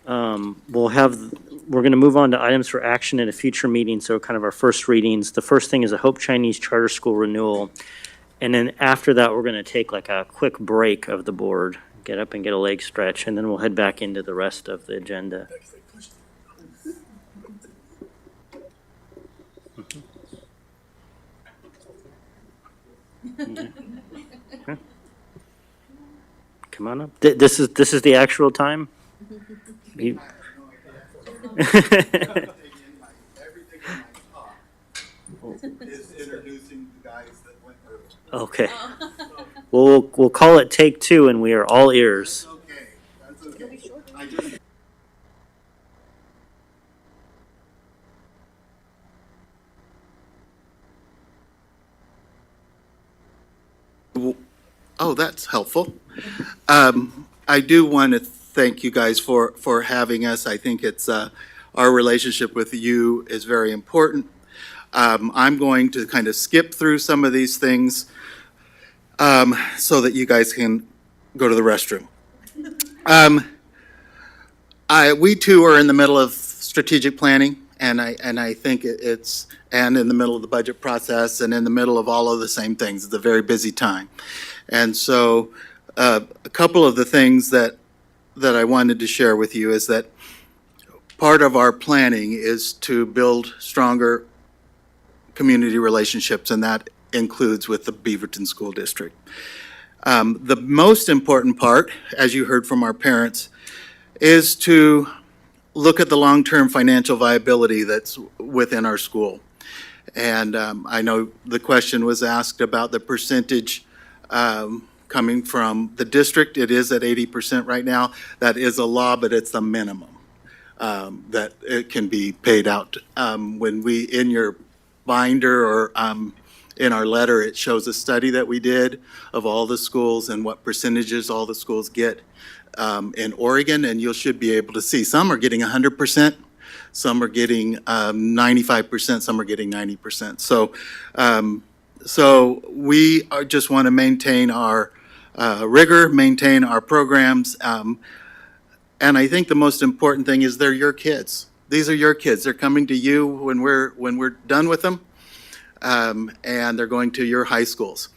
We're going to move on to items for action in a future meeting, so kind of our first readings. The first thing is a Hope Chinese Charter School renewal. And then after that, we're going to take like a quick break of the board, get up and get a leg stretch, and then we'll head back into the rest of the agenda. Okay. Come on up. This is the actual time? Okay. We'll call it take two, and we are all ears. Oh, that's helpful. I do want to thank you guys for having us. I think it's, our relationship with you is very important. I'm going to kind of skip through some of these things so that you guys can go to the restroom. We too are in the middle of strategic planning, and I think and in the middle of the budget process and in the middle of all of the same things. It's a very busy time. And so a couple of the things that I wanted to share with you is that part of our planning is to build stronger community relationships, and that includes with the Beaverton School District. The most important part, as you heard from our parents, is to look at the long-term financial viability that's within our school. And I know the question was asked about the percentage coming from the district. It is at 80% right now. That is a law, but it's a minimum that it can be paid out. When we, in your binder or in our letter, it shows a study that we did of all the schools and what percentages all the schools get in Oregon, and you should be able to see some are getting 100%, some are getting 95%, some are getting 90%. So we just want to maintain our rigor, maintain our programs, and I think the most important thing is they're your kids. These are your kids. They're coming to you when we're done with them, and they're going to your high schools.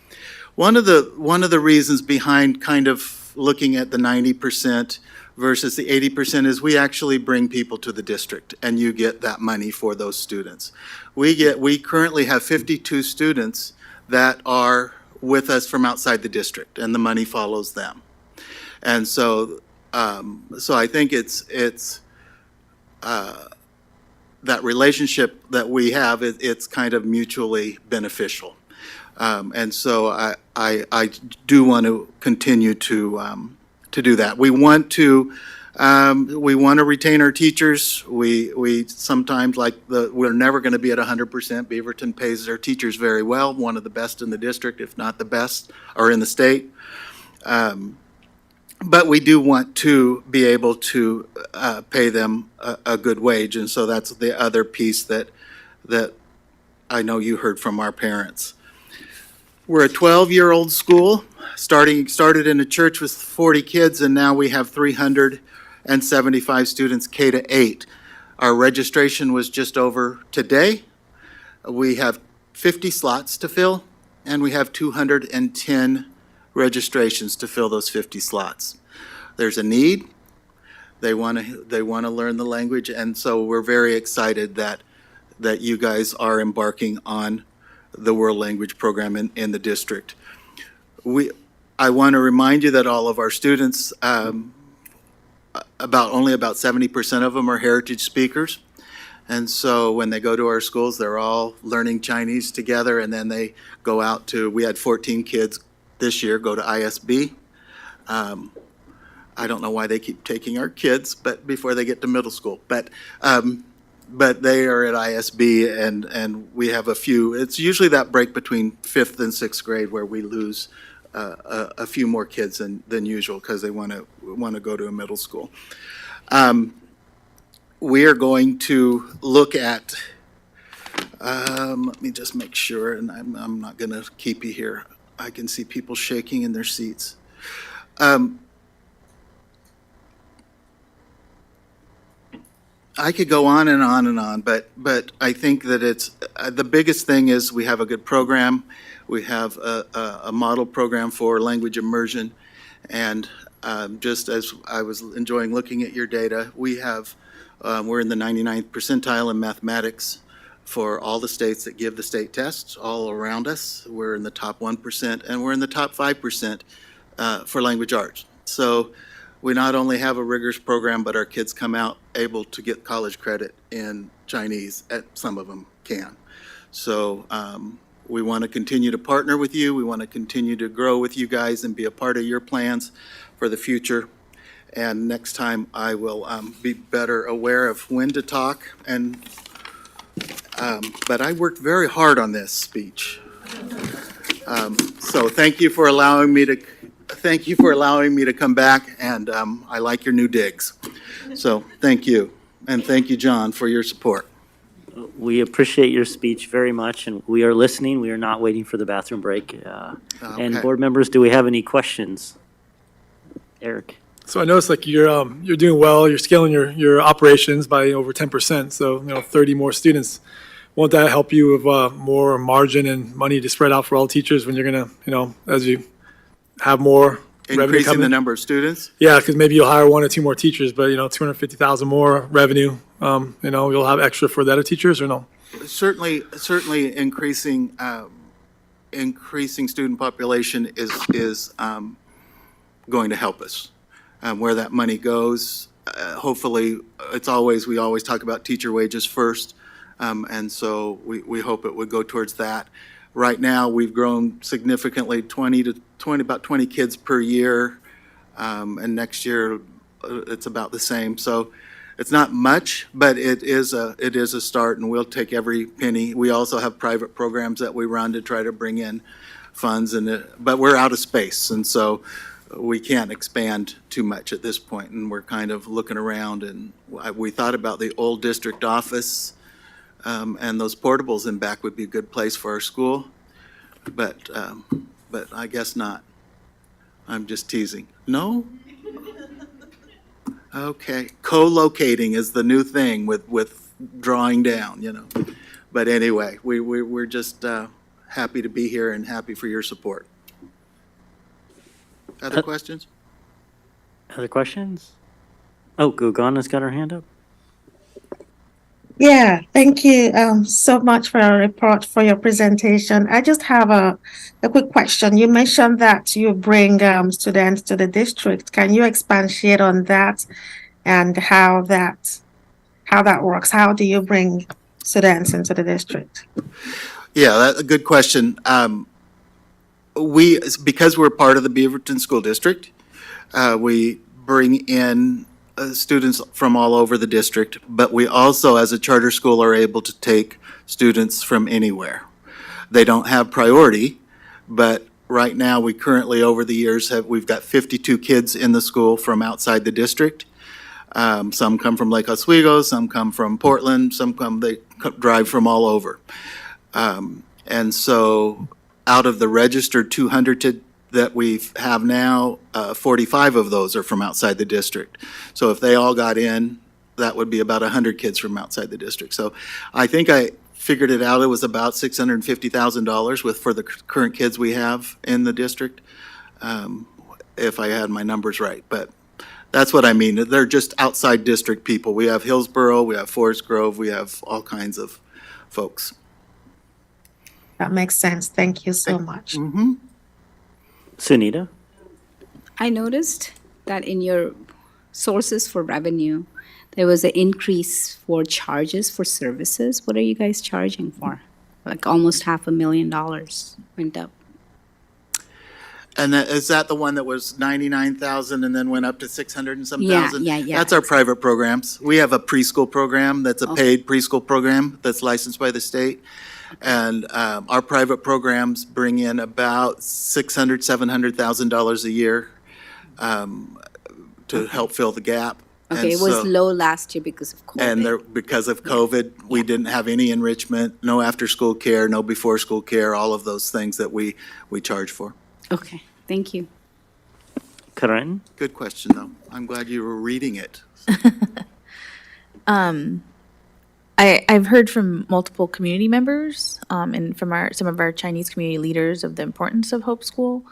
One of the reasons behind kind of looking at the 90% versus the 80% is we actually bring people to the district, and you get that money for those students. We currently have 52 students that are with us from outside the district, and the money follows them. And so I think it's that relationship that we have, it's kind of mutually beneficial. And so I do want to continue to do that. We want to retain our teachers. We sometimes we're never going to be at 100%. Beaverton pays their teachers very well, one of the best in the district, if not the best, or in the state. But we do want to be able to pay them a good wage, and so that's the other piece that I know you heard from our parents. We're a 12-year-old school, started in a church with 40 kids, and now we have 375 students K-8. Our registration was just over today. We have 50 slots to fill, and we have 210 registrations to fill those 50 slots. There's a need. They want to learn the language, and so we're very excited that you guys are embarking on the World Language Program in the district. I want to remind you that all of our students, only about 70% of them are heritage speakers. And so when they go to our schools, they're all learning Chinese together, and then they go out we had 14 kids this year go to ISB. I don't know why they keep taking our kids, but before they get to middle school. But they are at ISB, and we have a few. It's usually that break between 5th and 6th grade where we lose a few more kids than usual because they want to go to a middle school. We are going to look at. Let me just make sure, and I'm not going to keep you here. I can see people shaking in their seats. I could go on and on and on, but I think that it's the biggest thing is we have a good program. We have a model program for language immersion, and just as I was enjoying looking at your data, we're in the 99th percentile in mathematics for all the states that give the state tests all around us. We're in the top 1%, and we're in the top 5% for language arts. So we not only have a rigorous program, but our kids come out able to get college credit in Chinese. Some of them can. So we want to continue to partner with you. We want to continue to grow with you guys and be a part of your plans for the future. And next time I will be better aware of when to talk. And but I worked very hard on this speech. So thank you for allowing me to come back, and I like your new digs. So thank you, and thank you, John, for your support. We appreciate your speech very much, and we are listening. We are not waiting for the bathroom break. And Okay. board members, do we have any questions? Eric? So I noticed like you're doing well, you're scaling your operations by over 10%, so 30 more students. Won't that help you with more margin and money to spread out for all teachers when you're gonna, as you have more revenue Increasing coming? the number of students? Yeah, because maybe you'll hire 1 or 2 more teachers, but 250,000 more revenue, you'll have extra for the other teachers or no? Certainly increasing student population is going to help us. Where that money goes, hopefully, we always talk about teacher wages first, and so we hope it would go towards that. Right now, we've grown significantly, about 20 kids per year, and next year it's about the same. So it's not much, but it is a start, and we'll take every penny. We also have private programs that we run to try to bring in funds, but we're out of space, and so we can't expand too much at this point, and we're kind of looking around, and we thought about the old district office, and those portables in back would be a good place for our school, but I guess not. I'm just teasing. No? Okay, co-locating is the new thing with drawing down, But anyway, we're just happy to be here and happy for your support. Other questions? Other questions? Oh, Gugana's got her hand up. Yeah, thank you so much for your report, for your presentation. I just have a quick question. You mentioned that you bring students to the district. Can you expatiate on that and how that works? How do you bring students into the district? Yeah, that's a good question. Because we're part of the Beaverton School District, we bring in students from all over the district, but we also, as a charter school, are able to take students from anywhere. They don't have priority, but right now, we currently, over the years, we've got 52 kids in the school from outside the district. Some come from Lake Oswego, some come from Portland, they drive from all over. And so out of the registered 200 that we have now, 45 of those are from outside the district. So if they all got in, that would be about 100 kids from outside the district. So I think I figured it out. It was about $650,000 for the current kids we have in the district, if I had my numbers right. But that's what I mean. They're just outside district people. We have Hillsborough, we have Forest Grove, we have all kinds of folks. That makes sense. Thank you so much. Mm-hmm. Sunita? I noticed that in your sources for revenue, there was an increase for charges for services. What are you guys charging for? Like almost $500,000 went up. And is that the one that was 99,000 and then went up to 600 and some Yeah, thousand? yeah. That's our private programs. We have a preschool program that's a paid preschool program that's licensed by the state. And our private programs bring in about $600,000, $700,000 a year to help fill the gap. Okay, And it was so- low last year because of COVID. And because of COVID, we didn't have any enrichment, no after-school care, no before-school care, all of those things that we charge for. Okay, thank you. Karen? Good question, though. I'm glad you were reading it. I've heard from multiple community members and from some of our Chinese community leaders of the importance of Hope School,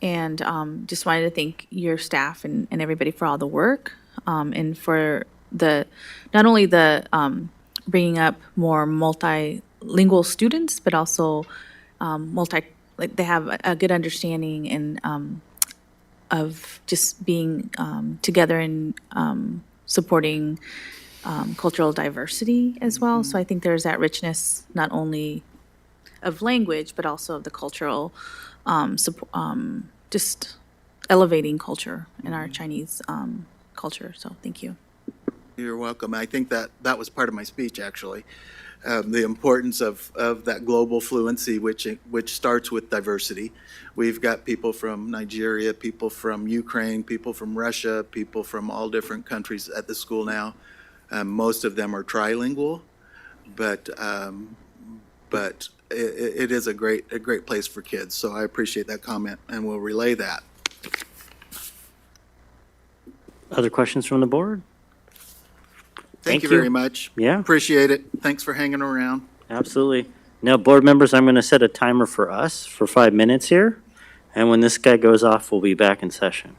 and just wanted to thank your staff and everybody for all the work and for not only the bringing up more multilingual students, but also they have a good understanding and of just being together and supporting cultural diversity as well. So I think there's that richness not only of language, but also of the cultural, just elevating culture in our Chinese culture. So thank you. You're welcome. I think that was part of my speech, actually. The importance of that global fluency, which starts with diversity. We've got people from Nigeria, people from Ukraine, people from Russia, people from all different countries at the school now. Most of them are trilingual, but it is a great place for kids. So I appreciate that comment, and we'll relay that. Other questions from the board? Thank you very much. Yeah. Appreciate it. Thanks for hanging around. Absolutely. Now, board members, I'm going to set a timer for us for 5 minutes here. And when this guy goes off, we'll be back in session.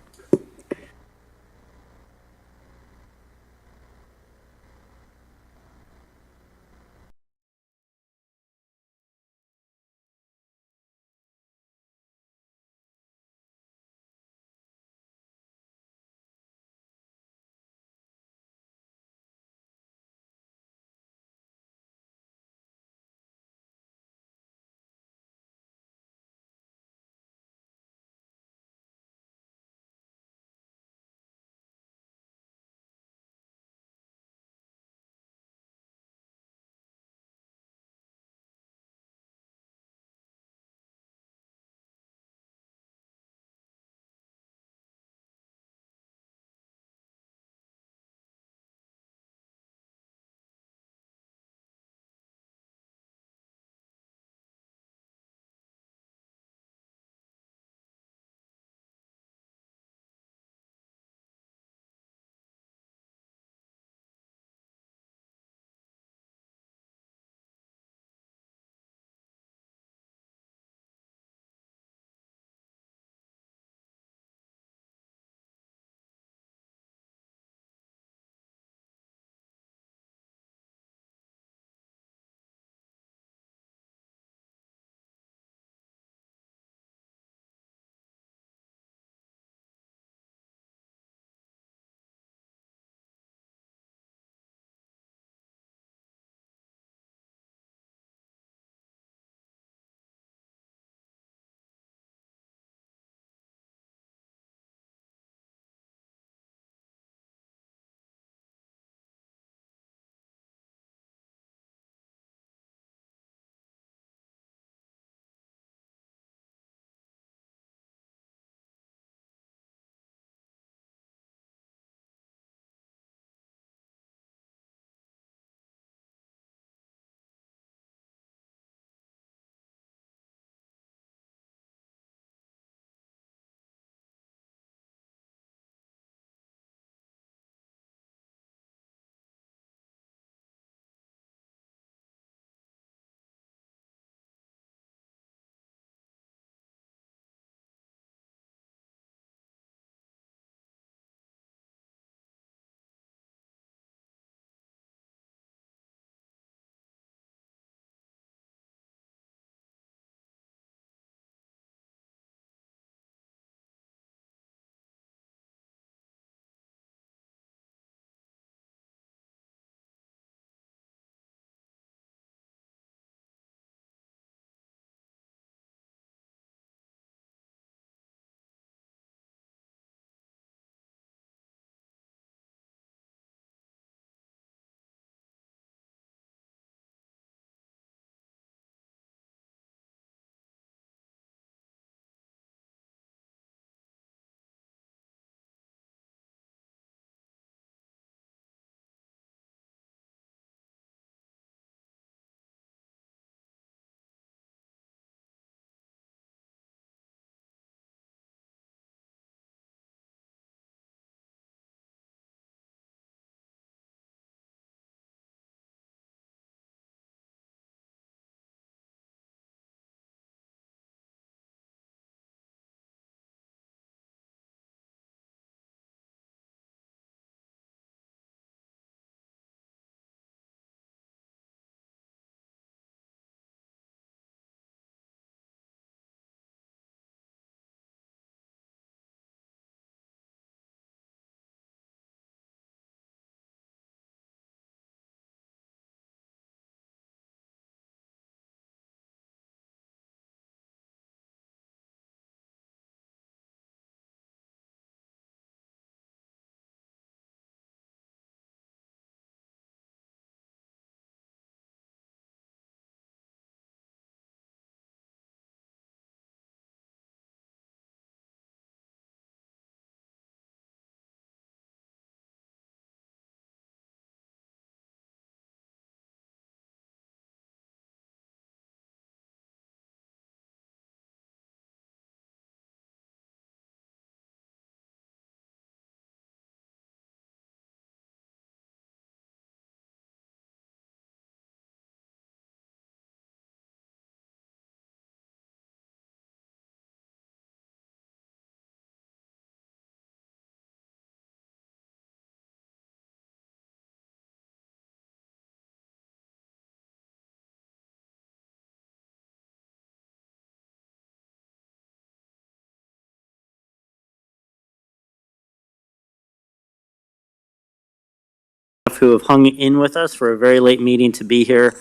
who have hung in with us for a very late meeting to be here.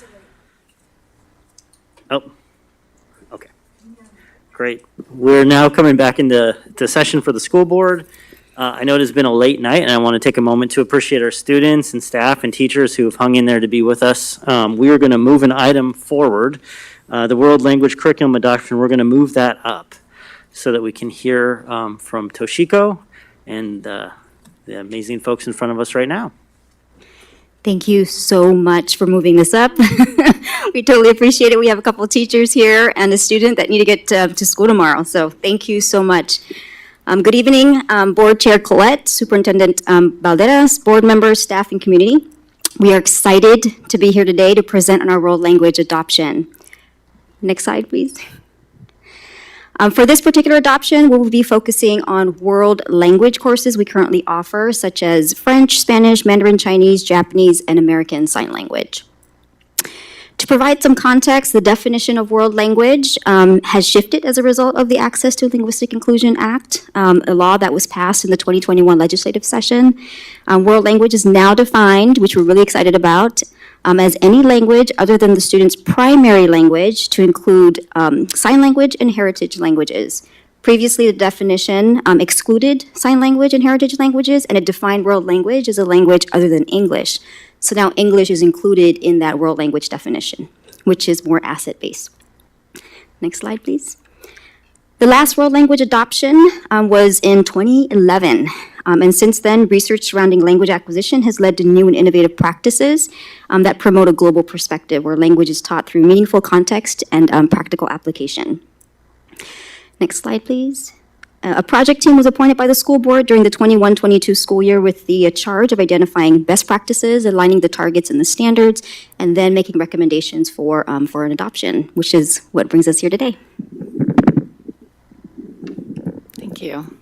Oh, okay. Great. We're now coming back into session for the school board. I know it has been a late night, and I want to take a moment to appreciate our students and staff and teachers who have hung in there to be with us. We are going to move an item forward, the World Language Curriculum Adoption. We're going to move that up so that we can hear from Toshiko and the amazing folks in front of us right now. Thank you so much for moving this up. We totally appreciate it. We have a couple of teachers here and a student that need to get to school tomorrow, so thank you so much. Good evening, Board Chair Colette, Superintendent Valderas, board members, staff, and community. We are excited to be here today to present on our world language adoption. Next slide, please. For this particular adoption, we will be focusing on world language courses we currently offer, such as French, Spanish, Mandarin, Chinese, Japanese, and American Sign Language. To provide some context, the definition of world language has shifted as a result of the Access to Linguistic Inclusion Act, a law that was passed in the 2021 legislative session. World language is now defined, which we're really excited about, as any language other than the student's primary language, to include sign language and heritage languages. Previously, the definition excluded sign language and heritage languages, and it defined world language as a language other than English. So now English is included in that world language definition, which is more asset-based. Next slide, please. The last world language adoption was in 2011. And since then, research surrounding language acquisition has led to new and innovative practices that promote a global perspective where language is taught through meaningful context and practical application. Next slide, please. A project team was appointed by the school board during the 21-22 school year with the charge of identifying best practices, aligning the targets and the standards, and then making recommendations for an adoption, which is what brings us here today. Thank you.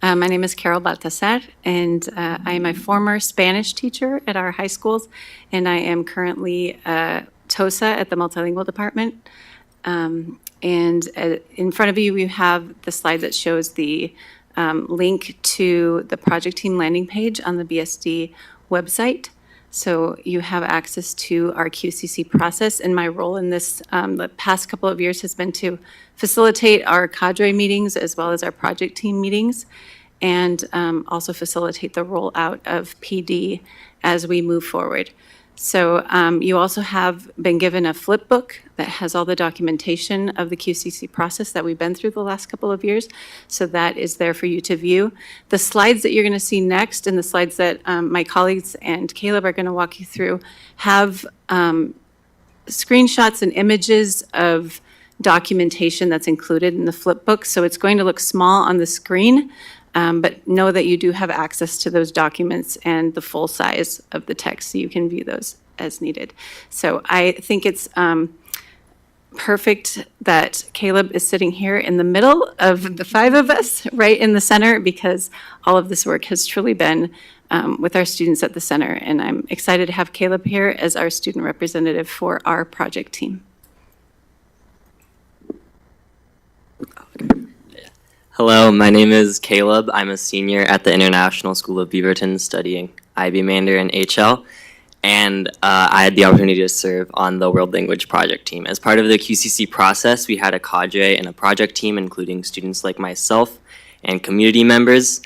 My name is Carol Baltasar, and I am a former Spanish teacher at our high schools, and I am currently TOSA at the multilingual department. And in front of you, we have the slide that shows the link to the project team landing page on the BSD website. So you have access to our QCC process. And my role in this the past couple of years has been to facilitate our cadre meetings as well as our project team meetings, and also facilitate the rollout of PD as we move forward. So you also have been given a flip book that has all the documentation of the QCC process that we've been through the last couple of years. So that is there for you to view. The slides that you're going to see next and the slides that my colleagues and Caleb are going to walk you through have screenshots and images of documentation that's included in the flip book. So it's going to look small on the screen, but know that you do have access to those documents and the full size of the text, so you can view those as needed. So I think it's perfect that Caleb is sitting here in the middle of the five of us, right in the center, because all of this work has truly been with our students at the center. And I'm excited to have Caleb here as our student representative for our project team. Hello, my name is Caleb. I'm a senior at the International School of Beaverton studying IB Mandarin HL, and I had the opportunity to serve on the World Language Project team. As part of the QCC process, we had a cadre and a project team, including students like myself and community members.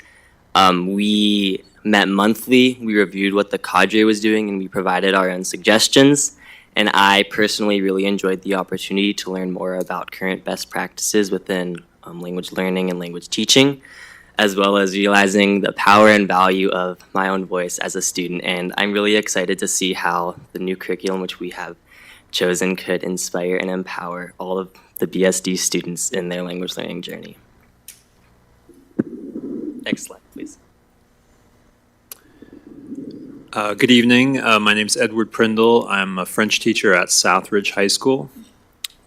We met monthly, we reviewed what the cadre was doing, and we provided our own suggestions. And I personally really enjoyed the opportunity to learn more about current best practices within language learning and language teaching, as well as realizing the power and value of my own voice as a student. And I'm really excited to see how the new curriculum which we have chosen could inspire and empower all of the BSD students in their language learning journey. Next slide, please. Good evening. My name is Edward Prindle. I'm a French teacher at Southridge High School,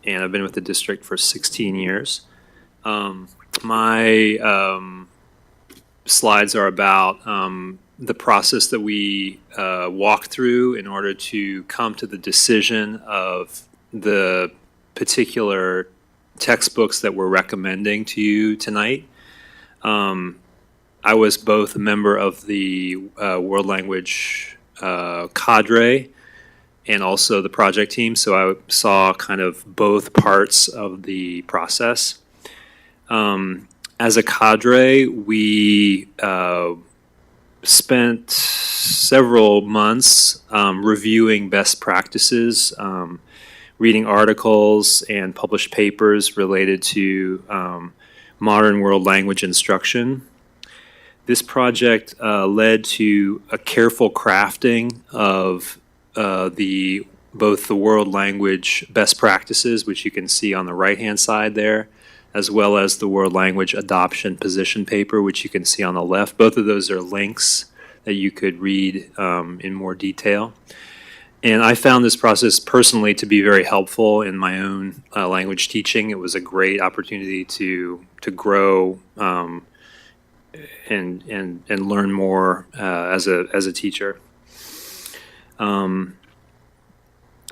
and I've been with the district for 16 years. My slides are about the process that we walk through in order to come to the decision of the particular textbooks that we're recommending to you tonight. I was both a member of the World Language cadre and also the project team. So I saw kind of both parts of the process. As a cadre, we spent several months reviewing best practices, reading articles and published papers related to modern world language instruction. This project led to a careful crafting of both the world language best practices, which you can see on the right-hand side there, as well as the world language adoption position paper, which you can see on the left. Both of those are links that you could read in more detail. And I found this process personally to be very helpful in my own language teaching. It was a great opportunity to grow and learn more as a teacher.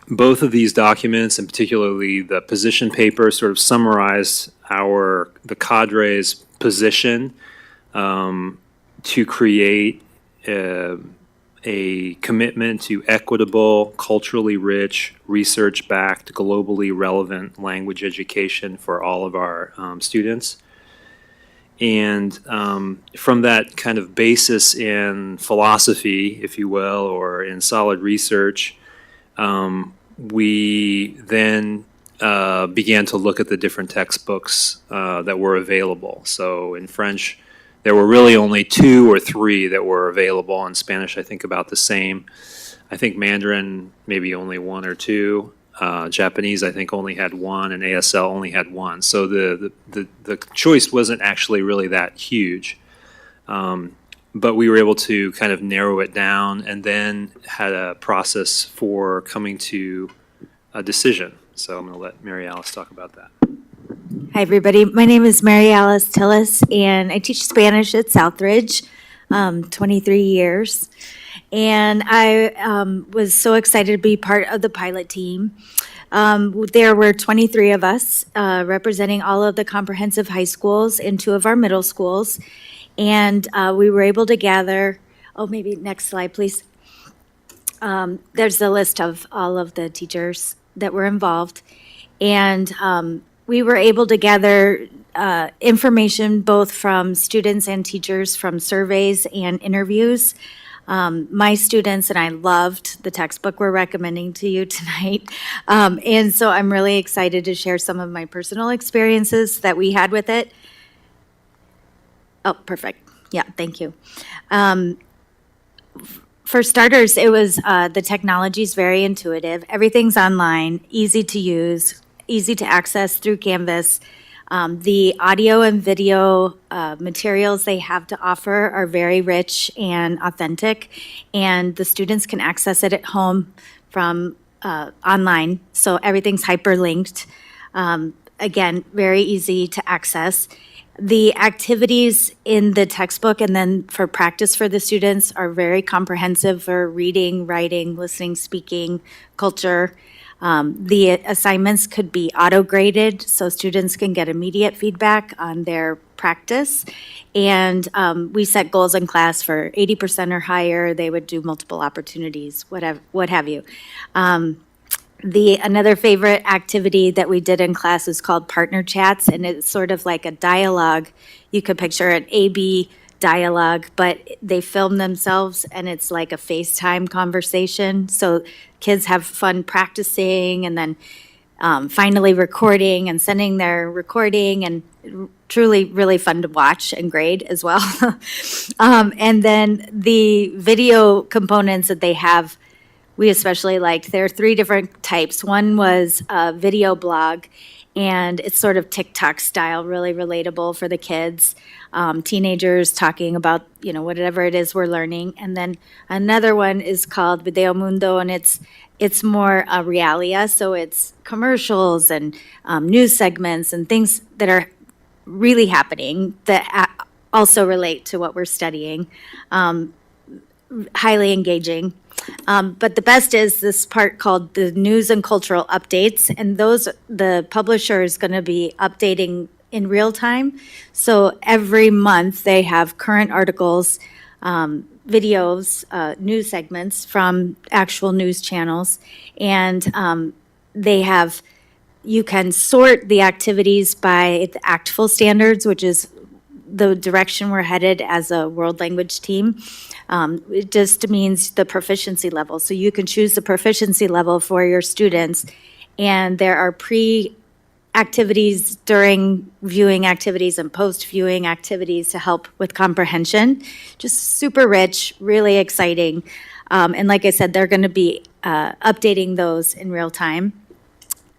Both of these documents, and particularly the position paper, sort of summarize the cadre's position to create a commitment to equitable, culturally rich, research-backed, globally relevant language education for all of our students. And from that kind of basis in philosophy, if you will, or in solid research, we then began to look at the different textbooks that were available. So in French, there were really only 2 or 3 that were available. In Spanish, I think about the same. I think Mandarin, maybe only 1 or 2. Japanese, I think, only had 1, and ASL only had 1. So the choice wasn't actually really that huge. But we were able to kind of narrow it down and then had a process for coming to a decision. So I'm going to let Mary Alice talk about that. Hi, everybody. My name is Mary Alice Tillis, and I teach Spanish at Southridge, 23 years. And I was so excited to be part of the pilot team. There were 23 of us representing all of the comprehensive high schools and 2 of our middle schools. And we were able to gather, maybe next slide, please. There's the list of all of the teachers that were involved. And we were able to gather information both from students and teachers from surveys and interviews. My students and I loved the textbook we're recommending to you tonight. And so I'm really excited to share some of my personal experiences that we had with it. Oh, perfect. Yeah, thank you. For starters, it was the technology is very intuitive. Everything's online, easy to use, easy to access through Canvas. The audio and video materials they have to offer are very rich and authentic, and the students can access it at home from online. So everything's hyperlinked. Again, very easy to access. The activities in the textbook and then for practice for the students are very comprehensive for reading, writing, listening, speaking, culture. The assignments could be auto-graded so students can get immediate feedback on their practice. And we set goals in class for 80% or higher. They would do multiple opportunities, what have you. Another favorite activity that we did in class is called partner chats, and it's sort of like a dialogue. You could picture an A-B dialogue, but they film themselves and it's like a FaceTime conversation. So kids have fun practicing and then finally recording and sending their recording, and truly really fun to watch and grade as well. And then the video components that they have, we especially liked. There are 3 different types. One was a video blog, and it's sort of TikTok style, really relatable for the kids, teenagers talking about, whatever it is we're learning. And then another one is called Video Mundo, and it's more realia, so it's commercials and news segments and things that are really happening that also relate to what we're studying. Highly engaging. But the best is this part called the news and cultural updates, and the publisher is going to be updating in real time. So every month they have current articles videos, news segments from actual news channels. And you can sort the activities by the ACTFL standards, which is the direction we're headed as a world language team. It just means the proficiency level. So you can choose the proficiency level for your students. And there are activities during viewing activities and post-viewing activities to help with comprehension. Just super rich, really exciting. And like I said, they're going to be updating those in real time.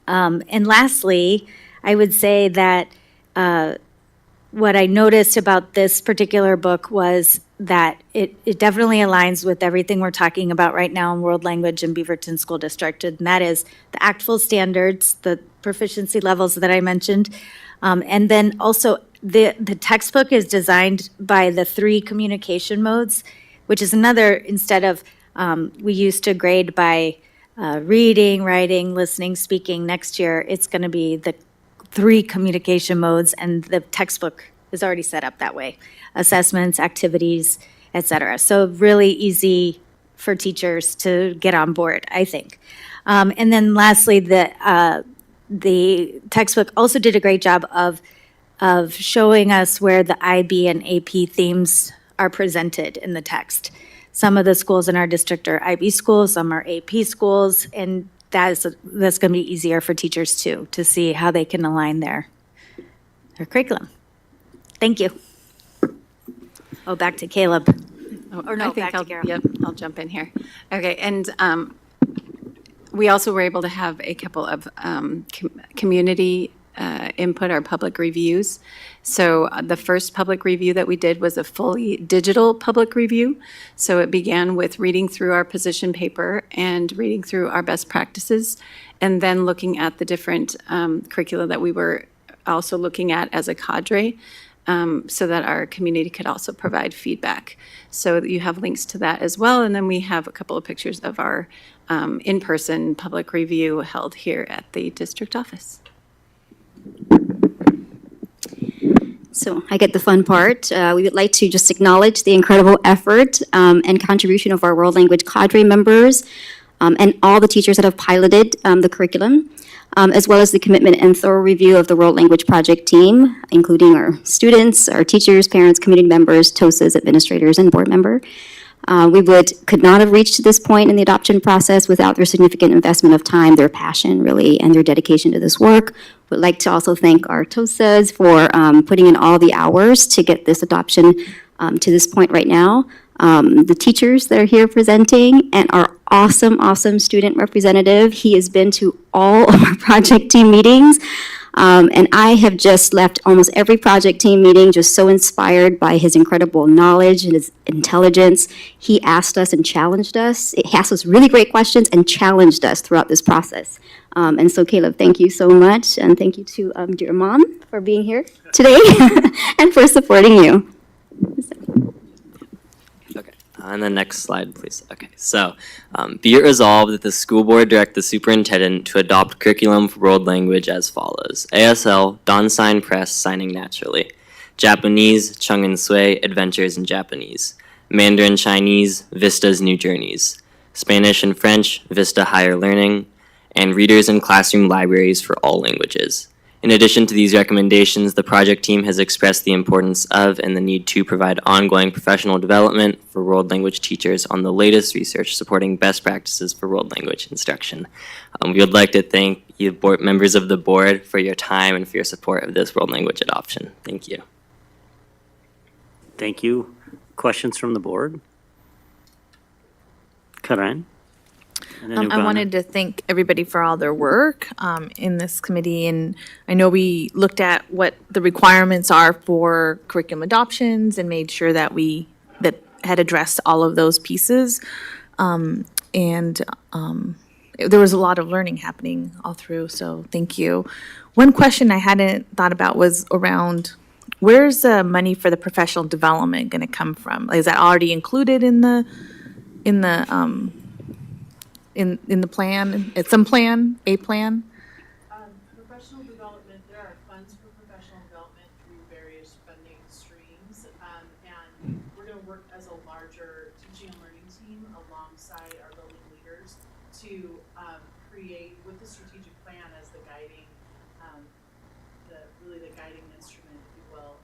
And lastly, I would say that what I noticed about this particular book was that it definitely aligns with everything we're talking about right now in world language in Beaverton School District, and that is the ACTFL standards, the proficiency levels that I mentioned, and then also the textbook is designed by the 3 communication modes, which is another, instead of, we used to grade by reading, writing, listening, speaking. Next year, it's going to be the 3 communication modes, and the textbook is already set up that way. Assessments, activities, et cetera. So really easy for teachers to get on board, I think. And then lastly, the textbook also did a great job of showing us where the IB and AP themes are presented in the text. Some of the schools in our district are IB schools, some are AP schools, and that's going to be easier for teachers too, to see how they can align their curriculum. Thank you. Oh, back to Caleb. Or no, back to Carol. Yep, I'll jump in here. Okay, and we also were able to have a couple of community input, our public reviews. So the first public review that we did was a fully digital public review. So it began with reading through our position paper and reading through our best practices, and then looking at the different curricula that we were also looking at as a cadre, so that our community could also provide feedback. So you have links to that as well. And then we have a couple of pictures of our in-person public review held here at the district office. So I get the fun part. We would like to just acknowledge the incredible effort and contribution of our world language cadre members and all the teachers that have piloted the curriculum, as well as the commitment and thorough review of the World Language Project team, including our students, our teachers, parents, community members, TOSAs, administrators, and board member. Could not have reached this point in the adoption process without their significant investment of time, their passion, really, and their dedication to this work. Would like to also thank our TOSAs for putting in all the hours to get this adoption to this point right now. The teachers that are here presenting, and our awesome student representative. He has been to all of our project team meetings. And I have just left almost every project team meeting just so inspired by his incredible knowledge and his intelligence. He asked us and challenged us. He asked us really great questions and challenged us throughout this process. And so, Caleb, thank you so much. And thank you to dear mom for being here today and for supporting you. On the next slide, please. Okay, so be it resolved that the school board direct the superintendent to adopt curriculum for world language as follows. ASL, Don Sign Press, Signing Naturally. Japanese, Chung and Sui, Adventures in Japanese. Mandarin Chinese, Vista's New Journeys. Spanish and French, Vista Higher Learning. And readers and classroom libraries for all languages. In addition to these recommendations, the project team has expressed the importance of and the need to provide ongoing professional development for world language teachers on the latest research supporting best practices for world language instruction. We would like to thank you, members of the board, for your time and for your support of this world language adoption. Thank you. Thank you. Questions from the board? Karen? I wanted to thank everybody for all their work in this committee, and I know we looked at what the requirements are for curriculum adoptions and made sure that that had addressed all of those pieces. There was a lot of learning happening all through, so thank you. One question I hadn't thought about was around where's the money for the professional development going to come from? Is that already included in the plan? It's some plan, a plan? Professional development, there are funds for professional development through various funding streams, and we're going to work as a larger to create with the strategic plan as the guiding, really the guiding instrument, if you will,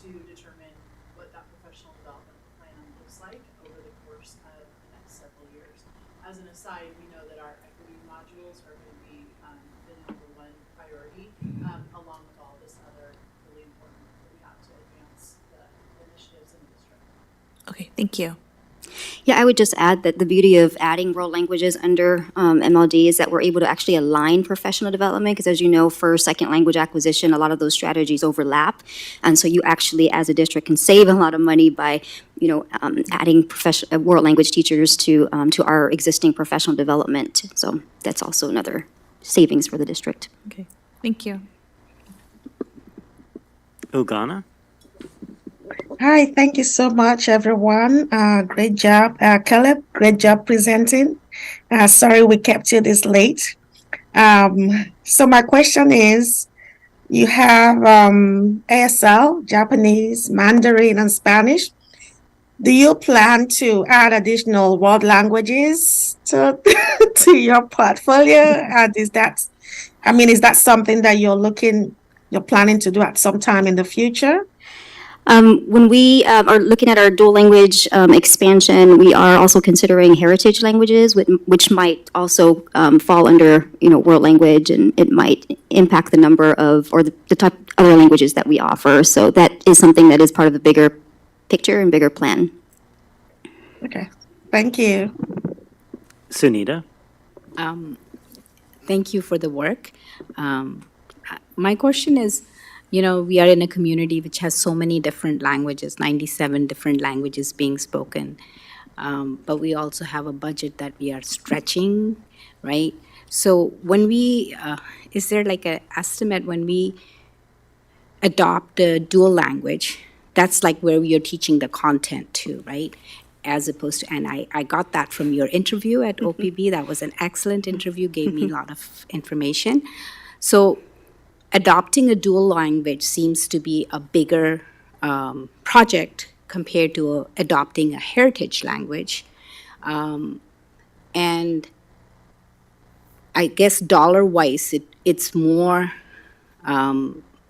to determine what that professional development plan looks like over the course of the next several years. As an aside, we know that our equity modules are going to be the number one priority, along with all this other really important work that we have to advance the initiatives in the district. Okay, thank you. Yeah, I would just add that the beauty of adding world languages under MLD is that we're able to actually align professional development, because as you know, for second language acquisition, a lot of those strategies overlap. And so you actually, as a district, can save a lot of money by, adding world language teachers to our existing professional development. So that's also another savings for the district. Okay, thank you. Ogana? Hi, thank you so much, everyone. Great job. Caleb, great job presenting. Sorry we kept you this late. So my question is, you have ASL, Japanese, Mandarin, and Spanish. Do you plan to add additional world languages to, to your portfolio? And is that something that you're planning to do at some time in the future? When we are looking at our dual language expansion, we are also considering heritage languages, which might also fall under, world language, and it might impact the number of, or the type of other languages that we offer. So that is something that is part of a bigger picture and bigger plan. Okay, thank you. Sunita? Thank you for the work. My question is, we are in a community which has so many different languages, 97 different languages being spoken. But we also have a budget that we are stretching, right? So when is there like an estimate when we adopt a dual language, that's like where we are teaching the content to, right? As opposed to, and I got that from your interview at OPB. That was an excellent interview, gave me a lot of information. So adopting a dual language seems to be a bigger project compared to adopting a heritage language. And I guess dollar-wise, it's more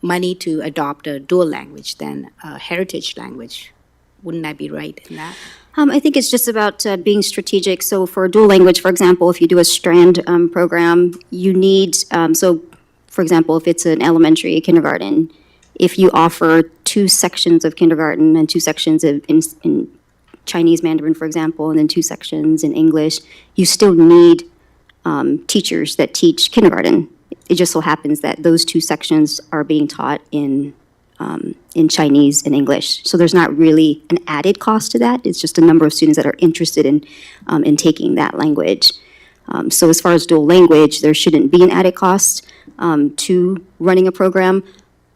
money to adopt a dual language than a heritage language. Wouldn't I be right in that? I think it's just about being strategic. So for dual language, for example, if you do a strand program, you need, for example, if it's an elementary kindergarten, if you offer 2 sections of kindergarten and 2 sections in Chinese Mandarin, for example, and then 2 sections in English, you still need teachers that teach kindergarten. It just so happens that those 2 sections are being taught in Chinese and English. So there's not really an added cost to that. It's just a number of students that are interested in taking that language. So as far as dual language, there shouldn't be an added cost to running a program,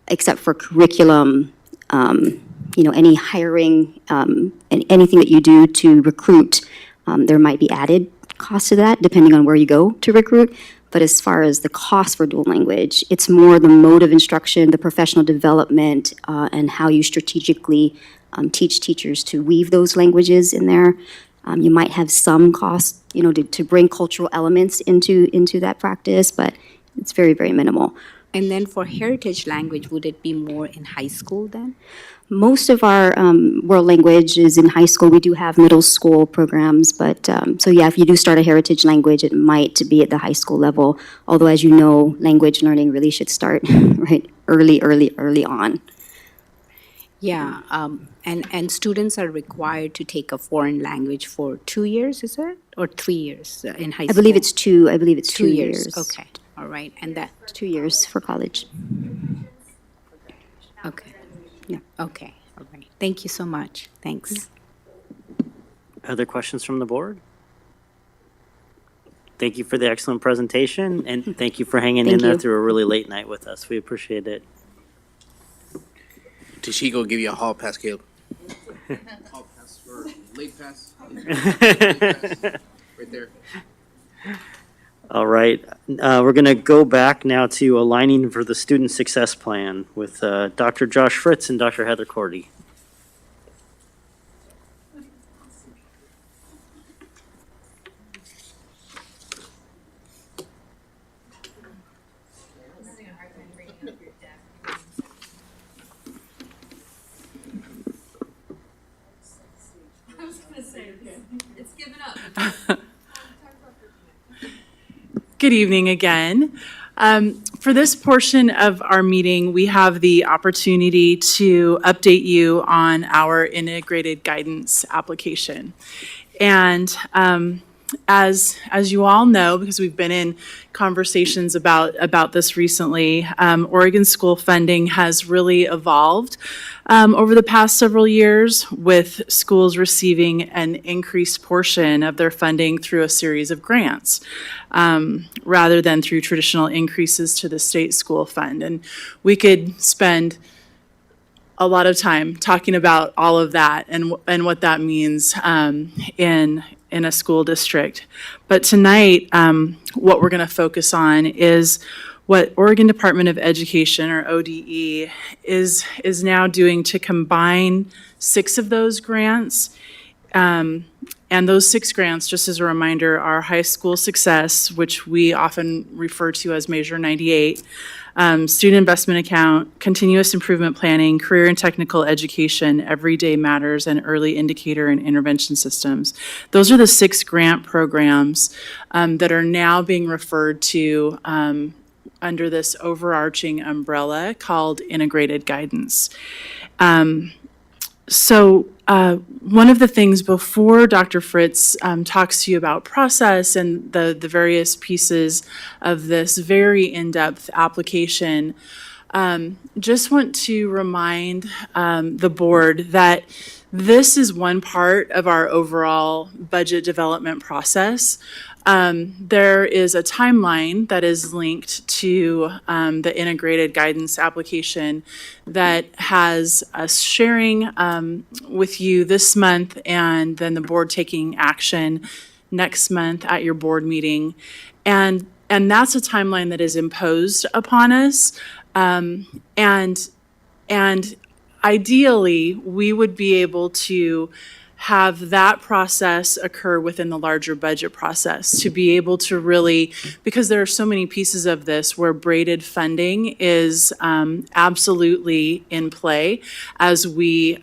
except for curriculum, any hiring, and anything that you do to recruit, there might be added cost to that, depending on where you go to recruit. But as far as the cost for dual language, it's more the mode of instruction, the professional development, and how you strategically teach teachers to weave those languages in there. You might have some cost, to bring cultural elements into that practice, but it's very, very minimal. And then for heritage language, would it be more in high school then? Most of our world language is in high school. We do have middle school programs, but so yeah, if you do start a heritage language, it might be at the high school level. Although, as you know, language learning really should start right early on. Yeah, and students are required to take a foreign language for 2 years, is it? Or 3 years in high school? I believe it's 2. I believe it's 2 years. years. Okay, all right, and that 2 years for college. Okay. Yeah. Okay. All right. Thank you so much. Thanks. Other questions from the board? Thank you for the excellent presentation, and thank you for hanging in there through a really late night with us. We appreciate it. Tashiko give you a hall pass, Caleb. Hall pass or late pass. Right there. All right, we're going to go back now to aligning for the student success plan with Dr. Josh Fritz and Dr. Heather Cordy. Good evening again. For this portion of our meeting, we have the opportunity to update you on our integrated guidance application. And as you all know, because we've been in conversations about this recently, Oregon school funding has really evolved over the past several years, with schools receiving an increased portion of their funding through a series of grants, rather than through traditional increases to the state school fund. And we could spend a lot of time talking about all of that and what that means in a school district. But tonight, what we're going to focus on is what Oregon Department of Education, or ODE, is now doing to combine 6 of those grants. And those 6 grants, just as a reminder, are High School Success, which we often refer to as Measure 98, Student Investment Account, Continuous Improvement Planning, Career and Technical Education, Everyday Matters, and Early Indicator and Intervention Systems. Those are the 6 grant programs that are now being referred to under this overarching umbrella called integrated guidance. So one of the things before Dr. Fritz talks to you about process and the various pieces of this very in-depth application, just want to remind the board that this is one part of our overall budget development process. There is a timeline that is linked to the integrated guidance application that has us sharing with you this month, and then the board taking action next month at your board meeting. And that's a timeline that is imposed upon us. And ideally, we would be able to have that process occur within the larger budget process, to be able to really, because there are so many pieces of this where braided funding is absolutely in play as we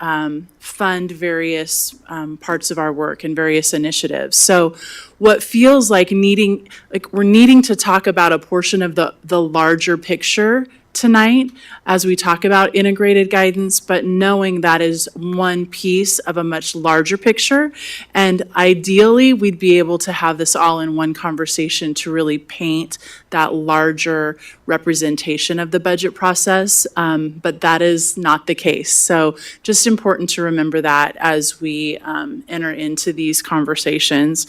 fund various parts of our work and various initiatives. So what feels like we're needing to talk about a portion of the larger picture tonight as we talk about integrated guidance, but knowing that is one piece of a much larger picture. And ideally, we'd be able to have this all in one conversation to really paint that larger representation of the budget process, but that is not the case. So just important to remember that as we enter into these conversations.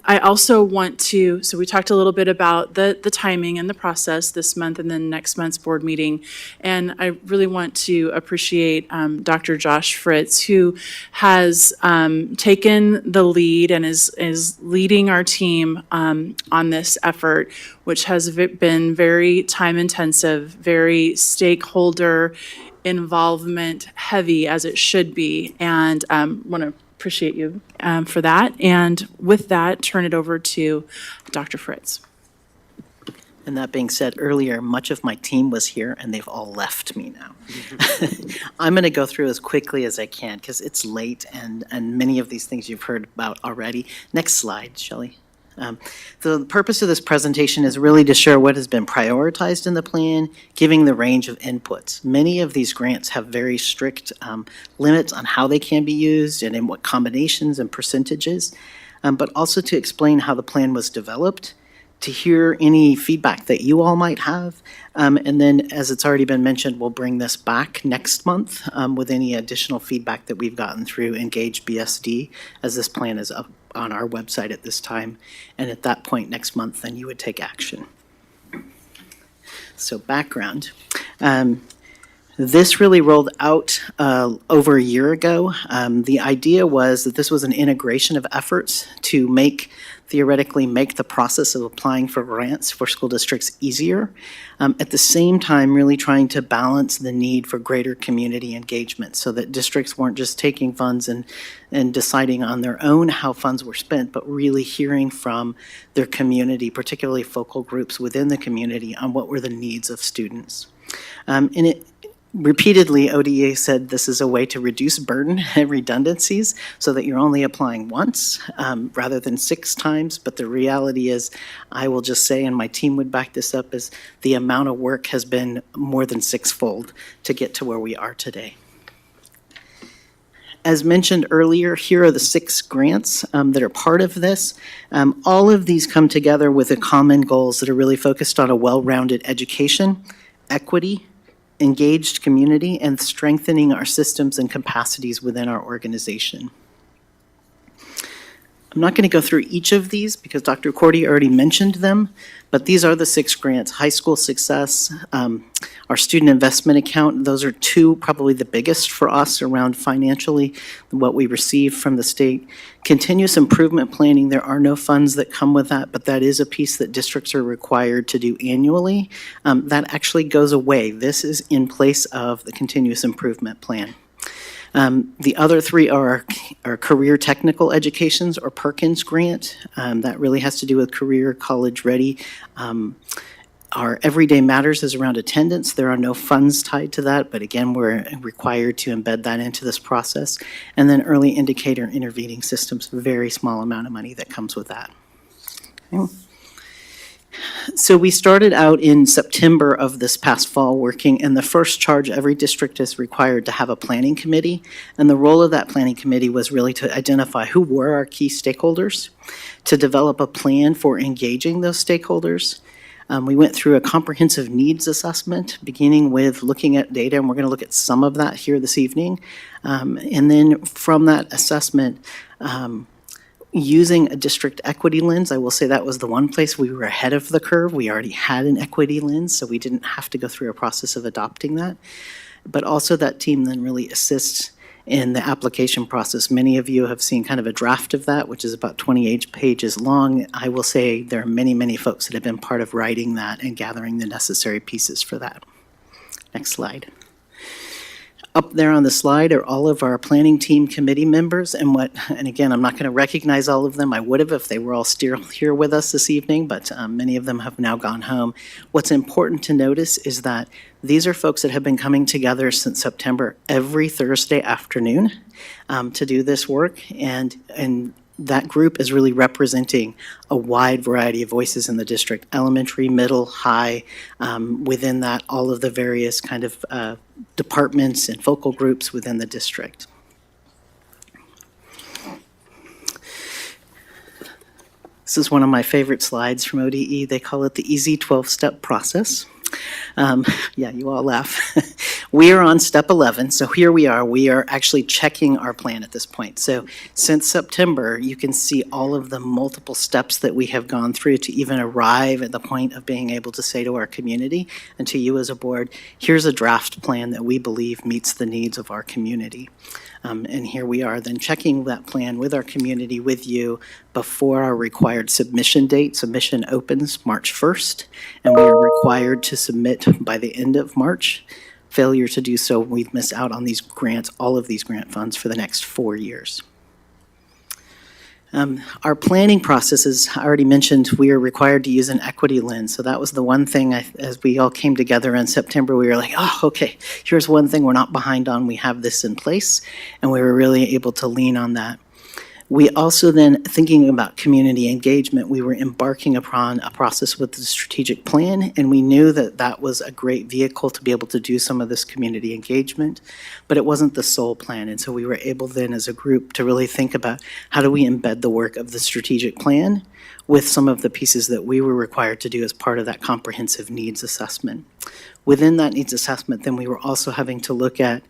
I also want to, so we talked a little bit about the timing and the process this month and then next month's board meeting. And I really want to appreciate Dr. Josh Fritz, who has taken the lead and is leading our team on this effort, which has been very time intensive, very stakeholder involvement heavy, as it should be. And want to appreciate you for that. And with that, turn it over to Dr. Fritz. And that being said, earlier, much of my team was here and they've all left me now. I'm going to go through as quickly as I can because it's late and many of these things you've heard about already. Next slide, Shelley. The purpose of this presentation is really to share what has been prioritized in the plan, giving the range of inputs. Many of these grants have very strict limits on how they can be used and in what combinations and percentages, but also to explain how the plan was developed, to hear any feedback that you all might have. And then, as it's already been mentioned, we'll bring this back next month with any additional feedback that we've gotten through Engage BSD, as this plan is up on our website at this time. And at that point next month, then you would take action. So background. This really rolled out over a year ago. The idea was that this was an integration of efforts to theoretically make the process of applying for grants for school districts easier. At the same time, really trying to balance the need for greater community engagement so that districts weren't just taking funds and deciding on their own how funds were spent, but really hearing from their community, particularly focal groups within the community, on what were the needs of students. Repeatedly, ODA said this is a way to reduce burden and redundancies so that you're only applying once rather than 6 times. But the reality is, I will just say, and my team would back this up, is the amount of work has been more than 6-fold to get to where we are today. As mentioned earlier, here are the 6 grants that are part of this. All of these come together with the common goals that are really focused on a well-rounded education, equity, engaged community, and strengthening our systems and capacities within our organization. I'm not going to go through each of these because Dr. Cordy already mentioned them, but these are the 6 grants. High School Success, our Student Investment Account, those are 2 probably the biggest for us around financially what we receive from the state. Continuous Improvement Planning, there are no funds that come with that, but that is a piece that districts are required to do annually. That actually goes away. This is in place of the Continuous Improvement Plan. The other 3 are Career Technical Educations or Perkins Grant. That really has to do with career college ready. Our Everyday Matters is around attendance. There are no funds tied to that, but again, we're required to embed that into this process. And then Early Indicator Intervening Systems, very small amount of money that comes with that. Okay. So we started out in September of this past fall working, and the first charge, every district is required to have a planning committee. And the role of that planning committee was really to identify who were our key stakeholders, to develop a plan for engaging those stakeholders. We went through a comprehensive needs assessment, beginning with looking at data, and we're going to look at some of that here this evening. And then from that assessment, using a district equity lens, I will say that was the one place we were ahead of the curve. We already had an equity lens, so we didn't have to go through a process of adopting that. But also that team then really assists in the application process. Many of you have seen kind of a draft of that, which is about 28 pages long. I will say there are many, many folks that have been part of writing that and gathering the necessary pieces for that. Next slide. Up there on the slide are all of our planning team committee members, and again, I'm not going to recognize all of them. I would have if they were all still here with us this evening, but many of them have now gone home. What's important to notice is that these are folks that have been coming together since September every Thursday afternoon to do this work, and that group is really representing a wide variety of voices in the district, elementary, middle, high, within that, all of the various kind of departments and focal groups within the district. This is one of my favorite slides from ODE. They call it the easy 12-step process. Yeah, you all laugh. We are on step 11, so here we are. We are actually checking our plan at this point. So since September, you can see all of the multiple steps that we have gone through to even arrive at the point of being able to say to our community and to you as a board, here's a draft plan that we believe meets the needs of our community. And here we are then checking that plan with our community, with you, before our required submission date. Submission opens March 1st, and we are required to submit by the end of March. Failure to do so, we've missed out on these grants, all of these grant funds for the next 4 years. Our planning processes, I already mentioned, we are required to use an equity lens. So that was the one thing, as we all came together in September, we were like, oh, okay, here's one thing we're not behind on. We have this in place, and we were really able to lean on that. We also then, thinking about community engagement, we were embarking upon a process with the strategic plan, and we knew that that was a great vehicle to be able to do some of this community engagement, but it wasn't the sole plan. And so we were able then as a group to really think about how do we embed the work of the strategic plan with some of the pieces that we were required to do as part of that comprehensive needs assessment. Within that needs assessment, then we were also having to look at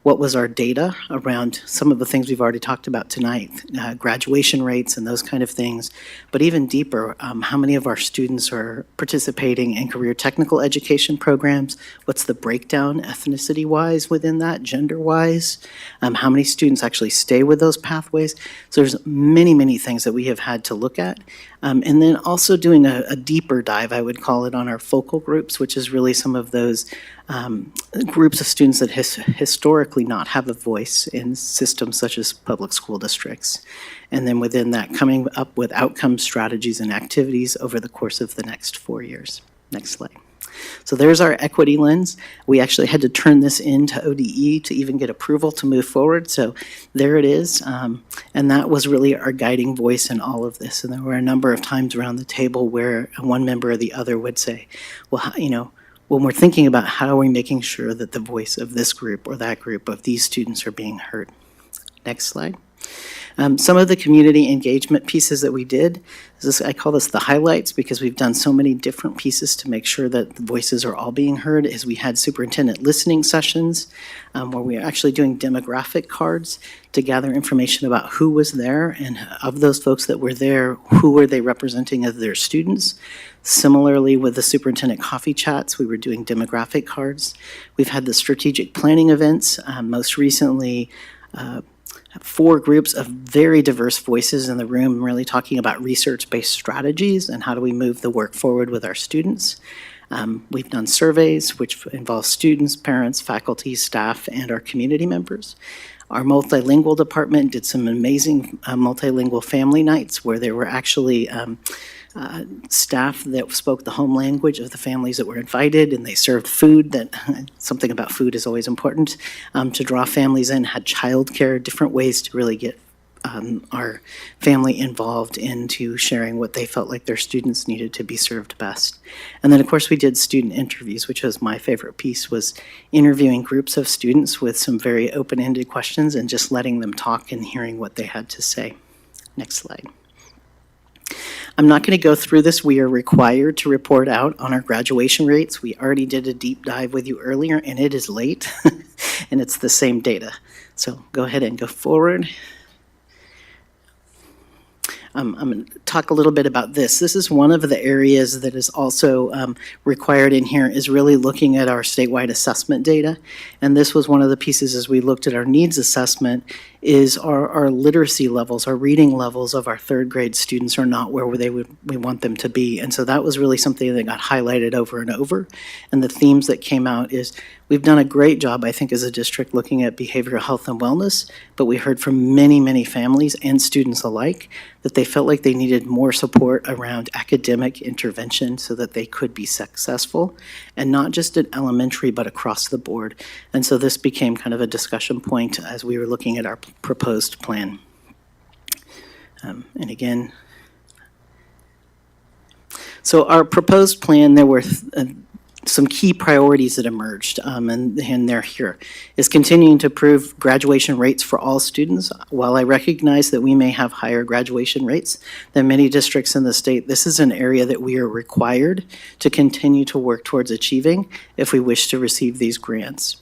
what was our data around some of the things we've already talked about tonight, graduation rates and those kind of things, but even deeper, how many of our students are participating in career technical education programs? What's the breakdown ethnicity-wise within that, gender-wise? How many students actually stay with those pathways? So there's many, many things that we have had to look at. And then also doing a deeper dive, I would call it, on our focal groups, which is really some of those groups of students that historically not have a voice in systems such as public school districts. And then within that, coming up with outcome strategies and activities over the course of the next 4 years. Next slide. So there's our equity lens. We actually had to turn this into ODE to even get approval to move forward. So there it is. And that was really our guiding voice in all of this. And there were a number of times around the table where one member or the other would say, well, when we're thinking about how are we making sure that the voice of this group or that group of these students are being heard. Next slide. Some of the community engagement pieces that we did, I call this the highlights because we've done so many different pieces to make sure that the voices are all being heard, is we had superintendent listening sessions where we are actually doing demographic cards to gather information about who was there, and of those folks that were there, who were they representing of their students. Similarly, with the superintendent coffee chats, we were doing demographic cards. We've had the strategic planning events, most recently 4 groups of very diverse voices in the room, really talking about research-based strategies and how do we move the work forward with our students. We've done surveys, which involve students, parents, faculty, staff, and our community members. Our multilingual department did some amazing multilingual family nights where there were actually staff that spoke the home language of the families that were invited, and they served food. That something about food is always important to draw families in. Had childcare, different ways to really get our family involved into sharing what they felt like their students needed to be served best. And then, of course, we did student interviews, which was my favorite piece, was interviewing groups of students with some very open-ended questions and just letting them talk and hearing what they had to say. Next slide. I'm not going to go through this. We are required to report out on our graduation rates. We already did a deep dive with you earlier, and it is late, and it's the same data. So go ahead and go forward. I'm going to talk a little bit about this. This is one of the areas that is also required in here, is really looking at our statewide assessment data. And this was one of the pieces as we looked at our needs assessment, is our literacy levels, our reading levels of our 3rd grade students are not where we want them to be. And so that was really something that got highlighted over and over. And the themes that came out is we've done a great job, I think, as a district looking at behavioral health and wellness, but we heard from many, many families and students alike that they felt like they needed more support around academic intervention so that they could be successful, and not just at elementary, but across the board. And so this became kind of a discussion point as we were looking at our proposed plan. And again, so our proposed plan, there were some key priorities that emerged, and they're here, is continuing to improve graduation rates for all students. While I recognize that we may have higher graduation rates than many districts in the state, this is an area that we are required to continue to work towards achieving if we wish to receive these grants.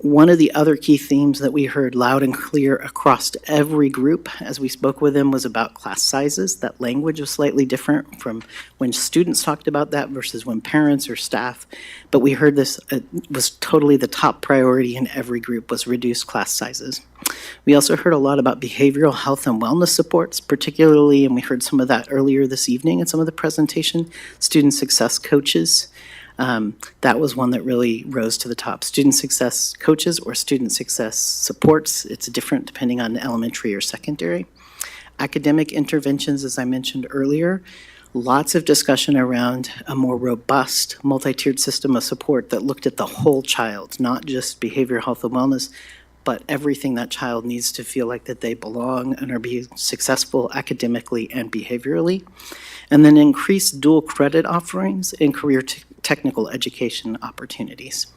One of the other key themes that we heard loud and clear across every group as we spoke with them was about class sizes. That language was slightly different from when students talked about that versus when parents or staff. But we heard this was totally the top priority in every group, was reduced class sizes. We also heard a lot about behavioral health and wellness supports, particularly, and we heard some of that earlier this evening in some of the presentation, student success coaches. That was one that really rose to the top. Student success coaches or student success supports. It's different depending on elementary or secondary. Academic interventions, as I mentioned earlier, lots of discussion around a more robust multi-tiered system of support that looked at the whole child, not just behavioral health and wellness, but everything that child needs to feel like that they belong and are being successful academically and behaviorally. And then increase dual credit offerings and career technical education opportunities.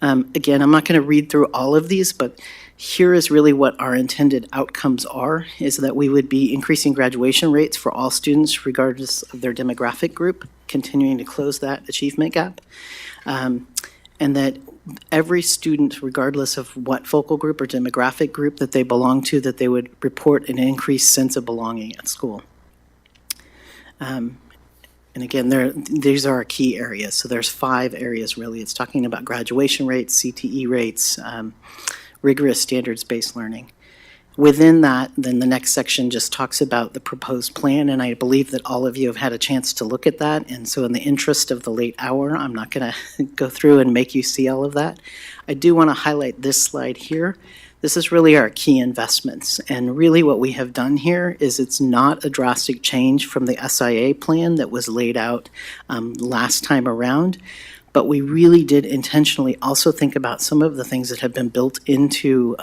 Again, I'm not going to read through all of these, but here is really what our intended outcomes are, is that we would be increasing graduation rates for all students regardless of their demographic group, continuing to close that achievement gap, and that every student, regardless of what focal group or demographic group that they belong to, that they would report an increased sense of belonging at school. And again, these are our key areas. So there's 5 areas really. It's talking about graduation rates, CTE rates, rigorous standards-based learning. Within that, then the next section just talks about the proposed plan, and I believe that all of you have had a chance to look at that. And so in the interest of the late hour, I'm not going to go through and make you see all of that. I do want to highlight this slide here. This is really our key investments. And really what we have done here is it's not a drastic change from the SIA plan that was laid out last time around. But we really did intentionally also think about some of the things that have been built into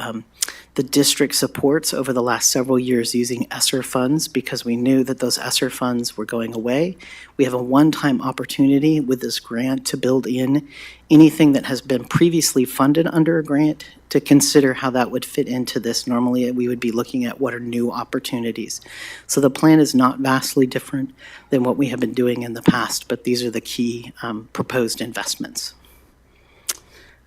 the district supports over the last several years using ESSER funds, because we knew that those ESSER funds were going away. We have a one-time opportunity with this grant to build in anything that has been previously funded under a grant to consider how that would fit into this. Normally, we would be looking at what are new opportunities. So the plan is not vastly different than what we have been doing in the past, but these are the key proposed investments.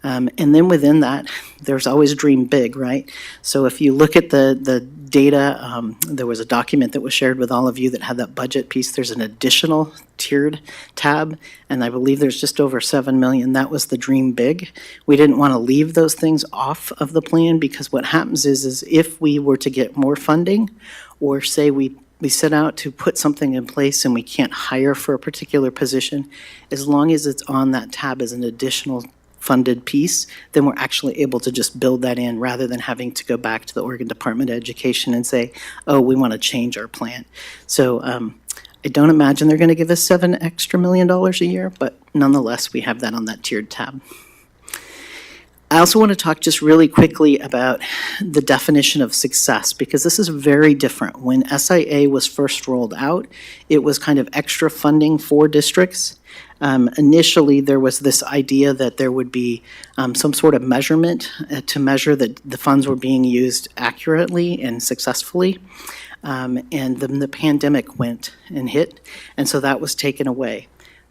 And then within that, there's always dream big, right? So if you look at the data, there was a document that was shared with all of you that had that budget piece. There's an additional tiered tab, and I believe there's just over 7 million. That was the dream big. We didn't want to leave those things off of the plan, because what happens is if we were to get more funding, or say we set out to put something in place and we can't hire for a particular position, as long as it's on that tab as an additional funded piece, then we're actually able to just build that in rather than having to go back to the Oregon Department of Education and say, oh, we want to change our plan. So I don't imagine they're going to give us $7 extra million a year, but nonetheless, we have that on that tiered tab. I also want to talk just really quickly about the definition of success, because this is very different. When SIA was first rolled out, it was kind of extra funding for districts. Initially, there was this idea that there would be some sort of measurement to measure that the funds were being used accurately and successfully. And then the pandemic went and hit, and so that was taken away.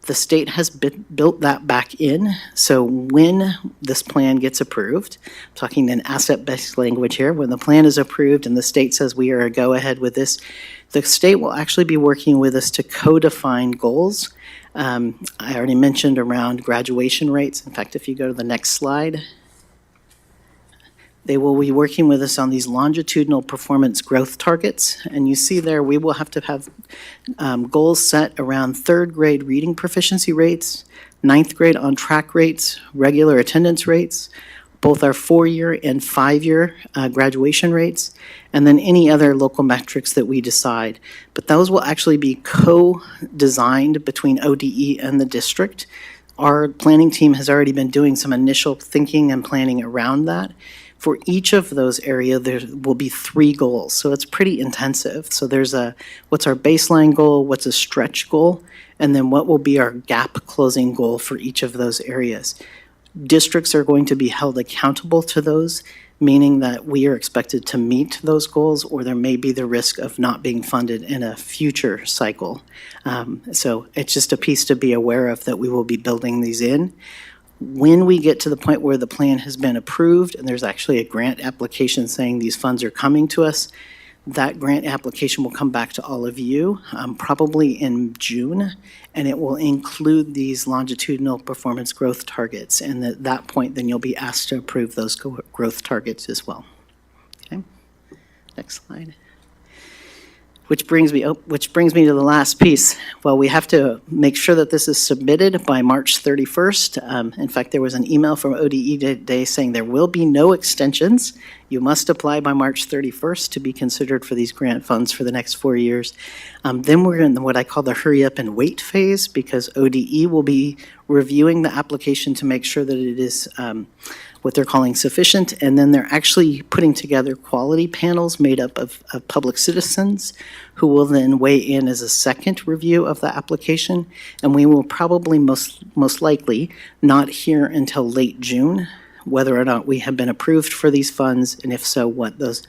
The state has built that back in, so when this plan gets approved, I'm talking in asset-based language here, when the plan is approved and the state says we are a go-ahead with this, the state will actually be working with us to co-define goals. I already mentioned around graduation rates. In fact, if you go to the next slide, they will be working with us on these longitudinal performance growth targets. And you see there, we will have to have goals set around third grade reading proficiency rates, ninth grade on track rates, regular attendance rates, both our 4-year and 5-year graduation rates, and then any other local metrics that we decide. But those will actually be co-designed between ODE and the district. Our planning team has already been doing some initial thinking and planning around that. For each of those areas, there will be 3 goals, so it's pretty intensive. So there's what's our baseline goal, what's a stretch goal, and then what will be our gap closing goal for each of those areas. Districts are going to be held accountable to those, meaning that we are expected to meet those goals, or there may be the risk of not being funded in a future cycle. So it's just a piece to be aware of, that we will be building these in. When we get to the point where the plan has been approved and there's actually a grant application saying these funds are coming to us, that grant application will come back to all of you, probably in June, and it will include these longitudinal performance growth targets. And at that point, then you'll be asked to approve those growth targets as well. Okay, next slide. Which brings me to the last piece. Well, we have to make sure that this is submitted by March 31st. In fact, there was an email from ODE today saying there will be no extensions. You must apply by March 31st to be considered for these grant funds for the next 4 years. Then we're in what I call the hurry up and wait phase, because ODE will be reviewing the application to make sure that it is what they're calling sufficient, and then they're actually putting together quality panels made up of public citizens who will then weigh in as a second review of the application, and we will probably most likely not hear until late June whether or not we have been approved for these funds, and if so, what those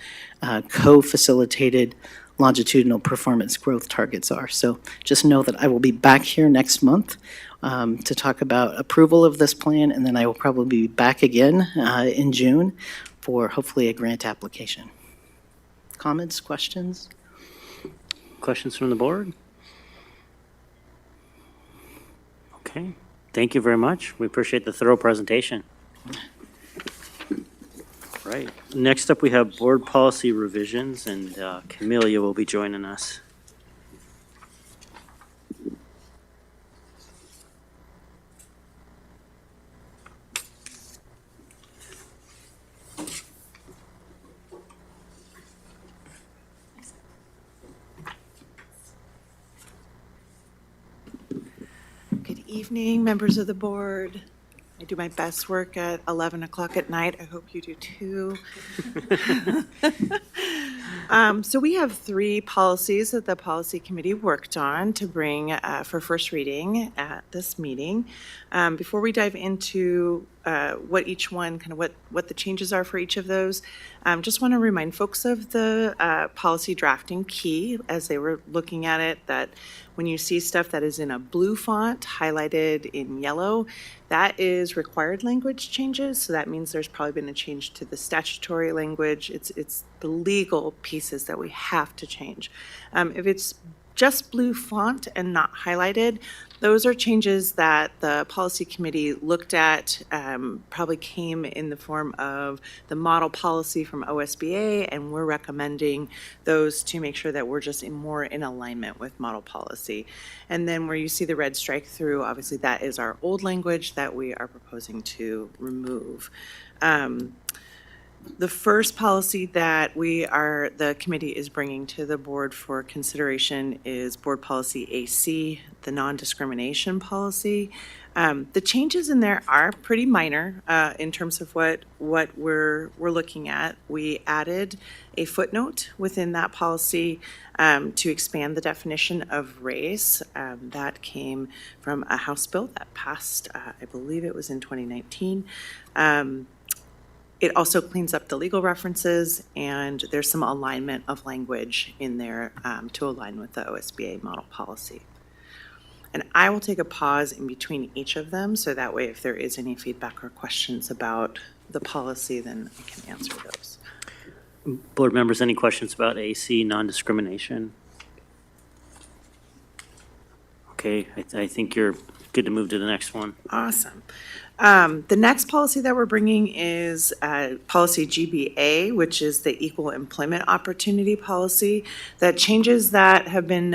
co-facilitated longitudinal performance growth targets are. So just know that I will be back here next month to talk about approval of this plan, and then I will probably be back again in June for hopefully a grant application. Comments, questions? Questions from the board? Okay, thank you very much. We appreciate the thorough presentation. Right, next up we have board policy revisions, and Camelia will be joining us. evening, members of the board. I do my best work at 11 o'clock at night. I hope you do too. So we have 3 policies that the policy committee worked on to bring for first reading at this meeting. Before we dive into what each one, kind of what the changes are for each of those, just want to remind folks of the policy drafting key as they were looking at it, that when you see stuff that is in a blue font highlighted in yellow, that is required language changes. So that means there's probably been a change to the statutory language. It's the legal pieces that we have to change. If it's just blue font and not highlighted, those are changes that the policy committee looked at, probably came in the form of the model policy from OSBA, and we're recommending those to make sure that we're just more in alignment with model policy. And then where you see the red strike through, obviously that is our old language that we are proposing to remove. The first policy that the committee is bringing to the board for consideration is Board Policy AC, the non-discrimination policy. The changes in there are pretty minor in terms of what we're looking at. We added a footnote within that policy to expand the definition of race. That came from a House bill that passed, I believe it was in 2019. It also cleans up the legal references, and there's some alignment of language in there to align with the OSBA model policy. And I will take a pause in between each of them, so that way if there is any feedback or questions about the policy, then I can answer those. Board members, any questions about AC non-discrimination? Okay, I think you're good to move to the next one. Awesome. The next policy that we're bringing is policy GBA, which is the Equal Employment Opportunity Policy. The changes that have been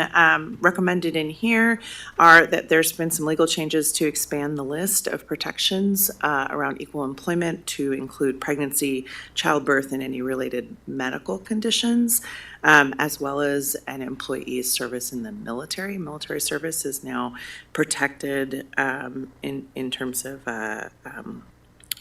recommended in here are that there's been some legal changes to expand the list of protections around equal employment to include pregnancy, childbirth, and any related medical conditions, as well as an employee's service in the military. Military service is now protected in terms of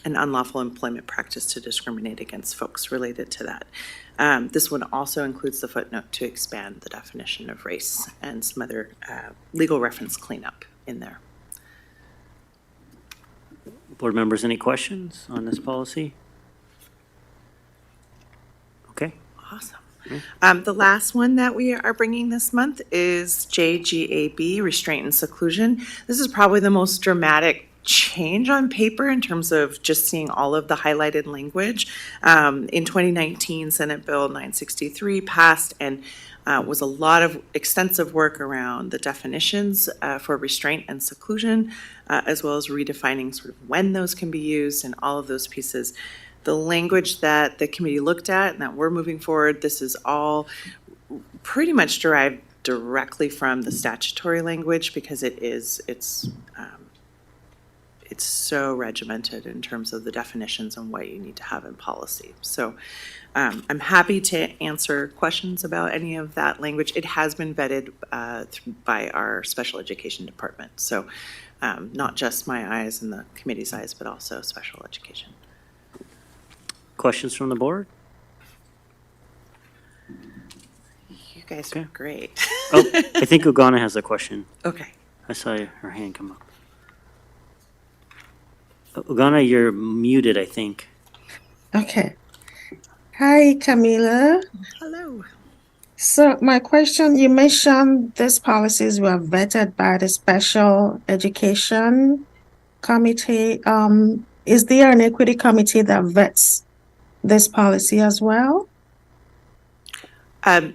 an unlawful employment practice to discriminate against folks related to that. This one also includes the footnote to expand the definition of race and some other legal reference cleanup in there. Board members, any questions on this policy? Okay. Awesome. The last one that we are bringing this month is JGAB, Restraint and Seclusion. This is probably the most dramatic change on paper in terms of just seeing all of the highlighted language. In 2019, Senate Bill 963 passed and was a lot of extensive work around the definitions for restraint and seclusion, as well as redefining sort of when those can be used and all of those pieces. The language that the committee looked at and that we're moving forward, this is all pretty much derived directly from the statutory language because it's so regimented in terms of the definitions and what you need to have in policy. So I'm happy to answer questions about any of that language. It has been vetted by our special education department. So not just my eyes and the committee's eyes, but also special education. Questions from the board? You guys are great. Oh, I think Ogana has a question. Okay. I saw her hand come up. Ogana, you're muted, I think. Okay. Hi, Camila. Hello. So my question, you mentioned these policies were vetted by the Special Education Committee. Is there an equity committee that vets this policy as well?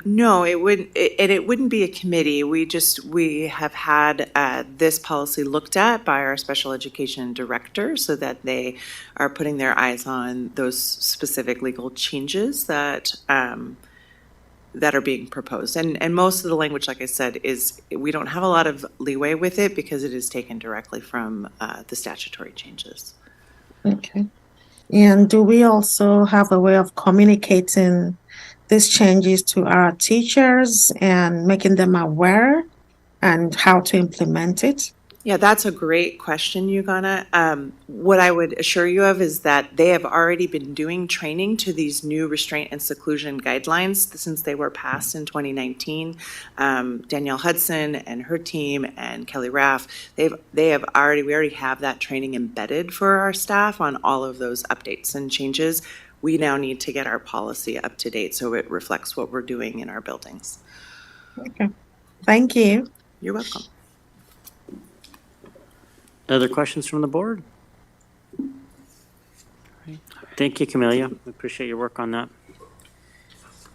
No, it wouldn't. It wouldn't be a committee. We have had this policy looked at by our special education director, so that they are putting their eyes on those specific legal changes that that are being proposed. And most of the language, like I said, is we don't have a lot of leeway with it because it is taken directly from the statutory changes. Okay. And do we also have a way of communicating these changes to our teachers and making them aware and how to implement it? Yeah, that's a great question, Ugana. What I would assure you of is that they have already been doing training to these new restraint and seclusion guidelines since they were passed in 2019. Danielle Hudson and her team and Kelly Raff, we already have that training embedded for our staff on all of those updates and changes. We now need to get our policy up to date so it reflects what we're doing in our buildings. Okay. Thank you. You're welcome. Other questions from the board? Thank you, Camelia. We appreciate your work on that.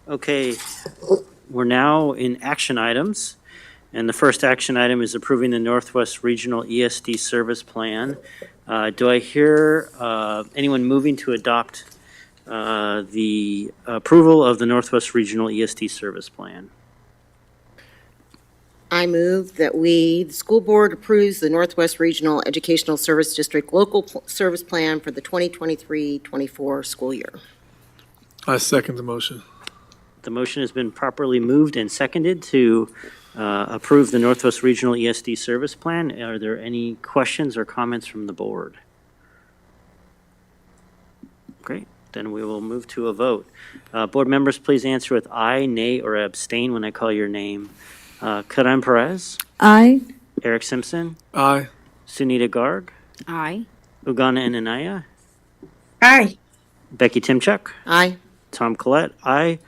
Okay, we're now in action items. And the first action item is approving the Northwest Regional ESD Service Plan. Do I hear anyone moving to adopt the approval of the Northwest Regional ESD Service Plan? I move that the school board approves the Northwest Regional Educational Service District Local Service Plan for the 2023-24 school year. I second the motion. The motion has been properly moved and seconded to approve the Northwest Regional ESD Service Plan. Are there any questions or comments from the board? Great, then we will move to a vote. Board members, please answer with aye, nay, or abstain when I call your name. Karan Perez, Aye. Eric Simpson, Aye. Sunita Garg, Aye. Ugana Inanaya, Aye. Becky Timchuk, Aye. Tom Collette, aye,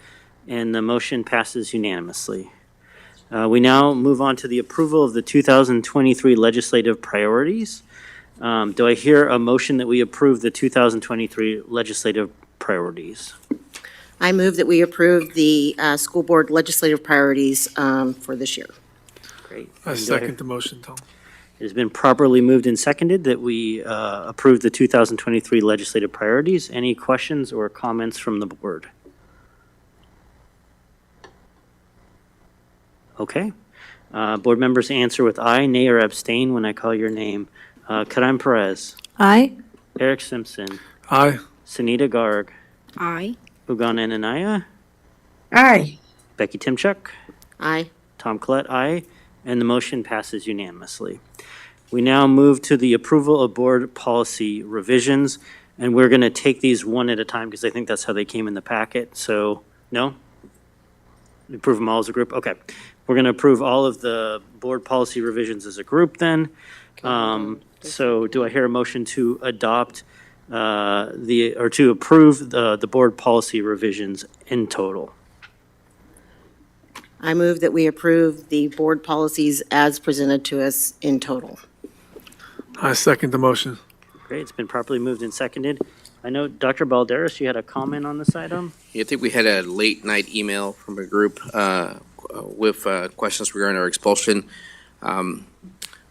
and the motion passes unanimously. We now move on to the approval of the 2023 legislative priorities. Do I hear a motion that we approve the 2023 legislative priorities? I move that we approve the school board legislative priorities for this year. Great. I second the motion, Tom. It has been properly moved and seconded that we approve the 2023 legislative priorities. Any questions or comments from the board? Okay. Board members answer with aye, nay, or abstain when I call your name. Karan Perez, Aye. Eric Simpson, Aye. Sunita Garg, Aye. Ugana Inanaya, Aye. Becky Timchuk, Aye. Tom Collette, aye, and the motion passes unanimously. We now move to the approval of board policy revisions, and we're going to take these one at a time because I think that's how they came in the packet. So, no? We approve them all as a group? Okay. We're going to approve all of the board policy revisions as a group then. So do I hear a motion to adopt to approve the board policy revisions in total? I move that we approve the board policies as presented to us in total. I second the motion. Great, it's been properly moved and seconded. I know, Dr. Balderas, you had a comment on this item? Yeah, I think we had a late night email from a group with questions regarding our expulsion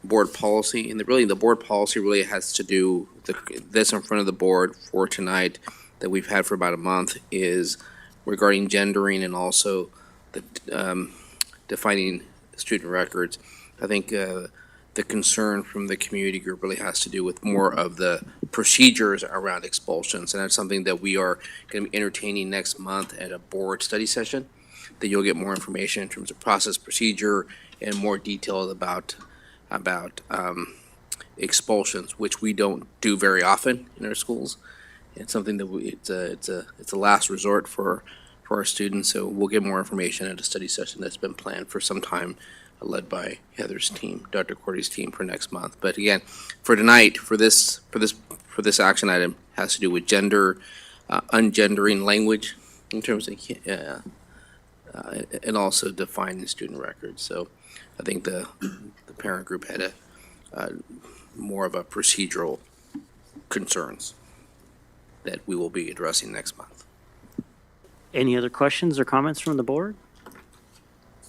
board policy. And the board policy really has to do, this in front of the board for tonight that we've had for about a month is regarding gendering and also the defining student records. I think the concern from the community group really has to do with more of the procedures around expulsions. And that's something that we are going to be entertaining next month at a board study session, that you'll get more information in terms of process, procedure, and more details about expulsions, which we don't do very often in our schools. It's something that it's a last resort for our students. So we'll get more information at a study session that's been planned for some time, led by Heather's team, Dr. Cordy's team, for next month. But again, for tonight, for this action item, has to do with gender, ungendering language in terms of and also defining student records. So I think the parent group had a more of a procedural concerns that we will be addressing next month. Any other questions or comments from the board?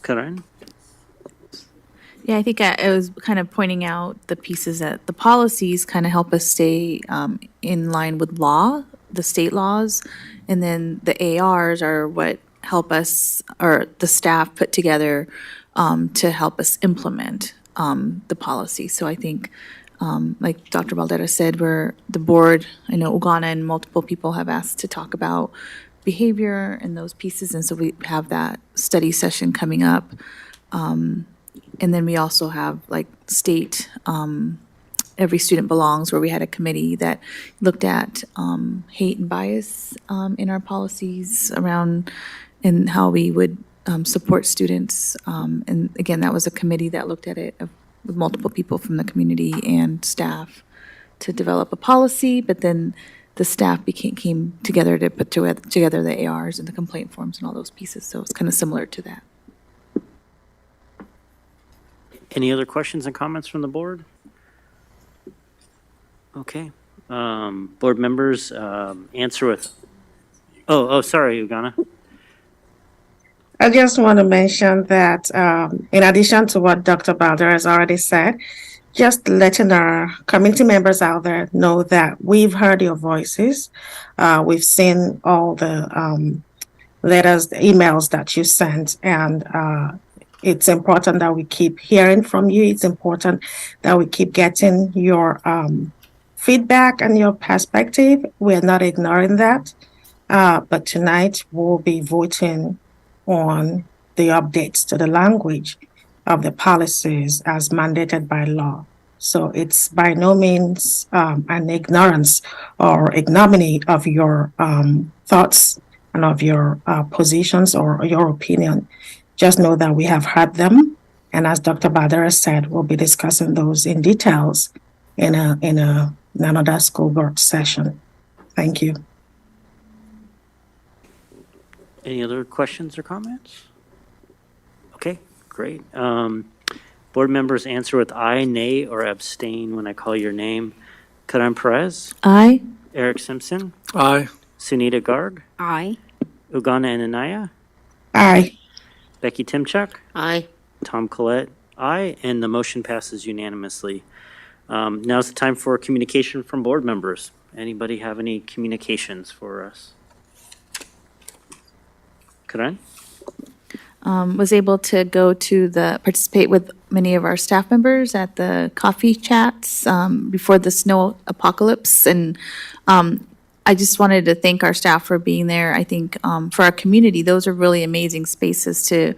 Karen? Yeah, I think I was kind of pointing out the pieces that the policies kind of help us stay in line with law, the state laws, and then the ARs are what help us, or the staff put together to help us implement the policy. So I think, like Dr. Valdera said, we're the board, I know Ugana and multiple people have asked to talk about behavior and those pieces, and so we have that study session coming up. And then we also have like state, Every Student Belongs, where we had a committee that looked at hate and bias in our policies around and how we would support students. And again, that was a committee that looked at it with multiple people from the community and staff to develop a policy, but then the staff came together to put together the ARs and the complaint forms and all those pieces. So it's kind of similar to that. Any other questions and comments from the board? Okay. Board members, answer with, sorry, Ugana. I just want to mention that in addition to what Dr. Balder has already said, just letting our community members out there know that we've heard your voices. We've seen all the letters, the emails that you sent, and it's important that we keep hearing from you. It's important that we keep getting your feedback and your perspective. We're not ignoring that. But tonight we'll be voting on the updates to the language of the policies as mandated by law. So it's by no means an ignorance or ignominy of your thoughts and of your positions or your opinion. Just know that we have heard them. And as Dr. Badera said, we'll be discussing those in details in another school board session. Thank you. Any other questions or comments? Okay, great. Board members answer with aye, nay, or abstain when I call your name. Karan Perez, Aye. Eric Simpson, Aye. Sunita Garg, Aye. Ugana Ananaya, Aye. Becky Timchuk, Aye. Tom Collette, aye, and the motion passes unanimously. Now's the time for communication from board members. Anybody have any communications for us? Karan? Was able to participate with many of our staff members at the coffee chats before the snow apocalypse. And I just wanted to thank our staff for being there. I think for our community, those are really amazing spaces to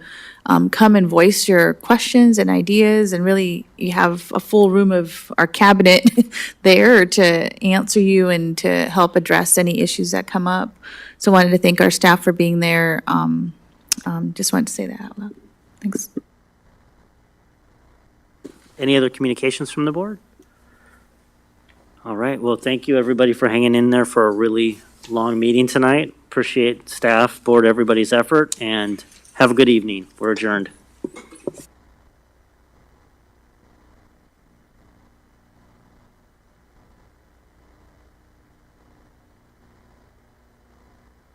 come and voice your questions and ideas. And really, you have a full room of our cabinet there to answer you and to help address any issues that come up. So I wanted to thank our staff for being there. Just wanted to say that out loud. Thanks. Any other communications from the board? All right, well, thank you, everybody, for hanging in there for a really long meeting tonight. Appreciate staff, board, everybody's effort, and have a good evening. We're adjourned.